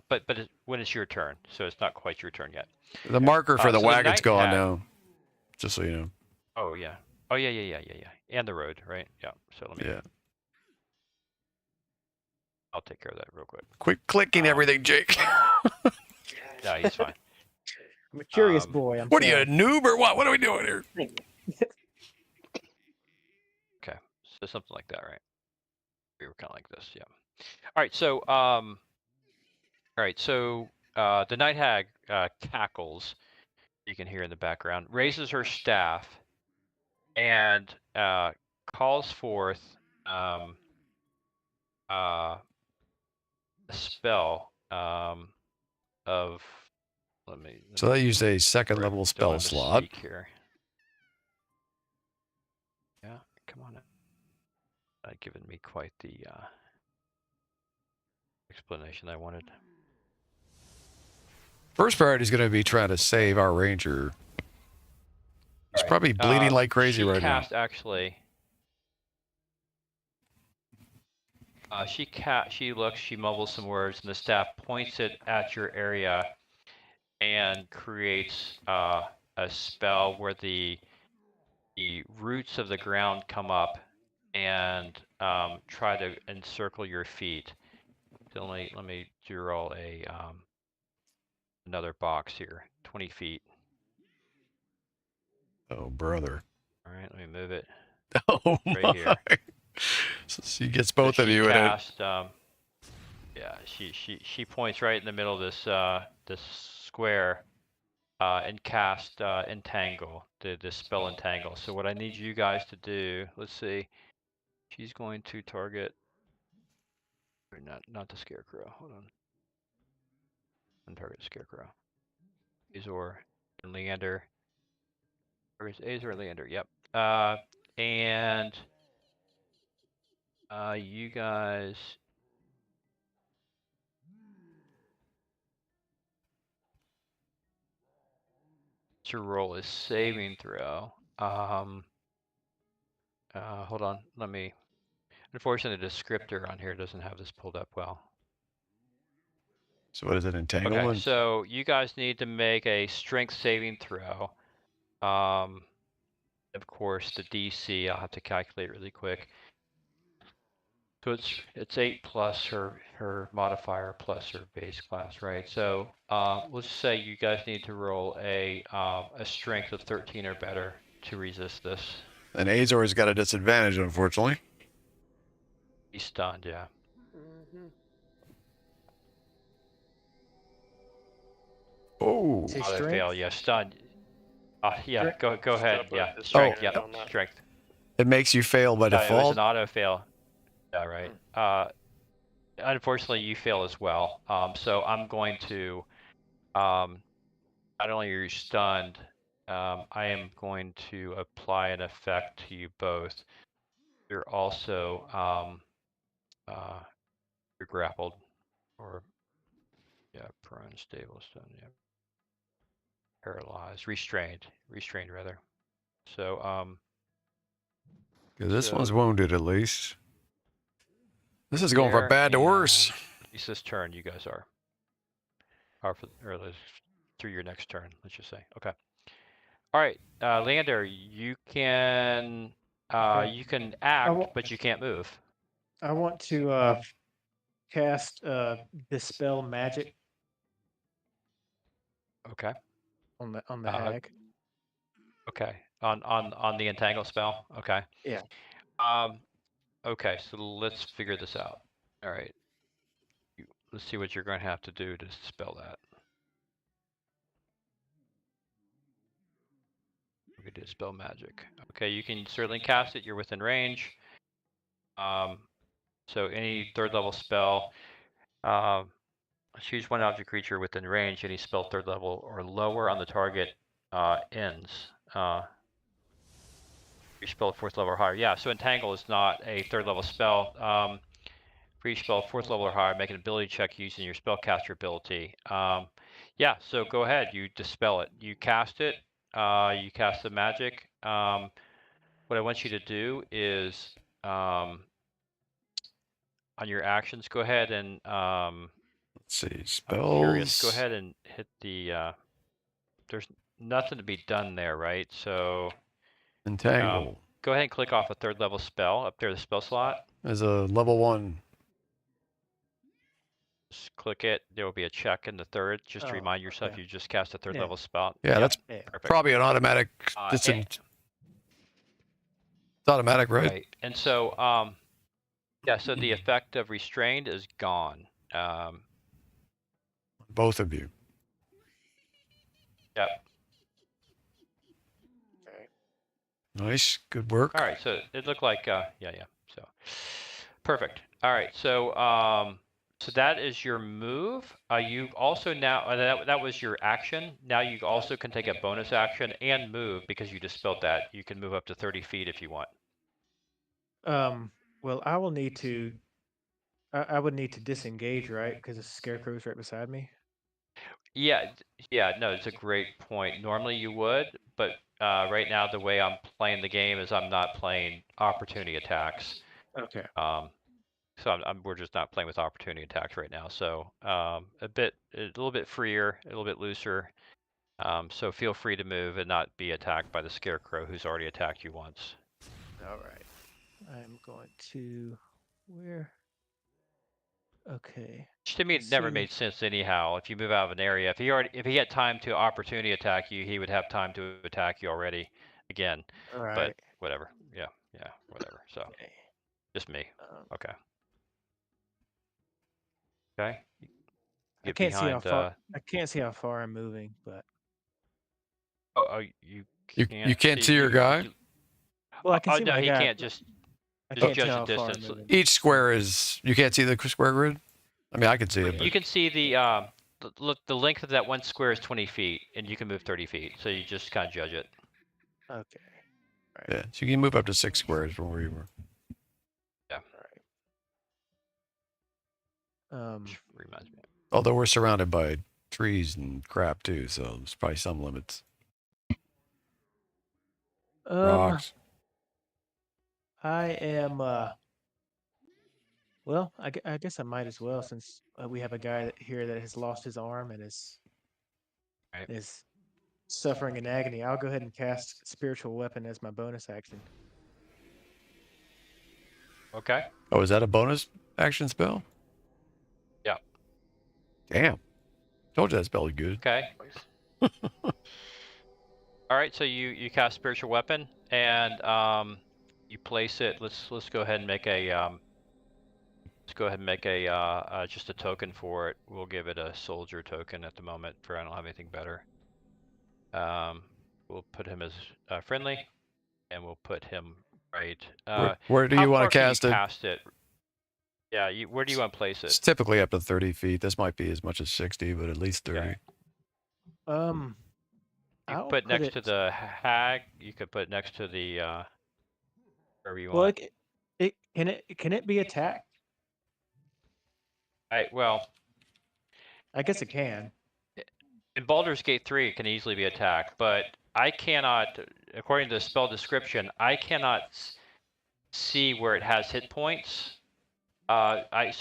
But when it's your turn, so it's not quite your turn yet. The marker for the wagon's gone hag, now. Just so you know. Oh yeah. Oh yeah. And the road, right? Yeah. So let me. Yeah. I'll take care of that real quick. Quit clicking everything, Jake. No, he's fine. I'm a curious boy. What are you, a noob or what? What are we doing here? Okay, so something like that, right? We were kind of like this, yeah. All right, so the night hag cackles. You can hear in the background. Raises her staff and calls forth a spell of. So that used a second level spell slot. Here. Yeah, come on. Not giving me quite the explanation I wanted. First priority is going to be trying to save our ranger. He's probably bleeding like crazy right now. Actually. She looks, she mumbles some words, and the staff points it at your area and creates a spell where the roots of the ground come up and try to encircle your feet. So let me roll a another box here. 20 feet. Oh, brother. All right, let me move it Oh, right my. here. So she gets both So of she you in it. cast, yeah, she points right in the middle of this this square and cast entangle, the spell entangle. So what I need you guys to do, let's see, she's going to target, or not the scarecrow. Hold on, target scarecrow. Azor and Leander. Targets Azor and Leander. Yep. And you guys. To roll a saving throw. Hold on, let me. Unfortunately, the descriptor on here doesn't have this pulled up well. So what is it, entanglement? Okay, so you guys need to make a strength saving throw. Of course, the DC I'll have to calculate really quick. So it's 8 plus her modifier plus her base class, right? So let's say you guys need to roll a strength of 13 or better to resist this. And Azor's got a disadvantage, unfortunately. He's stunned, yeah. Oh. Say Oh, they strength? fail. Yeah, stunned. Yeah, go ahead. Put Yeah, the strength. strength Yeah, on that. strength. It makes you fail by It was default. an auto fail. Yeah, right. Unfortunately, you fail as well. So I'm going to, not only are you stunned, I am going to apply an effect to you both. You're also, you're grappled, or yeah, prone, stable, stunned, yeah, paralyzed, restrained rather. So, This one's wounded, at least. This is going from there, bad to worse. At least this turn, you guys are through your next turn, let's just say. Okay. All right, Leander, you can act, but you can't move. I want to cast dispel magic Okay. on the hag. Okay. On the entangle spell. Okay. Yeah. Okay, so let's figure this out. All right. Let's see what you're going to have to do to spell that. We could do spell magic. Okay, you can certainly cast it. You're within range. So any third level spell, choose one object creature within range. Any spell third level or lower on the target ends. You spell fourth level or higher. Yeah, so entangle is not a third level spell. For each spell fourth level or higher, make an ability check using your spellcaster ability. Yeah, so go ahead. You dispel it. You cast it. You cast the magic. What I want you to do is on your actions, go ahead and Let's see, I'm curious. spells. Go ahead and hit the. There's nothing to be done there, right? So Entangle. go ahead and click off a third level spell up there, the spell slot. As a level 1. Just click it. There will be a check in the third. Just to remind yourself, okay. you just cast a third level spell. Yeah, Yep, that's perfect. probably an automatic. It's automatic, right? Right. And so, yeah, so the effect of restrained is gone. Both of you. Yep. Nice. Good work. All right. So it looked like, yeah. So perfect. All right. So, so that is your move. You also now, that was your action. Now you also can take a bonus action and move because you dispelled that. You can move up to 30 feet if you want. Well, I will need to. I would need to disengage, right? Because the scarecrow's right beside me. Yeah, no, it's a great point. Normally you would, but right now the way I'm playing the game is I'm not playing opportunity attacks. Okay. So we're just not playing with opportunity attacks right now. So a little bit freer, a little bit looser. So feel free to move and not be attacked by the scarecrow who's already attacked you once. All right. I'm going to where? Okay. Which to me Let's it never see. made sense anyhow. If you move out of an area, if he had time to opportunity attack you, he would have time to attack you already again. All But right. whatever. Yeah, whatever. So Okay. just me. Um, Okay. Okay. I Get can't see how behind. far. I can't see how far I'm moving, but You You can't see your guy? well, I can see no, my he guy. can't just I just can't judge tell the how far I'm distance. moving. Each square is, you can't see the square grid? I mean, I can see it, You but can see the length of that one square is 20 feet, and you can move 30 feet. So you just kind of judge it. Okay. All right. yeah. So you can move up to 6 squares from where you were. All right. Which reminds me. Although we're surrounded by trees and crap too, so there's probably some limits. Rocks. I am. Well, I guess I might as well since we have a guy here that has lost his arm and Right. is suffering in agony. I'll go ahead and cast spiritual weapon as my bonus action. Okay. Oh, is that a bonus action spell? Yeah. Damn. Told you that spell was good. Okay. All right. So you cast spiritual weapon and you place it. Let's go ahead and make a just a token for it. We'll give it a soldier token at the moment. For I don't have anything better. We'll put him as friendly, and we'll put him right. Where do how you want far to can cast you it? cast it? Yeah, where do you want to place It's it? typically up to 30 feet. This might be as much as 60, but at least 30. Okay. You could put next to the hag. You could put next to the wherever you want. Can it be attacked? Well, I guess it can. in Baldur's Gate 3, it can easily be attacked, but I cannot, according to the spell description, I cannot see where it has hit points. I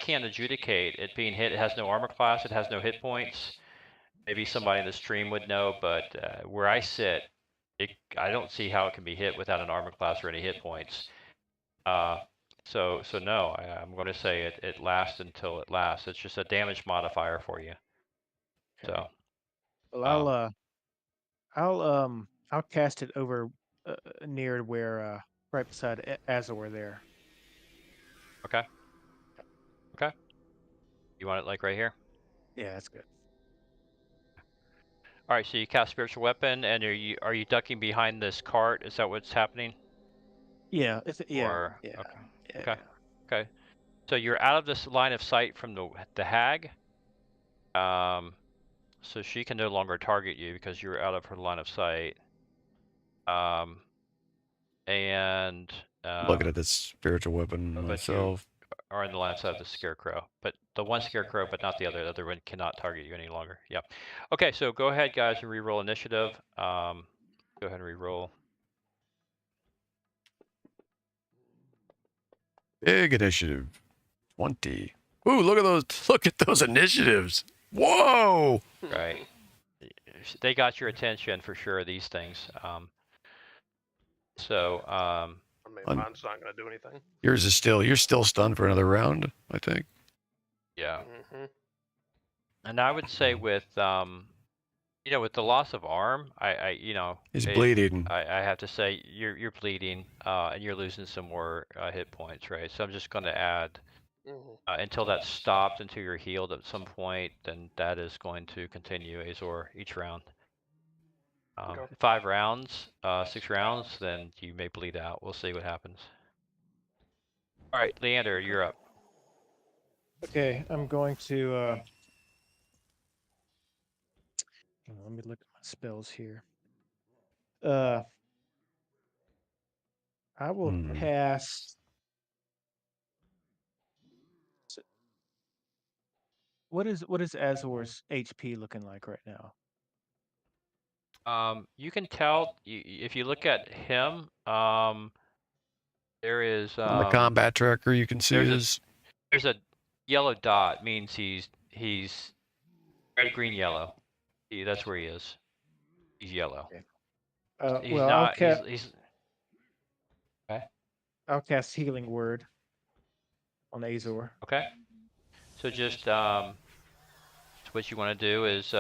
can't adjudicate it being hit. It has no armor class. It has no hit points. Maybe somebody in the stream would know, but where I sit, I don't see how it can be hit without an armor class or any hit points. So no, I'm going to say it lasts until it lasts. It's just a damage modifier for you. Okay. So. Well, I'll cast it over near where right beside Azor there. Okay. Okay. You want it like right here? Yeah, that's good. All right. So you cast spiritual weapon, and are you ducking behind this cart? Is that what's happening? Yeah. Yeah. Or, Yeah. Okay. Yeah. Okay. Okay. So you're out of this line of sight from the hag. So she can no longer target you because you're out of her line of sight. Looking at this spiritual weapon but myself. You are in the line of sight of the scarecrow, but the one scarecrow, but not the other. The other one cannot target you any longer. Yep. Okay, so go ahead, guys, and re-roll initiative. Go ahead and re-roll. Big initiative. 20. Ooh, look at those initiatives. Whoa! Right. They got your attention for sure, these things. I mean, mine's not going to do anything. You're still stunned for another round, I think. Yeah. Mm-hmm. And I would say with with the loss of arm, He's bleeding. I have to say you're bleeding, and you're losing some more hit points, right? So I'm just going to add until that stops, until you're healed at some point, then that is going to continue Azor each round. 5 rounds, 6 rounds, then you may bleed out. We'll see what happens. All right, Leander, you're up. Okay, I'm going to. Let me look at my spells here. I will cast. What is Azor's HP looking like right now? You can tell if you look at him. There is on the combat tracker, you can see there's a yellow dot, means he's red, green, yellow. That's where he is. He's yellow. Okay. He's well, not. I'll He's okay. I'll cast Healing Word on Azor. Okay. So just so what you want to do is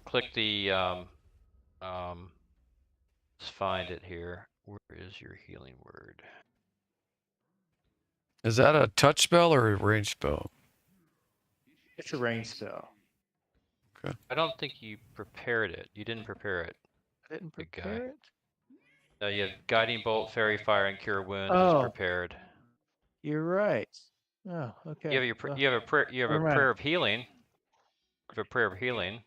click the let's find it here. Where is your healing word? Is that a touch spell or a range spell? It's a range spell. Okay. I don't think you prepared it. You didn't prepare it. I didn't Good guy. prepare it. No, you have Guiding Bolt, Fairy Fire, and Cure Wounds is Oh. prepared. You're right. Oh, okay. You have Well, you have a prayer. You have never a mind. prayer of healing. You have a prayer of healing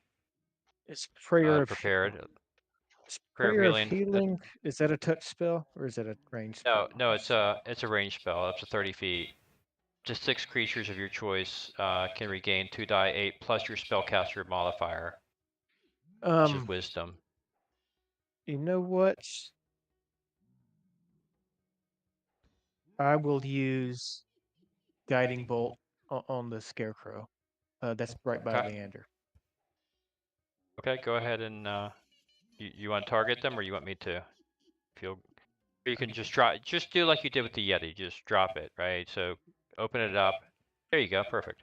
It's prayer of prepared. Is Prayer of prayer of healing. healing. Is that a touch spell or is it a range spell? No, it's a range spell up to 30 feet. Just 6 creatures of your choice can regain 2d8 plus your spellcaster modifier, which is Wisdom. You know what? I will use Guiding Bolt on the Scarecrow. That's right by Okay. Leander. Okay, go ahead and you want to target them, or you want me to? If you can just drop. Just do like you did with the Yeti. Just drop it, right? So open it up. There you go. Perfect.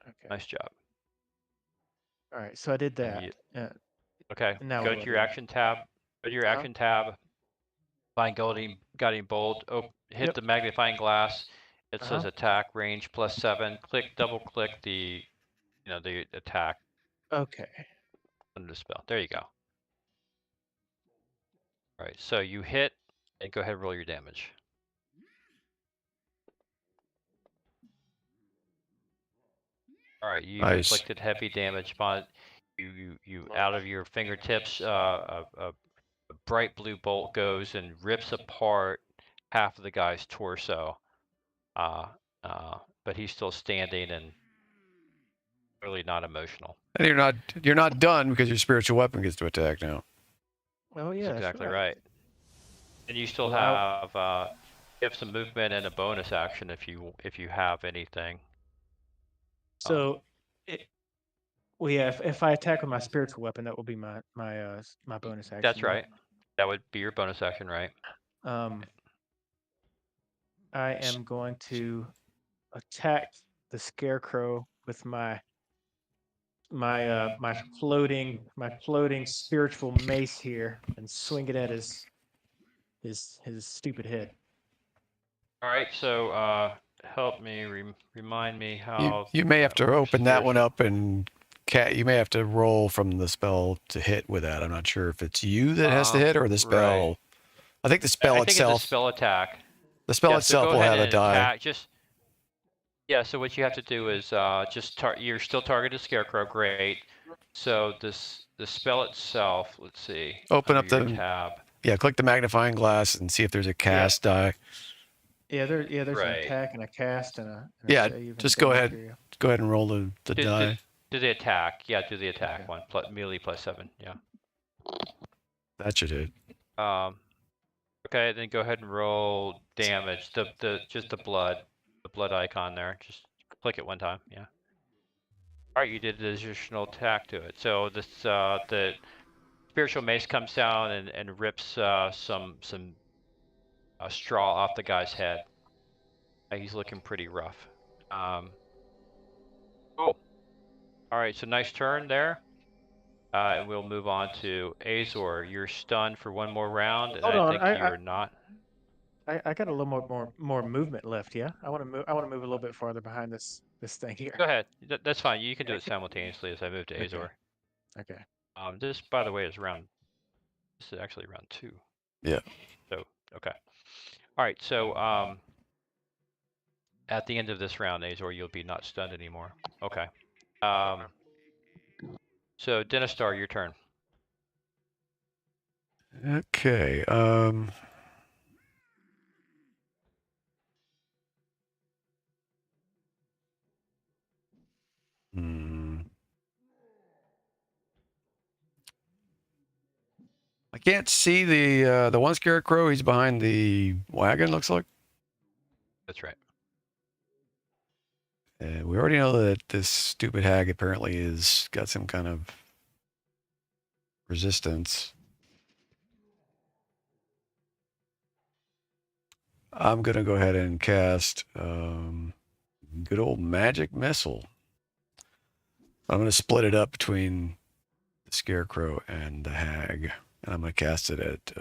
Okay. Nice job. All right. So I did And that. you, okay. Now Go what to do your I do? action tab. Go to your action tab. Find Guiding Bolt. Hit the magnifying glass. It says attack range +7. Double click the the attack Okay. under the spell. There you go. All right. So you hit, and go ahead and roll your damage. All right. You've Nice. inflicted heavy damage upon you out of your fingertips. A bright blue bolt goes and rips apart half of the guy's torso. But he's still standing and really not emotional. And you're not done because your spiritual weapon gets to attack now. Oh yeah, That's exactly right. And you still have you have some movement and a bonus action if you have anything. So, if I attack with my spiritual weapon, that will be my bonus action. That's right. That would be your bonus action, right? I am going to attack the Scarecrow with my floating spiritual mace here and swing it at his stupid head. All right. So help me remind me how you may have to open that one spiritual- up and you may have to roll from the spell to hit with that. I'm not sure if it's you that has to hit or the spell. Right. I think the spell I think itself. it's a spell attack. The spell Yeah, itself so go will ahead have a and die. attack. So what you have to do is you're still targeted Scarecrow. Great. So the spell itself. Let's see. Open under up your the tab. Yeah, click the magnifying glass and see if there's a cast die. Yeah, there's an Right. attack and a cast and a Yeah, save. just go ahead. Go ahead and roll the die. Do the attack. Yeah, do the attack one. Melee +7. Yeah. That should hit. Okay, then go ahead and roll damage. Just the blood icon there. Just click it one time. Yeah. All right, you did the additional attack to it. So this the spiritual mace comes down and rips some straw off the guy's head. He's looking pretty rough. Cool. All right, so nice turn there. And we'll move on to Azor. You're stunned for one more round, and Hold I on, think you're not. I got a little more movement left. Yeah, I want to move. I want to move a little bit farther behind this thing here. Go ahead. That's fine. You can do it simultaneously as I move to Okay. Azor. Okay. This, by the way, is this is actually round 2. Yeah. So, okay. All right. So, at the end of this round, Azor, you'll be not stunned anymore. Okay. So, Denistar, your turn. Okay. I can't see the one Scarecrow. He's behind the wagon, looks like. That's right. We already know that this stupid hag apparently has got some kind of resistance. I'm going to go ahead and cast good old magic missile. I'm going to split it up between the scarecrow and the hag. And I'm going to cast it at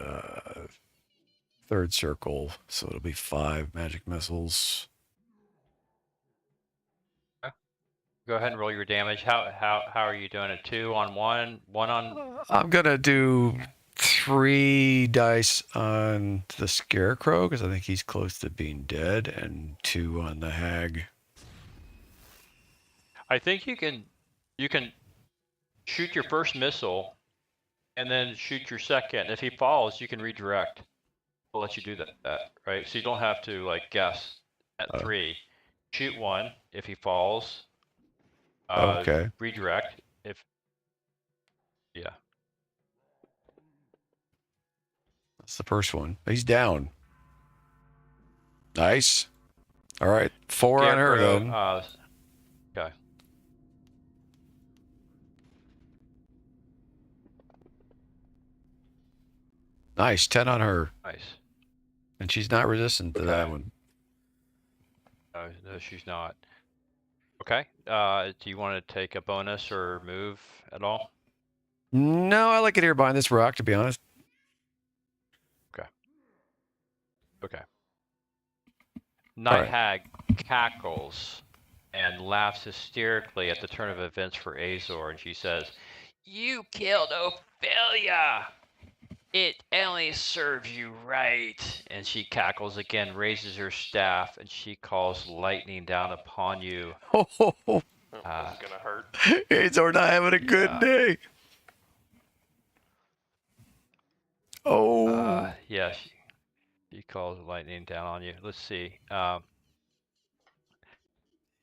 third circle. So it'll be 5 magic missiles. Go ahead and roll your damage. How are you doing it? 2 on 1, 1 on. I'm going to do 3 dice on the scarecrow because I think he's close to being dead, and 2 on the hag. I think you can shoot your first missile, and then shoot your second. If he falls, you can redirect. We'll let you do that, right? So you don't have to like guess at 3. Shoot 1. If he falls, Okay. redirect. Yeah. That's the first one. He's down. Nice. All right. 4 on her Scarecrow, then. Okay. Nice. 10 on her. Nice. And she's not resistant to that Okay. one. No, she's not. Okay. Do you want to take a bonus or move at all? No, I like it here behind this rock, to be honest. Okay. Night right. Hag cackles and laughs hysterically at the turn of events for Azor, and she says, "You killed Ophelia! It only serves you right." And she cackles again, raises her staff, and she calls lightning down upon you. Oh, Oh, this is gonna hurt. Azor not having a good Yeah. day. Oh. Yeah, she calls lightning down on you. Let's see.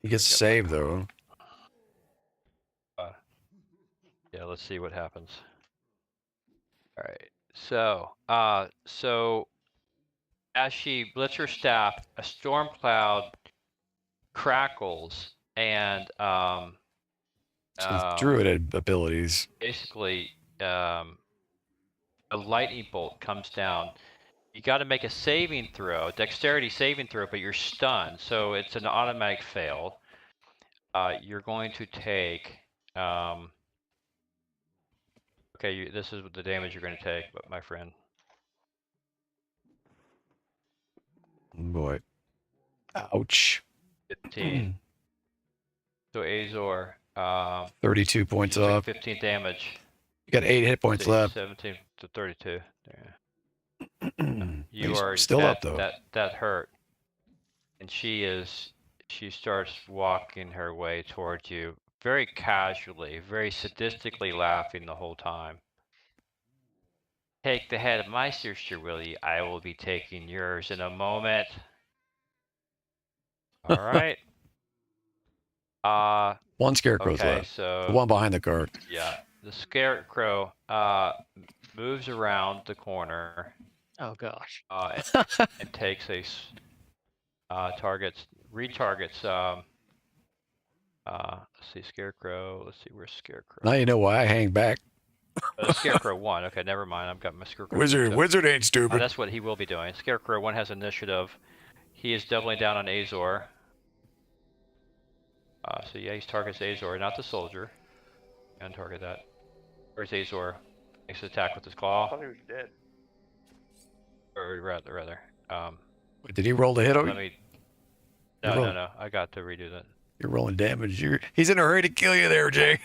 He gets saved, though. Yeah, let's see what happens. All right. So as she blits her staff, a storm cloud crackles, and Druid abilities. basically a lightning bolt comes down. You got to make a saving throw, dexterity saving throw, but you're stunned, so it's an automatic fail. You're going to take. Okay, this is the damage you're going to take, but my friend. Boy. Ouch. 15. So Azor. 32 points you took off. 15 damage. You got 8 hit points So left. 17 to 32. Yeah. You He's are still up, though. That hurt. And she starts walking her way towards you, very casually, very sadistically laughing the whole time. "Take the head of my sister, will you? I will be taking yours in a moment." All right. One scarecrow's Okay, left. so The one behind the cart. yeah, the scarecrow moves around the corner. Oh gosh. And takes a retargets. Let's see, scarecrow. Let's see, where's scarecrow? Now you know why I hang back. Scarecrow 1. Okay, never mind. I've got my scarecrow. Wizard ain't stupid. That's what he will be doing. Scarecrow 1 has initiative. He is doubling down on Azor. So yeah, he targets Azor, not the soldier. And target that. Where's Azor? Makes an attack with his I claw. thought he was dead. Or rather. Wait, did he roll the hit? Let me. You're rolling. No. I got to redo that. You're rolling damage. He's in a hurry to kill you there, Jay.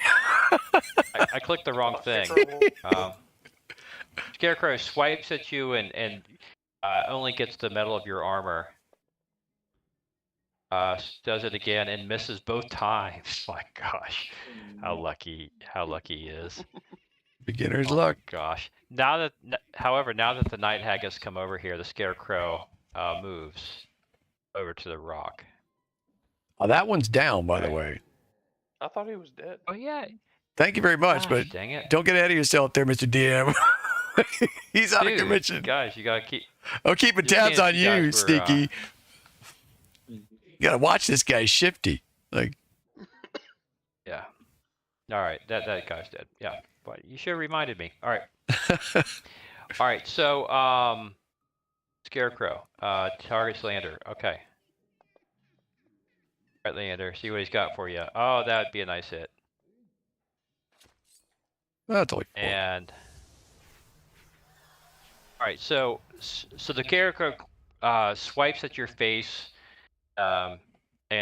I clicked the wrong thing. Scarecrow swipes at you and only gets the metal of your armor. Does it again and misses both times. My gosh, how lucky he is. Beginner's Oh luck. my gosh. However, now that the night hag has come over here, the scarecrow moves over to the rock. Oh, that one's down, by the way. I thought he was dead. Oh yeah. Thank you very much, Gosh, but dang it. don't get ahead of yourself there, Mr. DM. He's out of Dude, commission. Guys, you gotta keep. I'm keeping you tabs can't- on you you, guys were, Sneaky. You gotta watch this guy, Shifty. Like, Yeah. All right, that guy's dead. Yeah, but you should have reminded me. All right. All right. So Scarecrow. Targets Lander. Okay. All right, Lander. See what he's got for you. Oh, that would be a nice hit. That's only 4. And all right, so the Scarecrow swipes at your face, and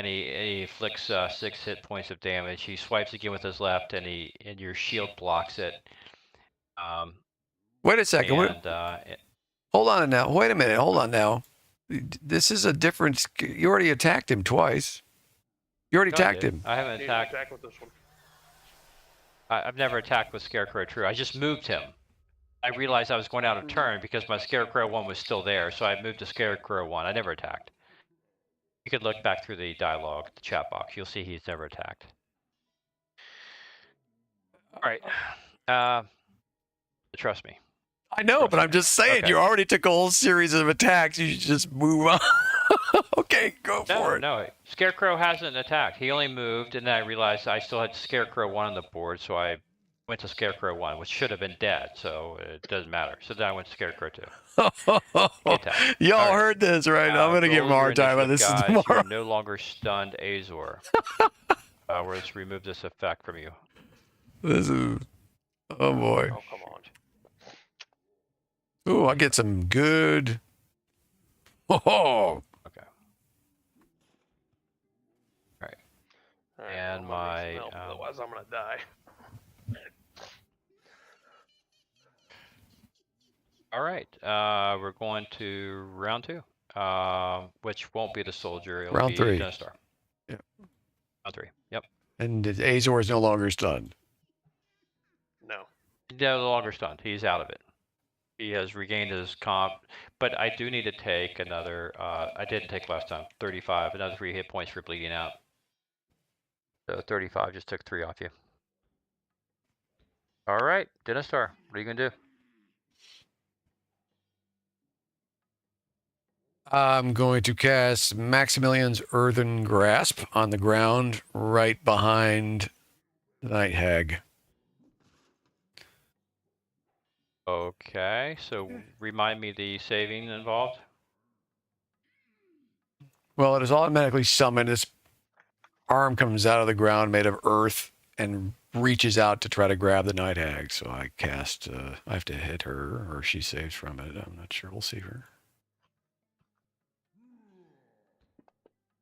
he inflicts 6 hit points of damage. He swipes again with his left, and your shield blocks it. Wait a second. Hold on now. Wait a minute. Hold on now. This is a different. You already attacked him twice. You already attacked him. I haven't attacked. Attack with this one. I've never attacked with Scarecrow True. I just moved him. I realized I was going out of turn because my Scarecrow 1 was still there, so I moved to Scarecrow 1. I never attacked. You could look back through the dialogue, the chat box. You'll see he's never attacked. All right. Trust me. I know, but I'm just saying, Okay. you already took a whole series of attacks. You should just move on. Okay, go for it. No, Scarecrow hasn't attacked. He only moved, and then I realized I still had Scarecrow 1 on the board, so I went to Scarecrow 1, which should have been dead, so it doesn't matter. So then I went to Scarecrow 2. Y'all All right. heard this, right? I'm going to give him a hard time on this Guys, tomorrow. you're no longer stunned, Azor. Let's remove this effect from you. This is... Oh, boy. Oh, come on. Ooh, I get some good... Oh, Okay. All right, And well, I need my, some help, otherwise I'm gonna die. All right. We're going to round 2, which won't be the soldier. It'll Round be 3. Genestar. Yep. Round 3. Yep. and Azor is no longer stunned. No. No longer stunned. He's out of it. He has regained his comp, but I do need to take another. I didn't take last time. 35. Another 3 hit points for bleeding out. So 35 just took 3 off you. All right, Genestar, what are you gonna do? I'm going to cast Maximilian's Earthen Grasp on the ground right behind the Night Hag. Okay, so remind me the saving involved. Well, it is automatically summoned. This arm comes out of the ground made of earth and reaches out to try to grab the Night Hag. So I cast, I have to hit her or she saves from it. I'm not sure. We'll see her.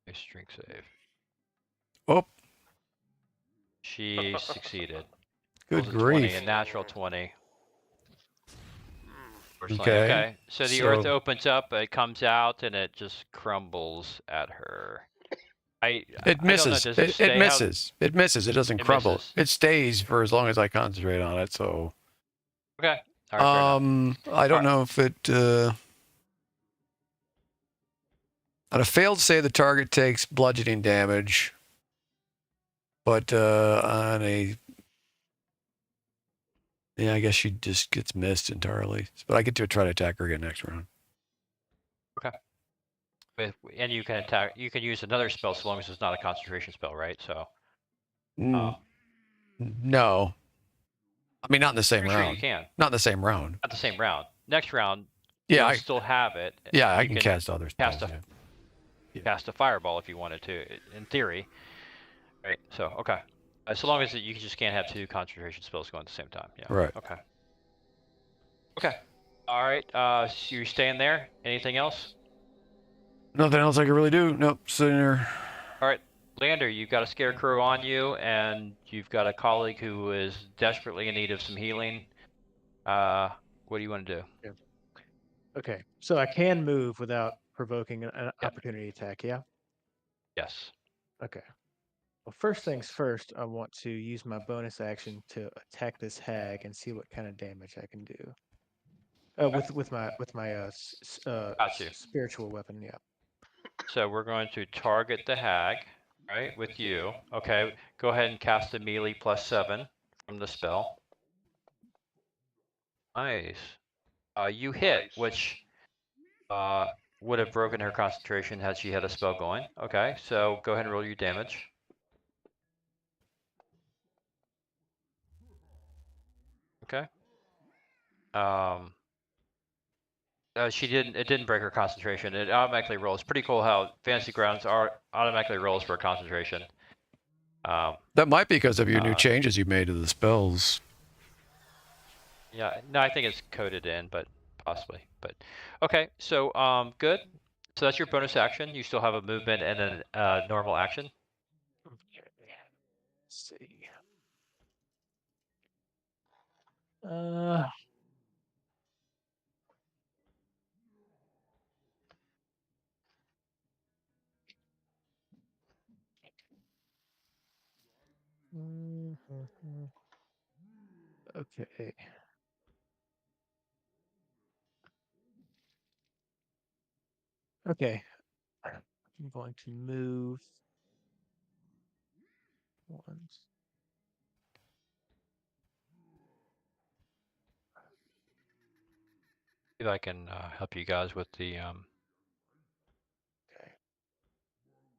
Nice strength save. Oh, She succeeded. good Rolls a 20, grief. a natural 20. Okay. So the earth opens up, it comes out, and it just crumbles at her. It misses. Does it It stay misses. It misses. It doesn't It crumble. misses. It stays for as long as I concentrate on it. So, Okay. All right, fair enough. I don't know if it. On a failed save, the target takes bludgeoning damage, but on a, yeah, I guess she just gets missed entirely. But I get to try to attack her again next round. And you can attack. You can use another spell so long as it's not a concentration spell, right? So. No, I mean not in the same Sure, round. you can. Not in the same round. Not the same round. Next round, Yeah, you'll still have it. Yeah, I You can cast other spells. cast a- yeah. Yeah. Cast a fireball if you wanted to, in theory. Right. So okay. So long as you just can't have 2 concentration spells going at the same time. Yeah. Right. Okay. Okay. All right. So you're staying there. Anything else? Nothing else I can really do. Nope. Sitting there. All right. Lander, you've got a scarecrow on you, and you've got a colleague who is desperately in need of some healing. What do you want to do? Okay, so I can move without provoking an opportunity attack, yeah? Yes. Okay. Well, first things first, I want to use my bonus action to attack this hag and see what kind of damage I can do. With my Got you. spiritual weapon, yeah. So we're going to target the hag, right, with you. Okay, go ahead and cast a melee +7 from the spell. Nice. You hit, which would have broken her concentration had she had a spell going. Okay, so go ahead and roll your damage. Okay. She didn't. It didn't break her concentration. It automatically rolls. Pretty cool how Fantasy Grounds automatically rolls for concentration. That might be because of your new Uh, changes you made to the spells. Yeah, no, I think it's coded in, but possibly. But okay, so good. So that's your bonus action. You still have a movement and a normal action. Okay. Let's see. Mhm. Okay. Okay. I'm going to move once. See if I can help you guys with the Okay.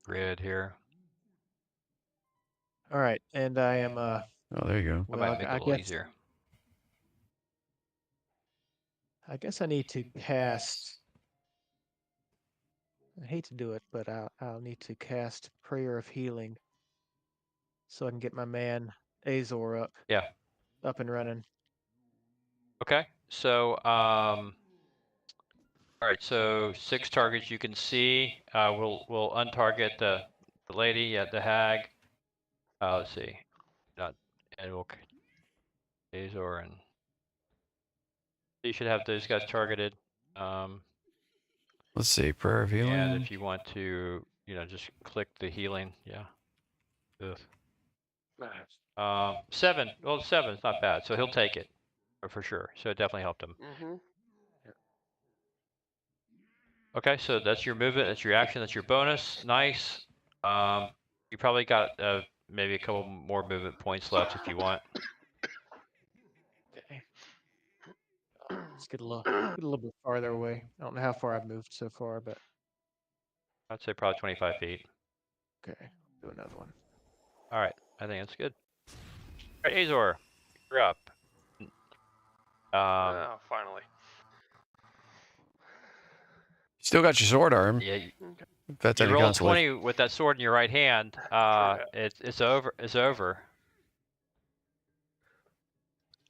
grid here. All right, and I am Oh, there you go. I well, might make it I a little guess easier. I need to cast. I hate to do it, but I'll need to cast Prayer of Healing so I can get my man Azor Yeah. up and running. Okay. So all right. So 6 targets you can see. We'll untarget the lady, the hag. Let's see. Not and we'll Azor and you should have those guys targeted. Let's see. Prayer of healing. And if you want to, just click the healing. Yeah. Ugh. 7. Well, 7 is not bad. So he'll take it for sure. So it definitely helped him. Mm-hmm. Okay, so that's your movement. That's your action. That's your bonus. Nice. You probably got maybe a couple more movement points left if you want. Okay. Let's get a little bit farther away. I don't know how far I've moved so far, but I'd say probably 25 feet. okay. Do another one. All right, I think that's good. All right, Azor, you're up. Finally. Still got your sword arm. Yeah, Okay. If that's you any roll consolation. 20 with that sword in your right hand. It's over. It's over.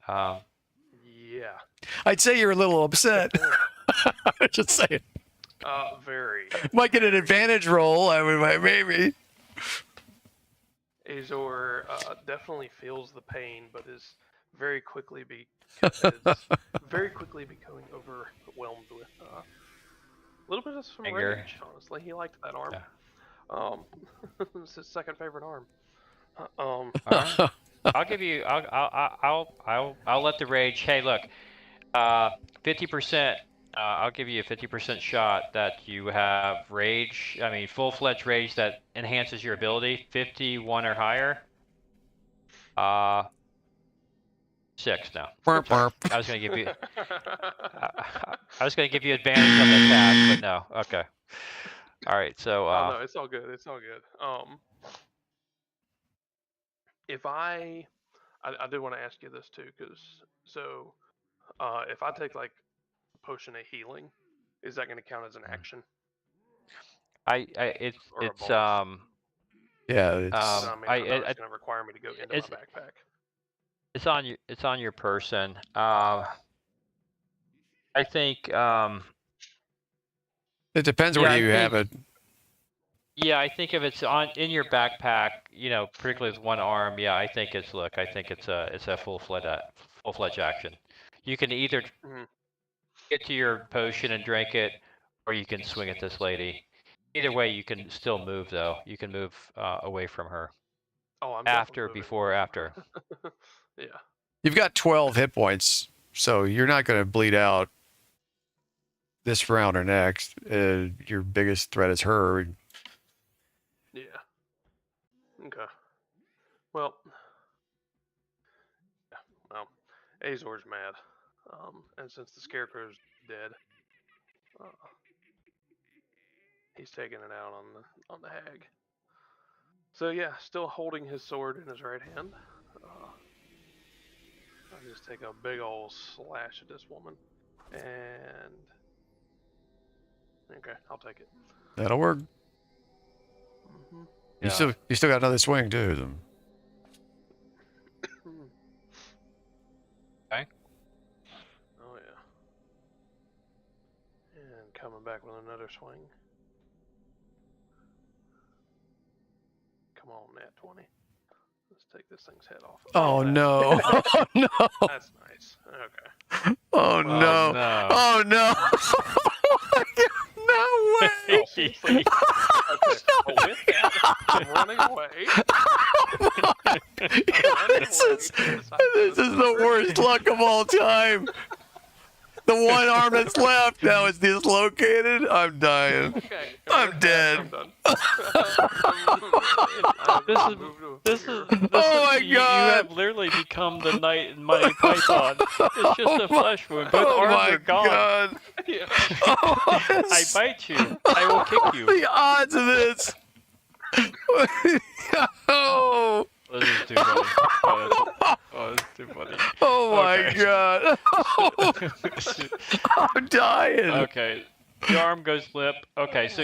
Yeah. I'd say you're a little upset. Just saying. Very. Might get an advantage roll. I mean, maybe. Azor definitely feels the pain, but is very quickly becoming overwhelmed with a little bit of some Anger. rage. Honestly, he liked that arm. Yeah. It's his second favorite arm. All right. I'll give you. I'll let the rage. Hey, look. 50%. I'll give you a 50% shot that you have rage. I mean, full-fledged rage that enhances your ability. 51 or higher. 6 now. Burp, Sorry. burp. I was gonna give you. I was gonna give you advantage on the attack, but no. Okay. All right. So. Oh no, it's all good. It's all good. If I do want to ask you this too, because if I take like a potion of healing, is that going to count as an action It's or a it's bonus? Yeah, it's. I mean, I know it's going to require me to go into my backpack. It's on your person. I think. It depends Yeah, where I you have it. Yeah, I think if it's in your backpack, particularly with one arm, yeah, I think it's a full-fledged action. You can either get to your potion and drink it, or you can swing at this lady. Either way, you can still move though. You can move away from her. Oh, I'm After, definitely moving before, away after. from her. Yeah. You've got 12 hit points, so you're not going to bleed out this round or next. Your biggest threat is her. Yeah. Okay. Well. Yeah. Well, Azor's mad. And since the Scarecrow's dead, he's taking it out on the hag. So yeah, still holding his sword in his right hand. I'll just take a big old slash at this woman, and Okay, I'll take it. That'll work. Mm-hmm. You Yeah. still got another swing too. Okay. Oh yeah. And coming back with another swing. Come on, nat 20. Let's take this thing's head off. Oh no! Oh no! That's nice. Okay. Oh Well, no! no. Oh no! No way! Oh, see, okay. Well, with that, I'm running away. This is the worst luck of all time. The one arm that's left now is dislocated. I'm dying. Okay. I'm dead. I'm done. This is Oh my you God. have literally become the knight in Monty Python. It's just a flesh wound. Both Oh arms my are gone. God! Yeah. Oh, I bite you. I will kick you. The odds of this! Oh! This is too funny. Oh, this is too funny. Oh my Okay. God! I'm dying. Okay, your arm goes limp. Okay, so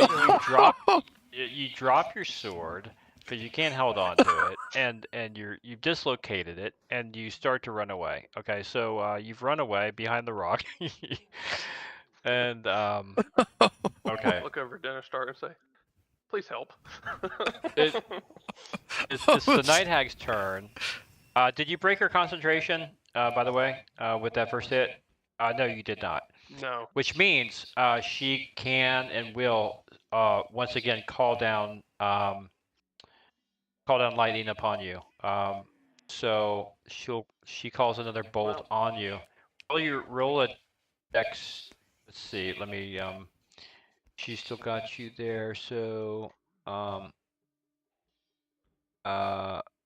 you drop your sword because you can't hold on to it, and you've dislocated it, and you start to run away. Okay, so you've run away behind the rock, and okay, Look over at Dennis Stark and say, "Please help." it's the night hag's turn. Did you break her concentration? By the way, with that first hit? No, you did not. No. Which means she can and will once again call down lightning upon you. So she calls another bolt on you. Roll a dex. Let's see. Let me. She still got you there. So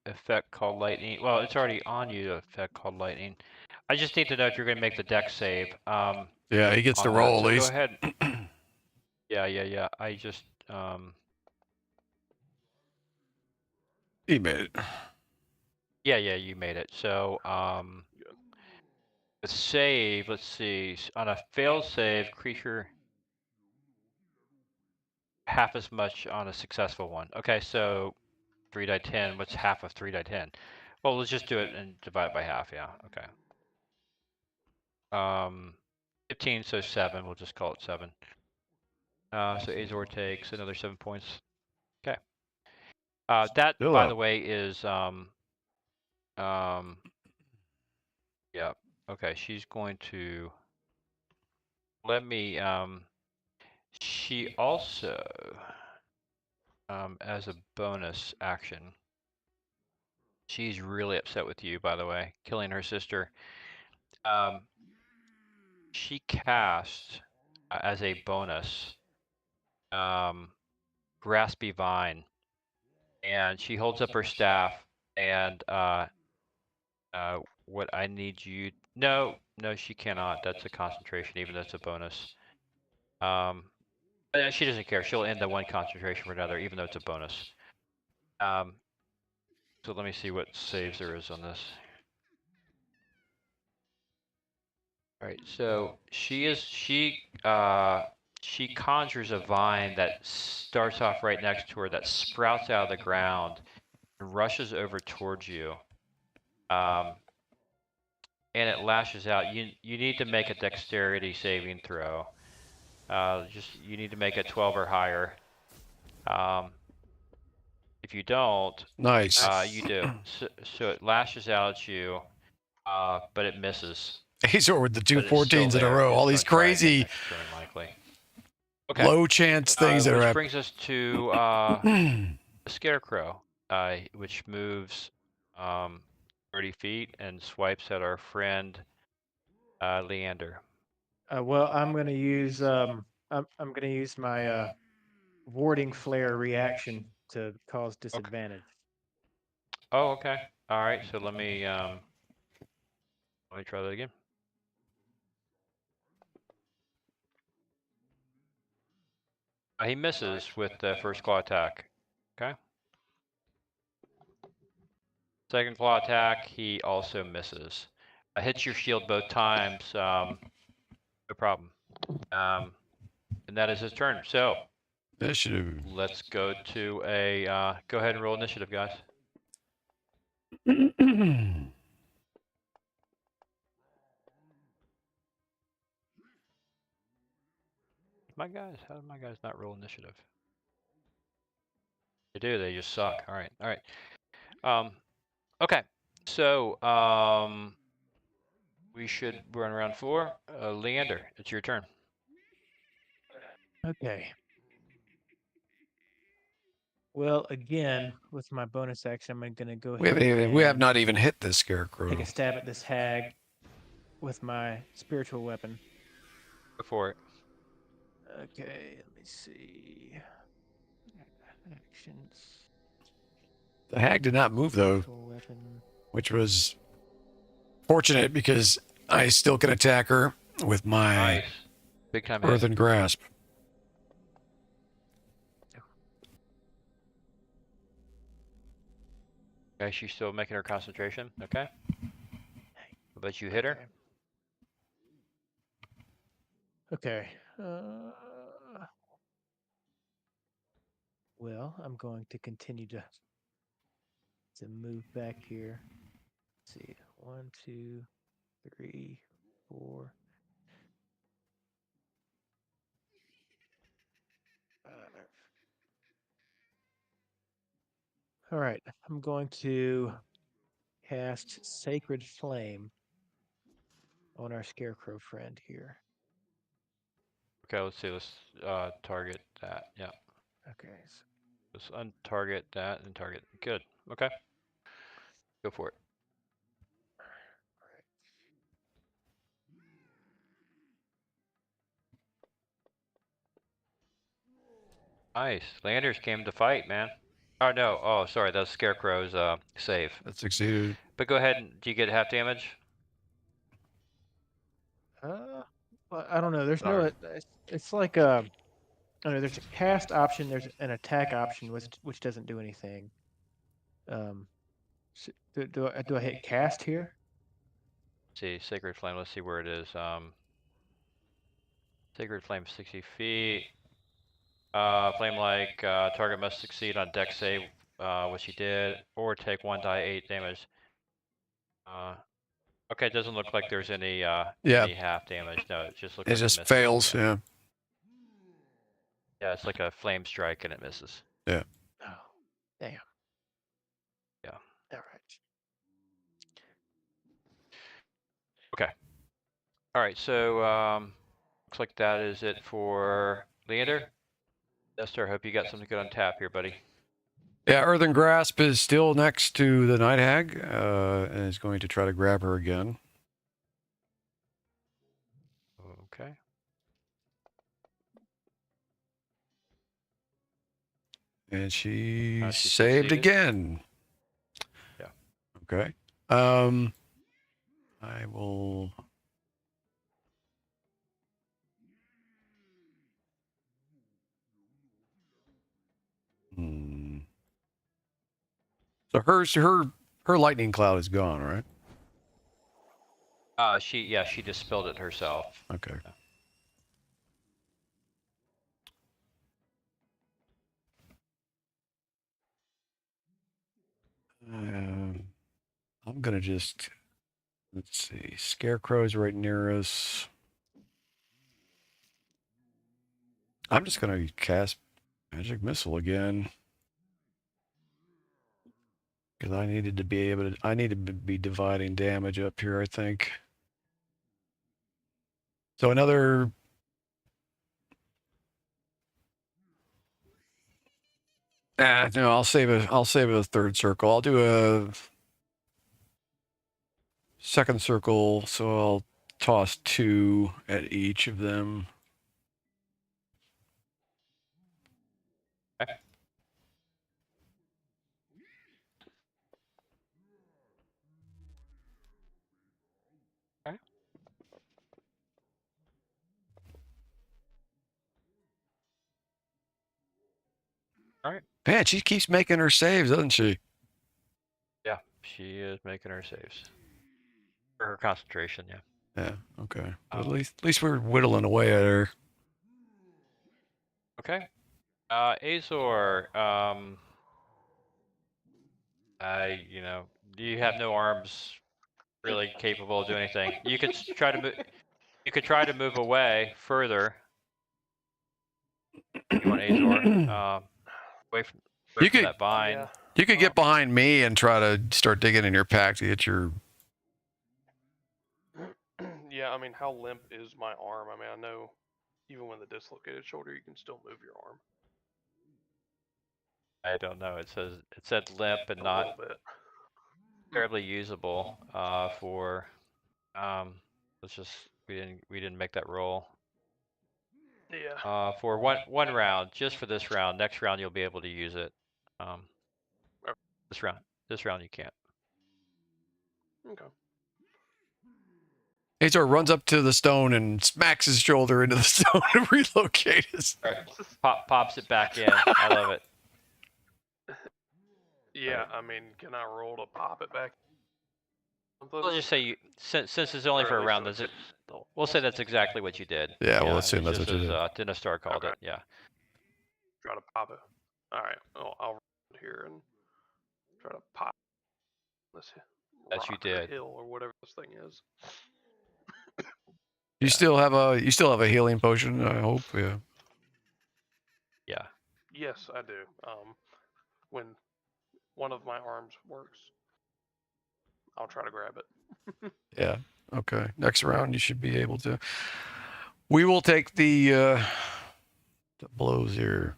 effect called lightning. Well, it's already on you. Effect called lightning. I just need to know if you're going to make the dex save. Yeah, he gets to on that. roll So at least. go ahead. Yeah. I just He made it. Yeah, you made it. So the save. Let's see. On a failed save, creature half as much on a successful one. Okay, so 3 die 10. What's half of 3 die 10? Well, let's just do it and divide it by half. Yeah. Okay. 15, so 7. We'll just call it 7. So Azor takes another 7 points. Okay. That, Still by up. the way, is yeah. Okay, she's going to let me she also as a bonus action, she's really upset with you, by the way, killing her sister. She cast as a bonus Graspy Vine, and she holds up her staff, and what I need you... No, she cannot. That's a concentration, even though it's a bonus. She doesn't care. She'll end the one concentration for another, even though it's a bonus. So let me see what saves there is on this. All right, so she conjures a vine that starts off right next to her, that sprouts out of the ground and rushes over towards you. And it lashes out. You need to make a dexterity saving throw. You need to make a 12 or higher. If you don't, Nice. you do. So it lashes out at you, but it misses. Azor with the two But it's still 14s in a there. row. It's All gonna these try again crazy next turn, likely. Okay. low chance things that are Which happening. brings us to the Scarecrow, which moves 30 feet and swipes at our friend Leander. Well, I'm gonna use I'm gonna use my warding flare reaction to cause disadvantage. Oh, okay. All right. So let me try that again. He misses with the first claw attack. Okay. Second claw attack, he also misses. Hits your shield both times. No problem. And And that is his turn. So Initiative. let's go to a, go ahead and roll initiative, guys. My guys, how do my guys not roll initiative? They do, they just suck. All right, all right. Okay, so we should run around 4. Leander, it's your turn. Okay. Well, again, with my bonus action, I'm going to go we ahead have and not even hit this scarecrow. take a stab at this hag with my spiritual weapon. Go for it. Okay, let me see. Actions. The hag did not move though, Spiritual weapon. which was fortunate because I still can attack her with my Nice. Big time hit. earthen grasp. Okay, she's still making her concentration. Okay. But you hit her. Okay. Well, I'm going to continue to move back here. Let's see, 1, 2, 3, 4. 5. All right, I'm going to cast Sacred Flame on our scarecrow friend here. Okay, let's see. Let's target that. Yeah. Okay. Let's untarget that and target. Good. Okay. Go for it. Nice. Landers came to fight, man. Oh, no. Oh, sorry. That's Scarecrow's save. That succeeded. But go ahead. Do you get half damage? Well, I don't know. There's Sorry. it's like I don't know. There's a cast option. There's an attack option, which doesn't do anything. So do I hit cast here? Let's see, Sacred Flame. Let's see where it is. Sacred Flame, 60 feet. Flame like target must succeed on dex save, which he did, or take 1d8 damage. Okay, it doesn't look like there's any any half damage. No, it just looks like It just misses. fails. Yeah. Yeah, it's like a flame strike and it misses. Yeah. Oh, damn. Yeah. All right. Okay. All right. So looks like that is it for Leander. Nestor, hope you got something good on tap here, buddy. Yeah, Earthen Grasp is still next to the Night Hag and is going to try to grab her again. Okay. And she She saved succeeded. again. Yeah. Okay. I will. So her lightning cloud is gone, right? She dispelled it herself. Okay. I'm gonna just, let's see, Scarecrow's right near us. I'm just gonna cast Magic Missile again. Because I needed to be able to, I need to be dividing damage up here, I think. So another. No, I'll save a third circle. I'll do a second circle, so I'll toss 2 at each of them. Okay. Okay. All right. Man, she keeps making her saves, doesn't she? Yeah, she is making her saves. For her concentration, yeah. Yeah. Okay. But at least we're whittling away at her. Okay. Azor, you know, you have no arms really capable of doing anything. You could try to move. You could try to move away further. You want Azor, away from You could that vine. Yeah. you could get behind me and try to start digging in your pack to get your. Yeah, I mean, how limp is my arm? I mean, I know even with a dislocated shoulder, you can still move your arm I don't know. It said limp and a not little bit. terribly usable for. Let's just we didn't make that roll. Yeah. For one round, just for this round. Next round you'll be able to use it. This round you can't. Okay. Azor runs up to the stone and smacks his shoulder into the stone to relocate us. Right. Pops it back in. I love it. Yeah, I mean, can I roll to pop it back? We'll just say since it's only for a round, we'll say that's exactly what you did. Yeah, we'll assume that's what you did. Dinostar called Okay. it. Yeah. Try to pop it. All right. Well, I'll roll here and try to pop this That you rock or did. hill or whatever this thing is. You still have a healing potion, I hope. Yeah. Yeah. Yes, I do. When one of my arms works, I'll try to grab it. Yeah. Okay. Next round, you should be able to. We will take the blows here.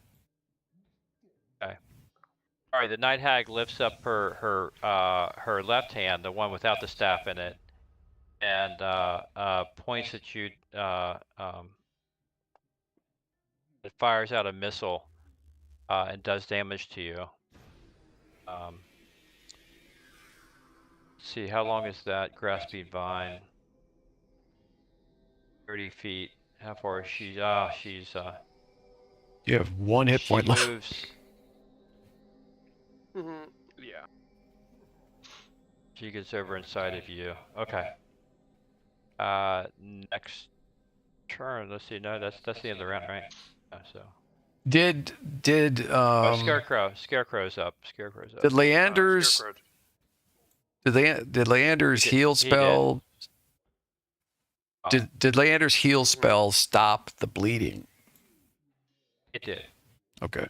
Okay. All right. The night hag lifts up her left hand, the one without the staff in it, and points at you. It fires out a missile and does damage to you. See, how long is that grasping vine? 30 feet. How far is she? She's. You have one hit point left. Moves. Yeah. She gets over inside of you. Okay. Next turn. Let's see. No, that's the end of the round, right? So. Did Scarecrow's up. Scarecrow's up. Did Leander's did Leander's heal spell? Did Leander's heal spell stop the bleeding? It did. Okay.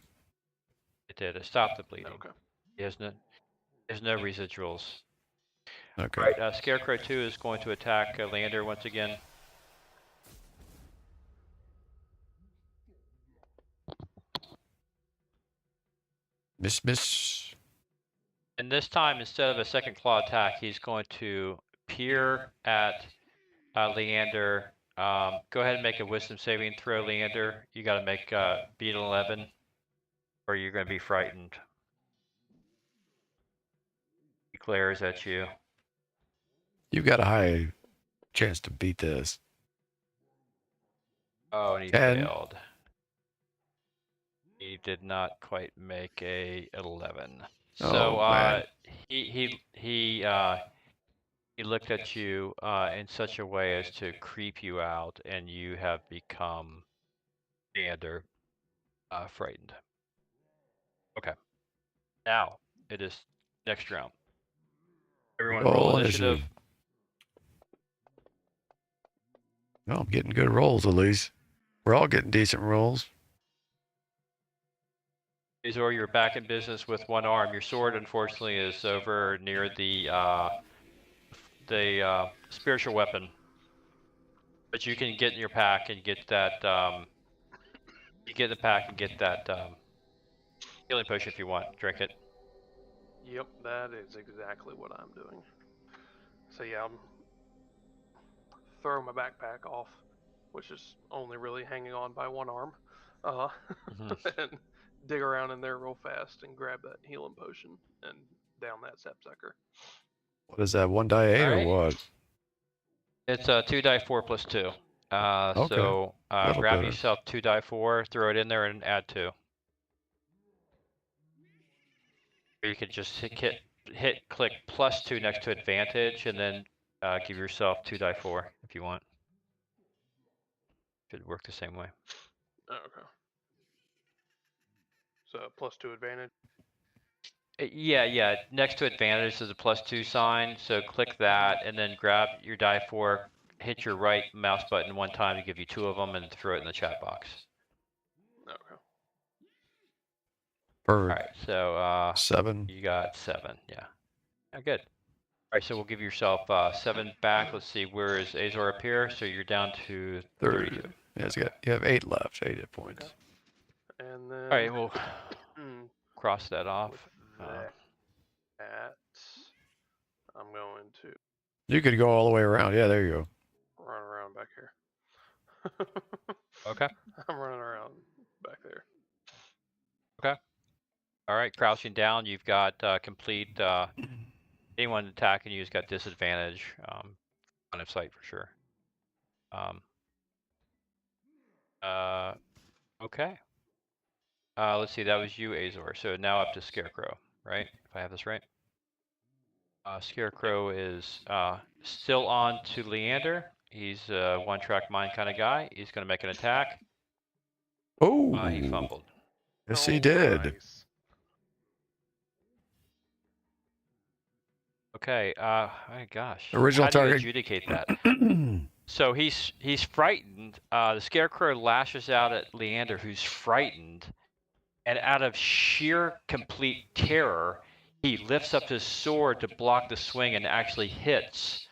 It did. It stopped the bleeding. Okay. There's no residuals. Okay. All right. Scarecrow 2 is going to attack Leander once again. Miss. And this time, instead of a second claw attack, he's going to peer at Leander. Go ahead and make a wisdom saving throw, Leander. You got to make beat 11, or you're going to be frightened. He glares at you. You've got a high chance to beat this. Oh, and he 10. failed. He did not quite make a 11. So man. he looked at you in such a way as to creep you out, and you have become Leander, frightened. Okay. Now it is next round. Everyone roll initiative. No, I'm getting good rolls at least. We're all getting decent rolls. Azor, you're back in business with one arm. Your sword, unfortunately, is over near the spiritual weapon. But you can get in your pack and get that. You get in the pack and get that healing potion if you want. Drink it. Yep, that is exactly what I'm doing. So yeah, I'm throwing my backpack off, which is only really hanging on by one arm, and dig around in there real fast and grab that healing potion and down that sapsucker. What is that? 1 die 8 or what? It's 2 die 4 plus 2. Okay. So grab better. yourself 2 die 4, throw it in there, and add 2. Or you could just click plus 2 next to advantage, and then give yourself 2 die 4 if you want. Should work the same way. Okay. +2 advantage. Yeah. Next to advantage is a +2 sign, so click that, and then grab your die fork, hit your right mouse button one time to give you 2 of them, and throw it in the chat box. Okay. Perfect. All right, so 7. you got 7. Yeah. Oh, good. All right, so we'll give yourself 7 back. Let's see, where is Azor up here? So you're down to 32. Yeah, you have 8 left. 8 hit points. Okay. And then. All right, we'll cross that off. That I'm going to You could go all the way around. Yeah, there you go. run around back here. Okay. I'm running around back there. Okay. All right, crouching down, you've got complete. Anyone attacking you has got disadvantage. Line of sight for sure. Okay. Let's see, that was you, Azor. So now up to Scarecrow, right? If I have this right. Scarecrow is still on to Leander. He's a one-track mind kind of guy. He's going to make an attack. Oh, He fumbled. Yes, he did. Nice. Okay. My gosh. Original How do you target. adjudicate that? So he's frightened. The Scarecrow lashes out at Leander, who's frightened, and out of sheer complete terror, he lifts up his sword to block the swing and actually hits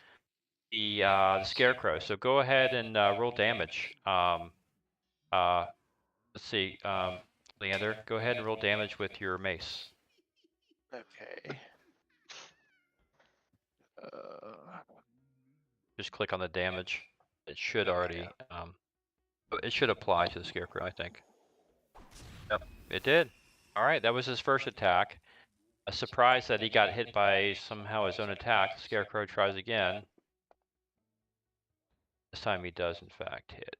the Scarecrow. So go ahead and roll damage. Let's see, Leander, go ahead and roll damage with your mace. Okay. Just click on the damage. It should already, it should apply to the Scarecrow, I think. Yep, it did. All right, that was his first attack. A surprise that he got hit by somehow his own attack. The Scarecrow tries again. This time he does in fact hit.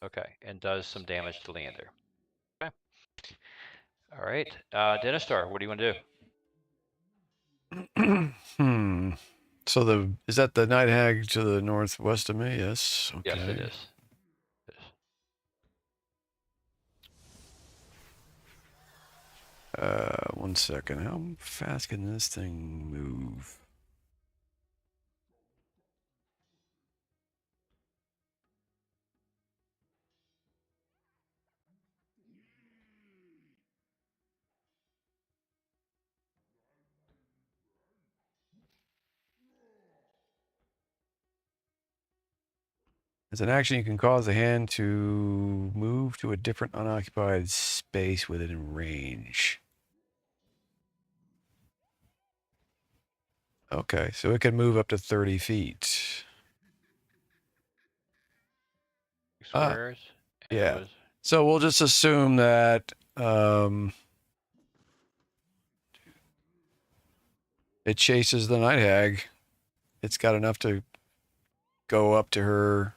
Okay, and does some damage to Leander. Okay. All right, Denistar, what do you want to do? So is that the night hag to the northwest of me? Yes. Okay. Yes, it is. It is. 1 second. How fast can this thing move? As an action, you can cause the hand to move to a different unoccupied space within range. Okay, so it can move up to 30 feet. Squares. Yeah. So we'll just assume that it chases the night hag. It's got enough to go up to her.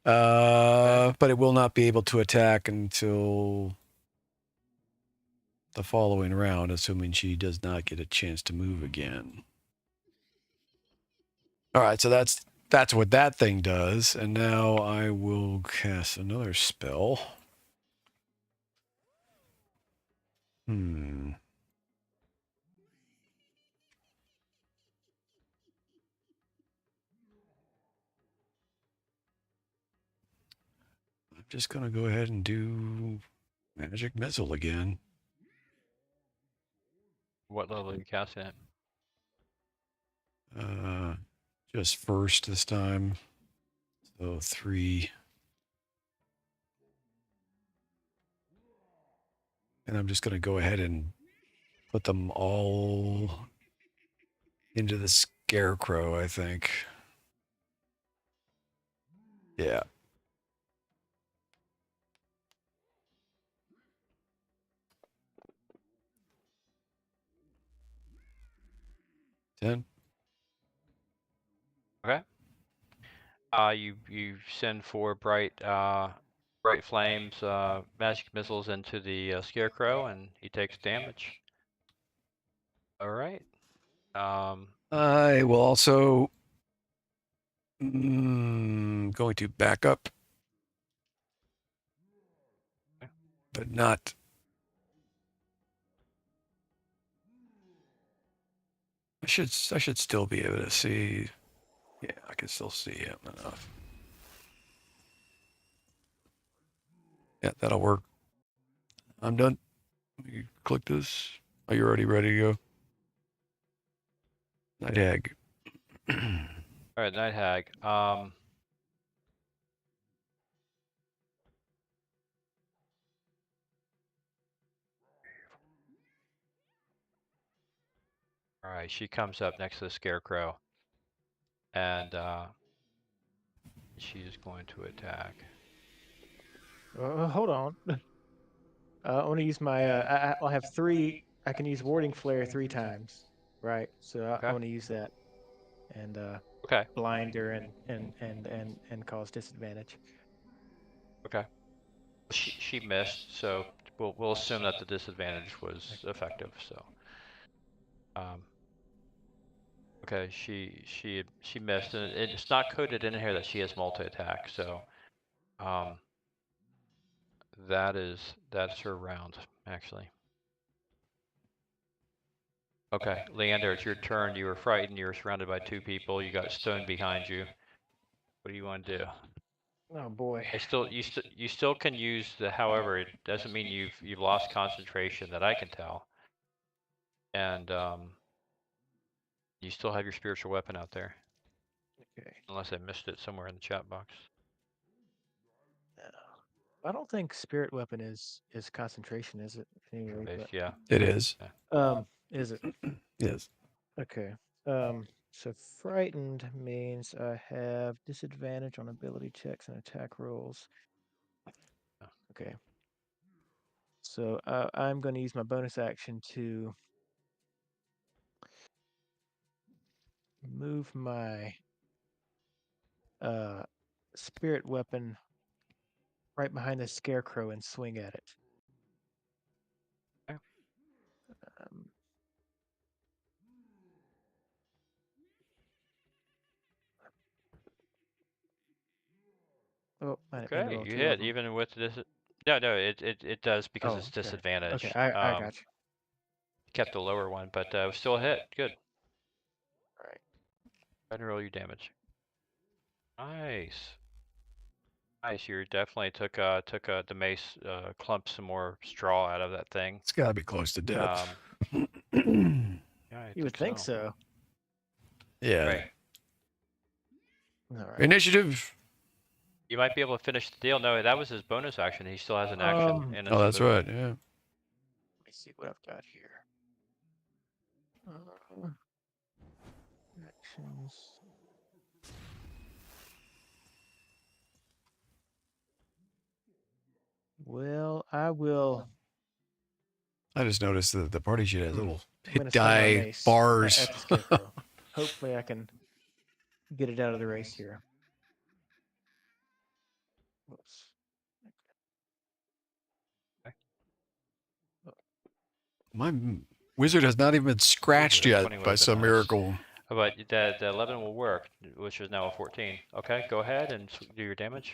But it will not be able to attack until the following round, assuming she does not get a chance to move again. All right, so that's what that thing does. And now I will cast another spell. I'm just going to go ahead and do Magic Missile again. What level are you casting at? Just first this time. So 3. And I'm just going to go ahead and put them all into the Scarecrow, I think. Yeah. Ten. Okay. You send 4 bright flames, magic missiles into the Scarecrow, and he takes damage. All right. I will also Going to back up, but not. I should still be able to see. Yeah, I can still see him enough. Yeah, that'll work. I'm done. You click this. Are you already ready to go? Night Hag. All right, Night Hag. All right, she comes up next to the Scarecrow, and she's going to attack. Hold on. I want to use my. I'll have three. I can use Warding Flare 3 times, right? So I Okay. want to use that, and Okay. blind her and cause disadvantage. Okay. She missed, so we'll assume that the disadvantage was effective. So, okay, she missed, and it's not coded in here that she has multi-attack. So, that's her round actually. Okay, Leander, it's your turn. You were frightened. You were surrounded by 2 people. You got stone behind you. What do you want to do? Oh boy. You still can use the. However, it doesn't mean you've lost concentration that I can tell. And you still have your spiritual weapon out there. Okay. Unless I missed it somewhere in the chat box. I don't think spirit weapon is concentration, is it? Anyway, Base, but yeah. It is. is it? Yes. Okay. So frightened means I have disadvantage on ability checks and attack rolls. Okay. So I'm going to use my bonus action to move my spirit weapon right behind the Scarecrow and swing at it. Okay. Oh, I didn't mean to Okay, roll you 2 of hit them. even with this. No, it does because Oh, it's okay. disadvantage. Okay, I got you. Kept the lower one, but it was still a hit. Good. All right. Go ahead and roll your damage. Nice. Nice. You definitely took the mace clumped some more straw out of that thing. It's got to be close to death. Yeah, I You would think so. Yeah. Right. All right. Initiative. You might be able to finish the deal. No, that was his bonus action. He still has an action. And Oh, that's right. Yeah. Let me see what I've got here. Actions. Well, I will. I just noticed that the party sheet has little I'm hit gonna swing my die mace bars. at the Scarecrow. Hopefully, I can get it out of the race here. Whoops. My wizard has not even been scratched yet 20 would by have been some nice. miracle. But the 11 will work, which is now a 14. Okay, go ahead and do your damage.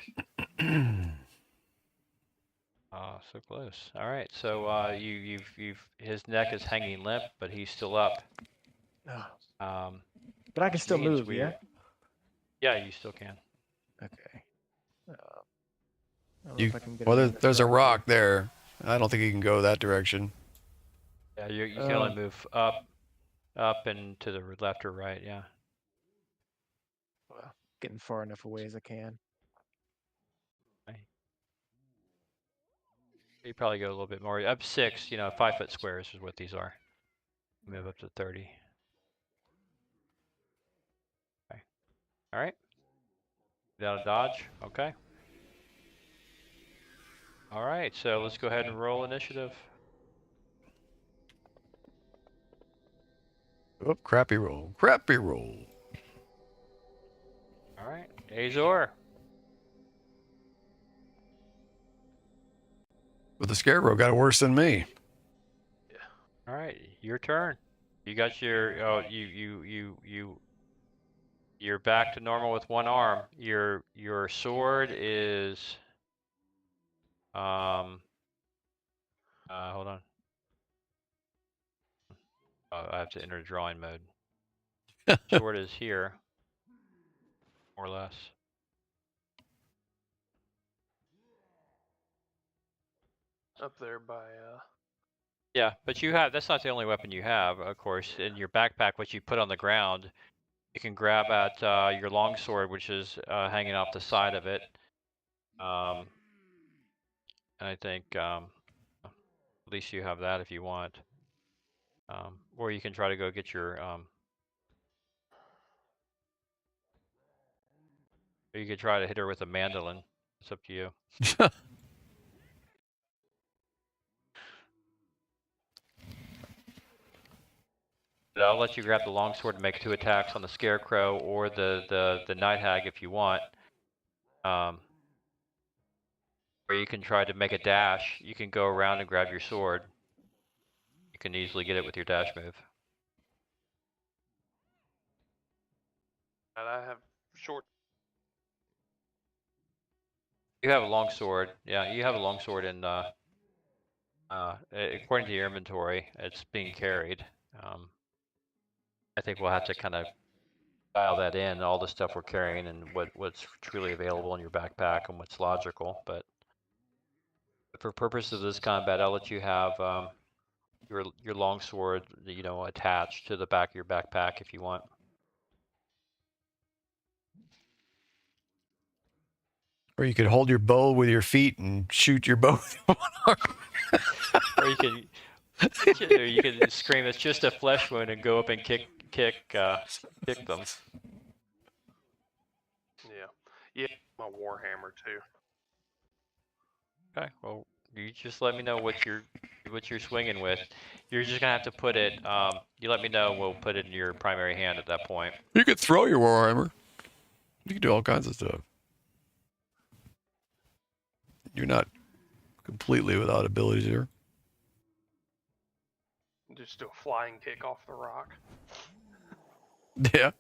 So close. All right, so you've his neck is hanging limp, but he's still up. But I can still move, yeah? Yeah, you still can. Okay. I don't know if I can get Well, around this there's a rock here. there. I don't think he can go that direction. Yeah, you can only move up and to the left or right. Yeah. Well, getting far enough away as I can. You probably go a little bit more. Up 6, 5-foot squares is what these are. Move up to 30. Okay. All right. Without a dodge. Okay. All right. So let's go ahead and roll initiative. Oh, crappy roll. Crappy roll. All right. Azor. But the Scarecrow got it worse than me. All right. Your turn. You got your. Oh, you You're back to normal with one arm. Your sword is hold on. Oh, I have to enter drawing mode. Sword is here, more or less. Up there by Yeah, but you have, that's not the only weapon you have, of course. In your backpack, what you put on the ground, you can grab at your longsword, which is hanging off the side of it. And I think at least you have that if you want. Or you can try to go get your, or you could try to hit her with a mandolin. It's up to you. But I'll let you grab the longsword and make 2 attacks on the scarecrow or the night hag if you want. Or you can try to make a dash. You can go around and grab your sword. You can easily get it with your dash move. and I have short. You have a long sword. Yeah, you have a long sword, and according to your inventory, it's being carried. I think we'll have to kind of dial that in, all the stuff we're carrying, and what's truly available in your backpack and what's logical. But for purposes of this combat, I'll let you have your long sword, you know, attached to the back of your backpack if you want. Or you could hold your bow with your feet and shoot your bow with one arm. Or you can scream, "It's just a flesh wound," and go up and kick them. Yeah, my warhammer too. Okay, well, you just let me know what you're swinging with. You're just gonna have to put it. You let me know. We'll put it in your primary hand at that point. You could throw your warhammer. You can do all kinds of stuff. You're not completely without abilities here. Just do a flying kick off the rock. Yeah.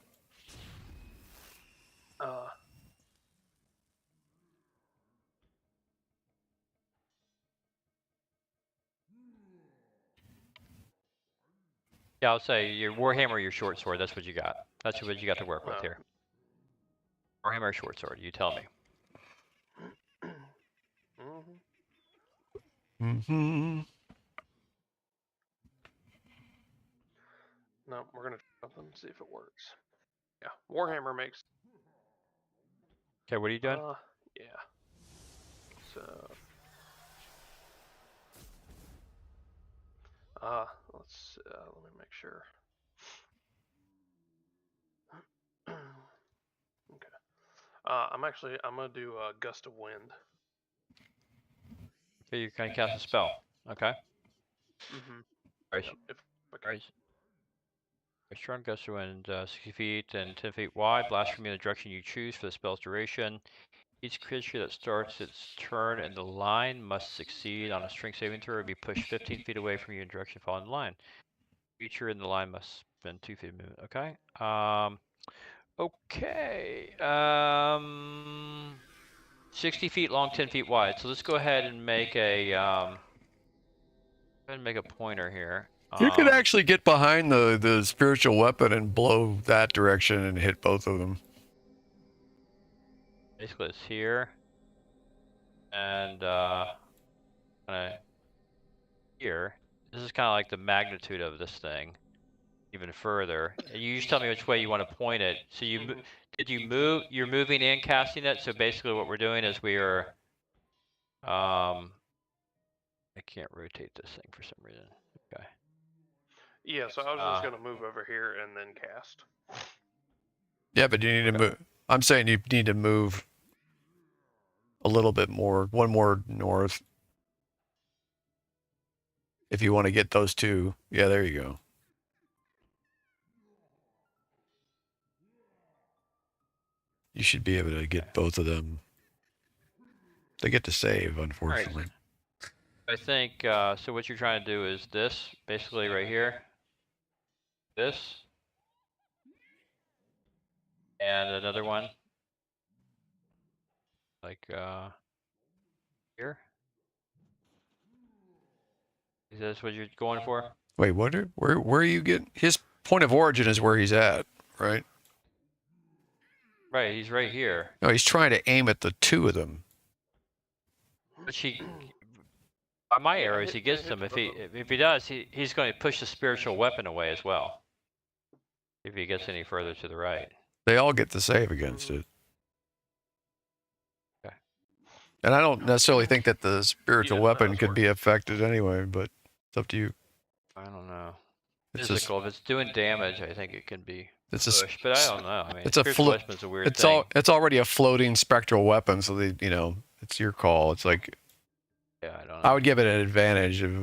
Yeah, I'll say your warhammer or your short sword. That's what you got. That's what you got to work with here. Warhammer or short sword. You tell me. Mm-hmm. No, we're gonna try something and see if it works. Yeah, warhammer makes. Okay, what are you doing? Yeah. So. Let's let me make sure. Okay. I'm gonna do a gust of wind. Okay, you're gonna cast a spell. Okay. Mm-hmm. Alright. If Alright. A strong gust of wind, 60 feet and 10 feet wide, blast from you in the direction you choose for the spell's duration. Each creature that starts its turn in the line must succeed on a strength saving throw or be pushed 15 feet away from you in the direction following the line. Creature in the line must spend 2 feet of movement. Okay. Okay. 60 feet long, 10 feet wide. So let's go ahead and make a pointer here. You could actually get behind the spiritual weapon and blow that direction and hit both of them. Basically, it's here and here. This is kind of like the magnitude of this thing, even further. You just tell me which way you want to point it. So did you move? You're moving and casting it. So basically, what we're doing is we are. I can't rotate this thing for some reason. Okay. Yeah, so I was just gonna move over here and then cast. Yeah, but you need to move. I'm saying you need to move a little bit more, one more north. If you want to get those two. Yeah, there you go. You should be able to get both of them. They get to save, unfortunately. Right. I think, so what you're trying to do is this, basically right here. This. And another one. Like here. Is this what you're going for? Wait, where are you getting? His point of origin is where he's at, right? Right, he's right here. No, he's trying to aim at the two of them. But by my arrows, he gets them. If he does, he's going to push the spiritual weapon away as well. If he gets any further to the right. They all get to save against it. Okay. And I don't necessarily think that the spiritual weapon could be affected anyway, but it's up to you. I don't know. It's Physical, if it's doing damage, I think it can be it's pushed, but I don't know. I mean, it's a spiritual weapon's a weird it's thing. it's already a floating spectral weapon, so it's your call. It's like Yeah, I don't know. I would give it an advantage if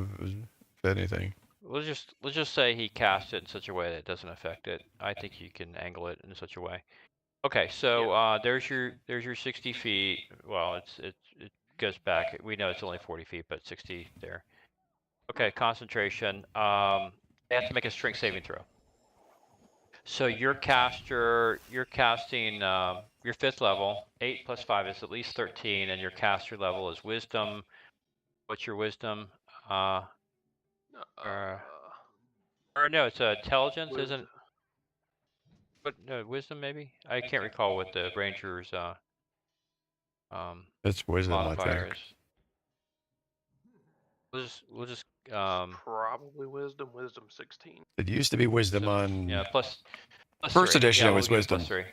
anything. Let's just say he cast it in such a way that it doesn't affect it. I think you can angle it in such a way. Okay, so there's your 60 feet. Well, it goes back. We know it's only 40 feet, but 60 there. Okay, concentration. They have to make a strength saving throw. So your casting your 5th level. 8 plus 5 is at least 13, and your caster level is wisdom. What's your wisdom? Or no, it's intelligence, isn't? But no, wisdom maybe. I can't recall what the ranger's It's wisdom, I modifier think. is. We'll just probably wisdom. Wisdom 16. It used to be wisdom on plus first 3. edition. Yeah, It was we'll give wisdom. Plus 3.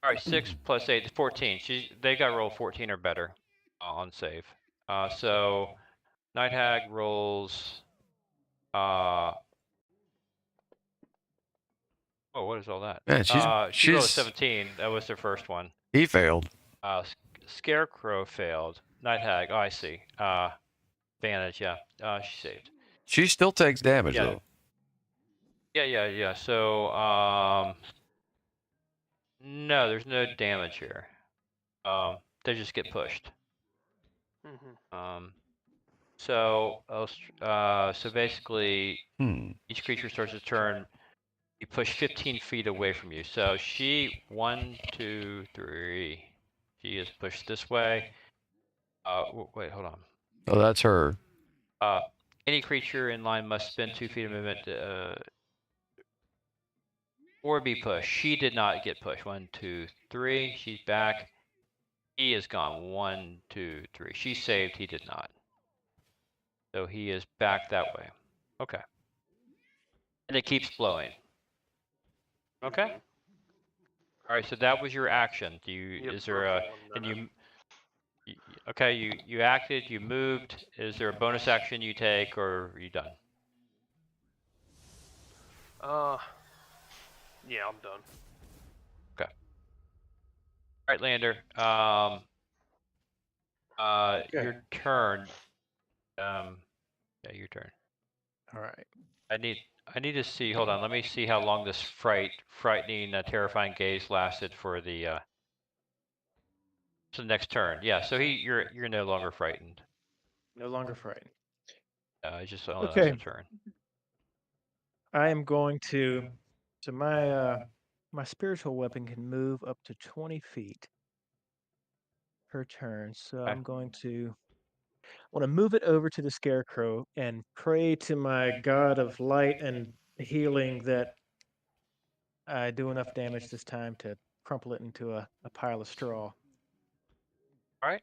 All right, 6 plus 8 is 14. They got to roll 14 or better on save. So Night Hag rolls. Oh, what is all that? Man, she rolled a 17. That was her first one. He failed. Scarecrow failed. Night Hag. Oh, I see. Advantage. Yeah. She saved. She still takes damage Yeah. though. Yeah. So no, there's no damage here. They just get pushed. So basically, each creature starts its turn. You push 15 feet away from you. So 1, 2, 3. She is pushed this way. Wait, hold on. Oh, that's her. Any creature in line must spend 2 feet of movement or be pushed. She did not get pushed. 1, 2, 3. She's back. He is gone. 1, 2, 3. She saved. He did not. So he is back that way. Okay. And it keeps blowing. Okay. All right. So that was your action. Is there a? And you. Okay. You acted. You moved. Is there a bonus action you take, or are you done? Yeah, I'm done. Okay. All right, Lander. Your turn. Yeah, your turn. All right. I need to see. Hold on. Let me see how long this frightening, terrifying gaze lasted for the next turn. Yeah. So you're no longer frightened. No longer frightened. It's just only Okay. a turn. I am going to. So my spiritual weapon can move up to 20 feet per turn. So Okay. I'm going to. I want to move it over to the scarecrow and pray to my god of light and healing that I do enough damage this time to crumple it into a pile of straw. All right.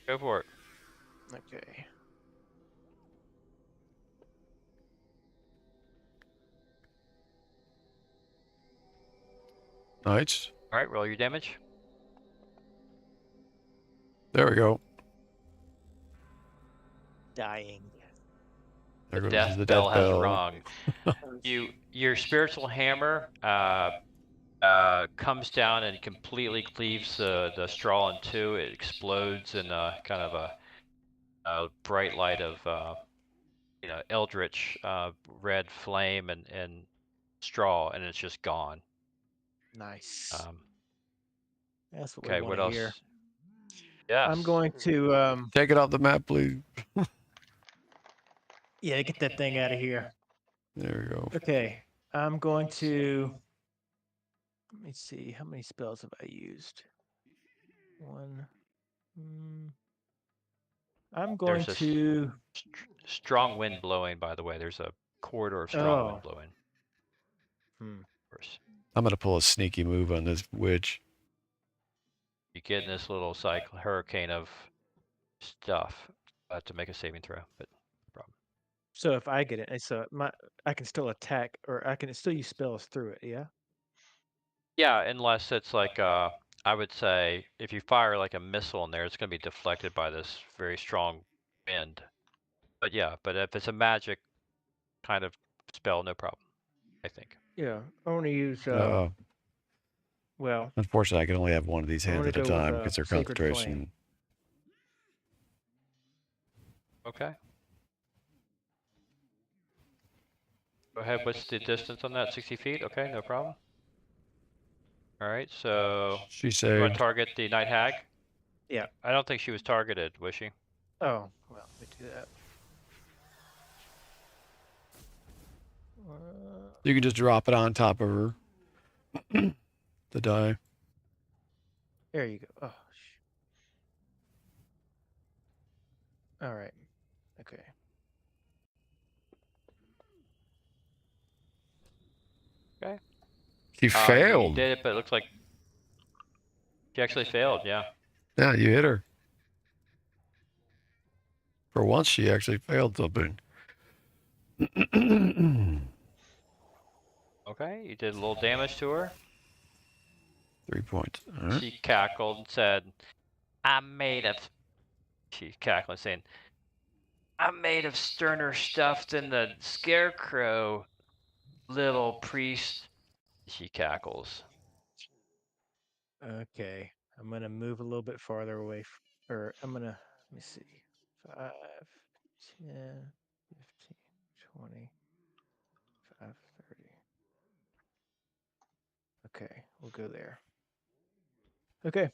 Go for it. Okay. Nice. All right. Roll your damage. There we go. Dying. There The goes death the bell death has bell. rung. Your spiritual hammer comes down and completely cleaves the straw in two. It explodes in kind of a bright light of eldritch red flame and straw, and it's just gone. Nice. That's what Okay, we what want to else? hear. Yes. I'm going to Take it off the map, please. get that thing out of here. There we go. Okay. I'm going to. Let me see. How many spells have I used? One. I'm going There's a to. strong wind blowing, by the way. There's a corridor of strong wind Oh. blowing. Hmm. Of course. I'm going to pull a sneaky move on this witch. You get in this little hurricane of stuff. I have to make a saving throw, but no problem. So if I get it, so I can still attack, or I can still use spells through it. Yeah. Yeah, unless it's like I would say if you fire like a missile in there, it's going to be deflected by this very strong wind. But yeah, but if it's a magic kind of spell, no problem, I think. Yeah. I want to use. Well, Unfortunately, I can only have one of these I'm hands gonna at a go with, time because their Sacred Flame. concentration. Okay. Go ahead. What's the distance on that? 60 feet? Okay, no problem. All right, so She you want saved. to target the Night Hag? Yeah. I don't think she was targeted, was she? Oh, well, let me do that. You can just drop it on top of her. The die. There you go. Oh, all right. Okay. Okay. She You failed. did it, but it looks like she actually failed, yeah. Yeah, you hit her. For once, she actually failed something. Okay, you did a little damage to her. 3 points. All right. She cackled and said, I'm made of... She cackled saying, I'm made of sterner stuff than the scarecrow, little priest. She cackles. Okay. I'm gonna move a little bit farther away, or I'm gonna. Let me see. 5, 10, 15, 20, 5, 30. Okay, we'll go there. Okay.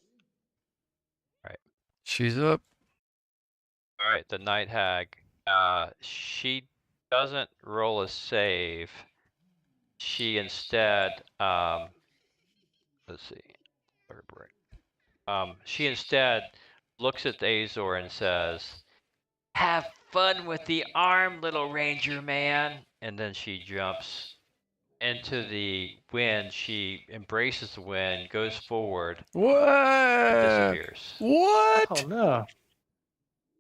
She's up. All right, the Night Hag. She doesn't roll a save. She instead, let's see, she instead looks at Azor and says, have fun with the arm, little ranger man. And then she jumps into the wind. She embraces the wind, goes forward, What? disappears. What? Oh no!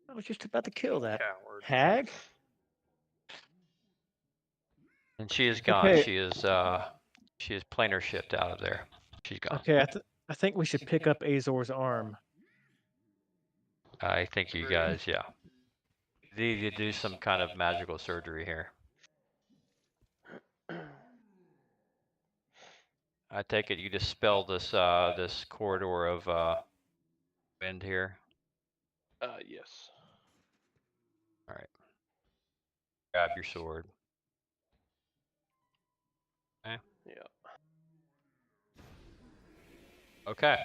I was just about to kill that hag. And she is gone. Okay. She is planar shipped out of there. She's gone. Okay, I think we should pick up Azor's arm. I think you guys, yeah. You need to do some kind of magical surgery here. I take it you dispel this this corridor of wind here. Yes. All right. Grab your sword. Okay. Yeah. Okay.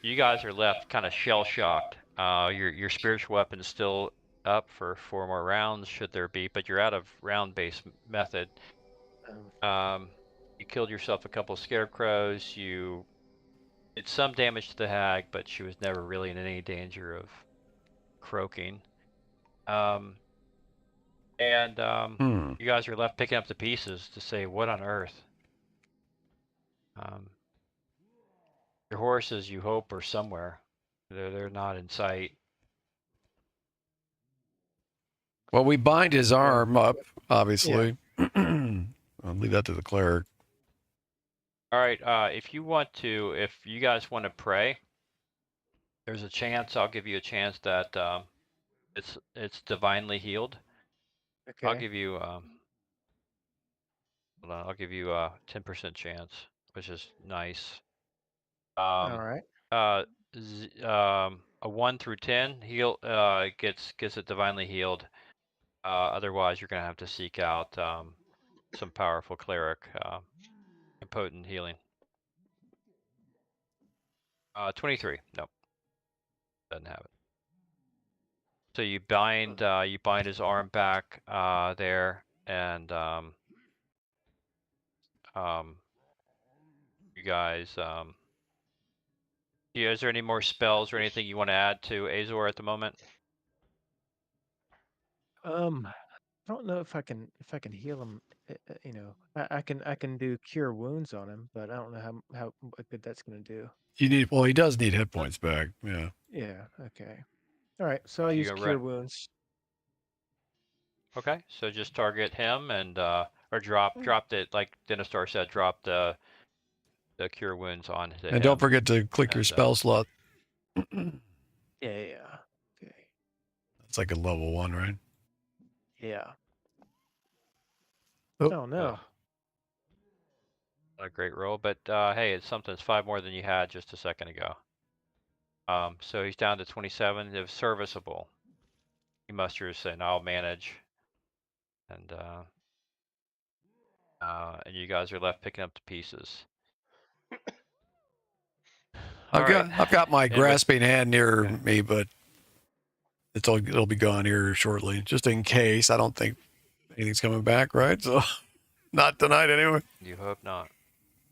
You guys are left kind of shell shocked. Your spiritual weapon's still up for 4 more rounds, should there be, but you're out of round-based method. You killed yourself a couple of scarecrows. You did some damage to the hag, but she was never really in any danger of croaking. You guys are left picking up the pieces to say, what on earth? Your horses, you hope, are somewhere. They're not in sight. Well, we bind his arm up, obviously. Yeah. I'll leave that to the cleric. All right. If you guys want to pray, there's a chance. I'll give you a chance that it's divinely healed. Okay. I'll give you hold on. I'll give you a 10% chance, which is nice. All right. A 1 through 10 gets it divinely healed. Otherwise, you're gonna have to seek out some powerful cleric and potent healing. 23. Nope, doesn't have it. So you bind his arm back there, and You guys, is there any more spells or anything you want to add to Azor at the moment? I don't know if I can heal him. I can do cure wounds on him, but I don't know how what good that's gonna do. Well, he does need hit points back. Yeah. Yeah. Okay. All right. So I'll You use go cure right. wounds. Okay, so just target him and or drop it like Dinostar said, drop the cure wounds on to him. And don't forget to click your And, spell slot. Yeah. Okay. It's like a level 1, right? Yeah. Oh. Oh no. Not a great roll, but hey, it's something. It's 5 more than you had just a second ago. So he's down to 27. It was serviceable. He musters and I'll manage. And you guys are left picking up the pieces. I've got my And grasping hand near me, but it'll be gone here shortly, just in case. I don't think anything's coming back, right? So not tonight anyway. You hope not.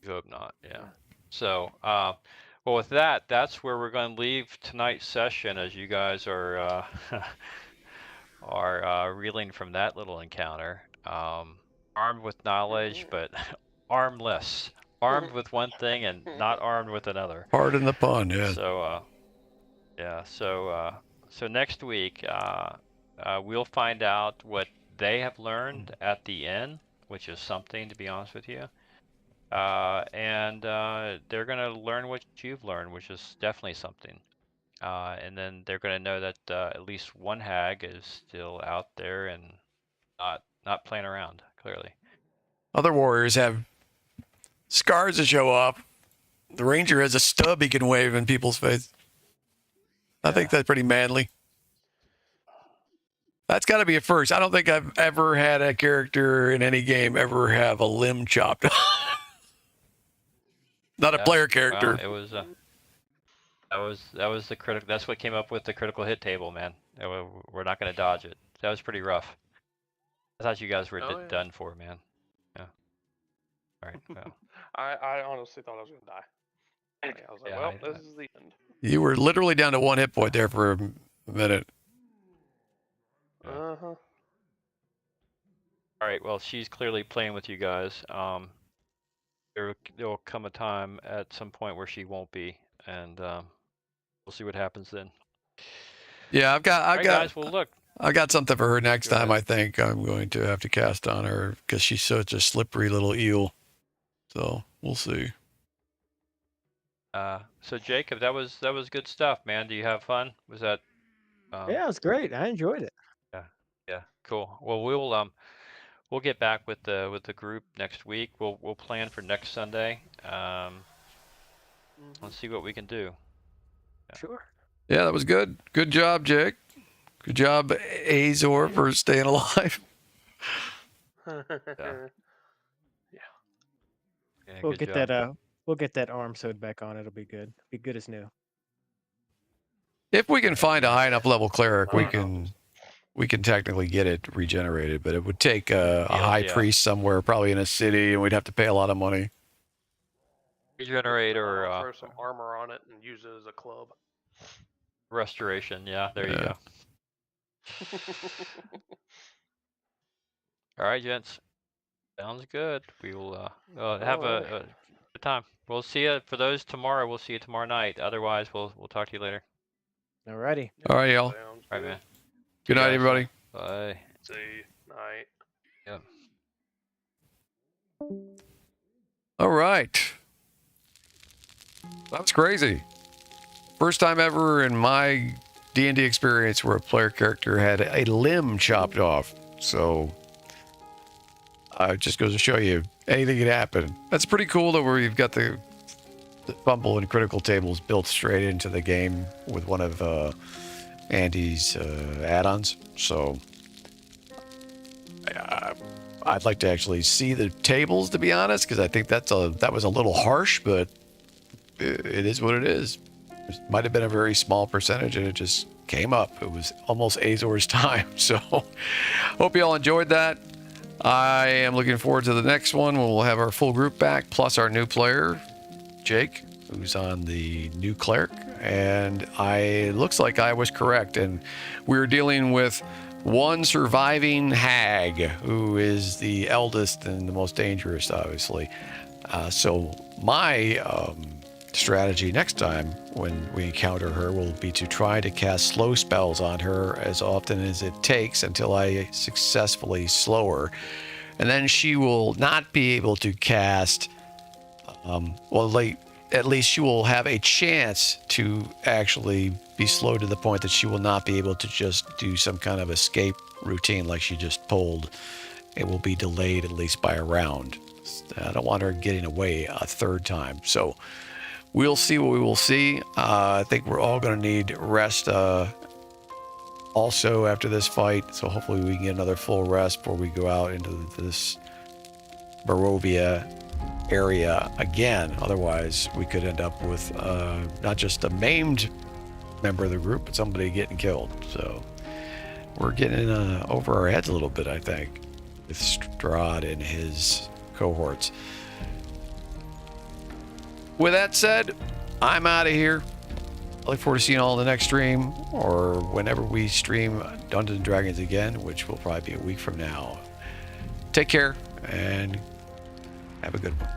You hope not. Yeah. So, well, with that, that's where we're going to leave tonight's session, as you guys are reeling from that little encounter. Armed with knowledge, but armless. Armed with one thing and not armed with another. Pardon the pun, yeah. So, so next week, we'll find out what they have learned at the inn, which is something, to be honest with you. And they're going to learn what you've learned, which is definitely something. And then they're going to know that at least one hag is still out there and not playing around, clearly. Other warriors have scars to show off. The ranger has a stub he can wave in people's face. I think that's pretty manly. That's got to be a first. I don't think I've ever had a character in any game ever have a limb chopped off. Not a player character. Well, it was that was the critical. That's what came up with the critical hit table, man. We're not going to dodge it. That was pretty rough. I thought you guys were done for, man. Yeah. All right. Well. I honestly thought I was gonna die. I was like, well, this is the end. You were literally down to 1 hit point there for a minute. Uh-huh. All right. Well, she's clearly playing with you guys. There will come a time at some point where she won't be, and we'll see what happens then. Yeah, I've got guys, well, look. I got something for her next time. I think I'm going to have to cast on her because she's such a slippery little eel. So we'll see. So Jacob, that was good stuff, man. Do you have fun? Was that? Yeah, it was great. I enjoyed it. Yeah, cool. Well, we'll get back with the group next week. We'll plan for next Sunday. Let's see what we can do. Yeah. Sure. Yeah, that was good. Good job, Jake. Good job, Azor, for staying alive. Yeah, we'll get job. We'll get that arm sewed back on. It'll be good. Be good as new. If we can find a high enough level cleric, we can technically get it regenerated, but it would take a high priest somewhere, probably in a city, and we'd have to pay a lot of money. Regenerate or throw some armor on it and use it as a club. Restoration, yeah. There you go. All right, gents. Sounds good. We will have a good time. We'll see you for those tomorrow. We'll see you tomorrow night. Otherwise, we'll talk to you later. Alrighty. All right, y'all. All right, man. Good night, everybody. Bye. See you. Night. Yep. All right. That was crazy. First time ever in my D&D experience where a player character had a limb chopped off. So it just goes to show you anything can happen. That's pretty cool that we've got the Fumble and critical tables built straight into the game with one of Andy's add-ons. So I'd like to actually see the tables, to be honest, because I think that was a little harsh, but it is what it is. It might have been a very small percentage, and it just came up. It was almost Azor's time. So hope you all enjoyed that. I am looking forward to the next one when we'll have our full group back, plus our new player, Jake, who's on the new cleric. And looks like I was correct. And we're dealing with one surviving hag, who is the eldest and the most dangerous, obviously. So my strategy next time when we encounter her will be to try to cast slow spells on her as often as it takes until I successfully slow her. And then she will not be able to cast, at least she will have a chance to actually be slow to the point that she will not be able to just do some kind of escape routine like she just pulled. It will be delayed at least by a round. I don't want her getting away a third time. So we'll see what we will see. I think we're all going to need rest also after this fight. So hopefully we can get another full rest before we go out into this Barovia area again. Otherwise, we could end up with not just a maimed member of the group, but somebody getting killed. So we're getting over our heads a little bit, I think, with Strahd and his cohorts. With that said, I'm out of here. I look forward to seeing you all in the next stream, or whenever we stream Dungeons and Dragons again, which will probably be a week from now. Take care and have a good one.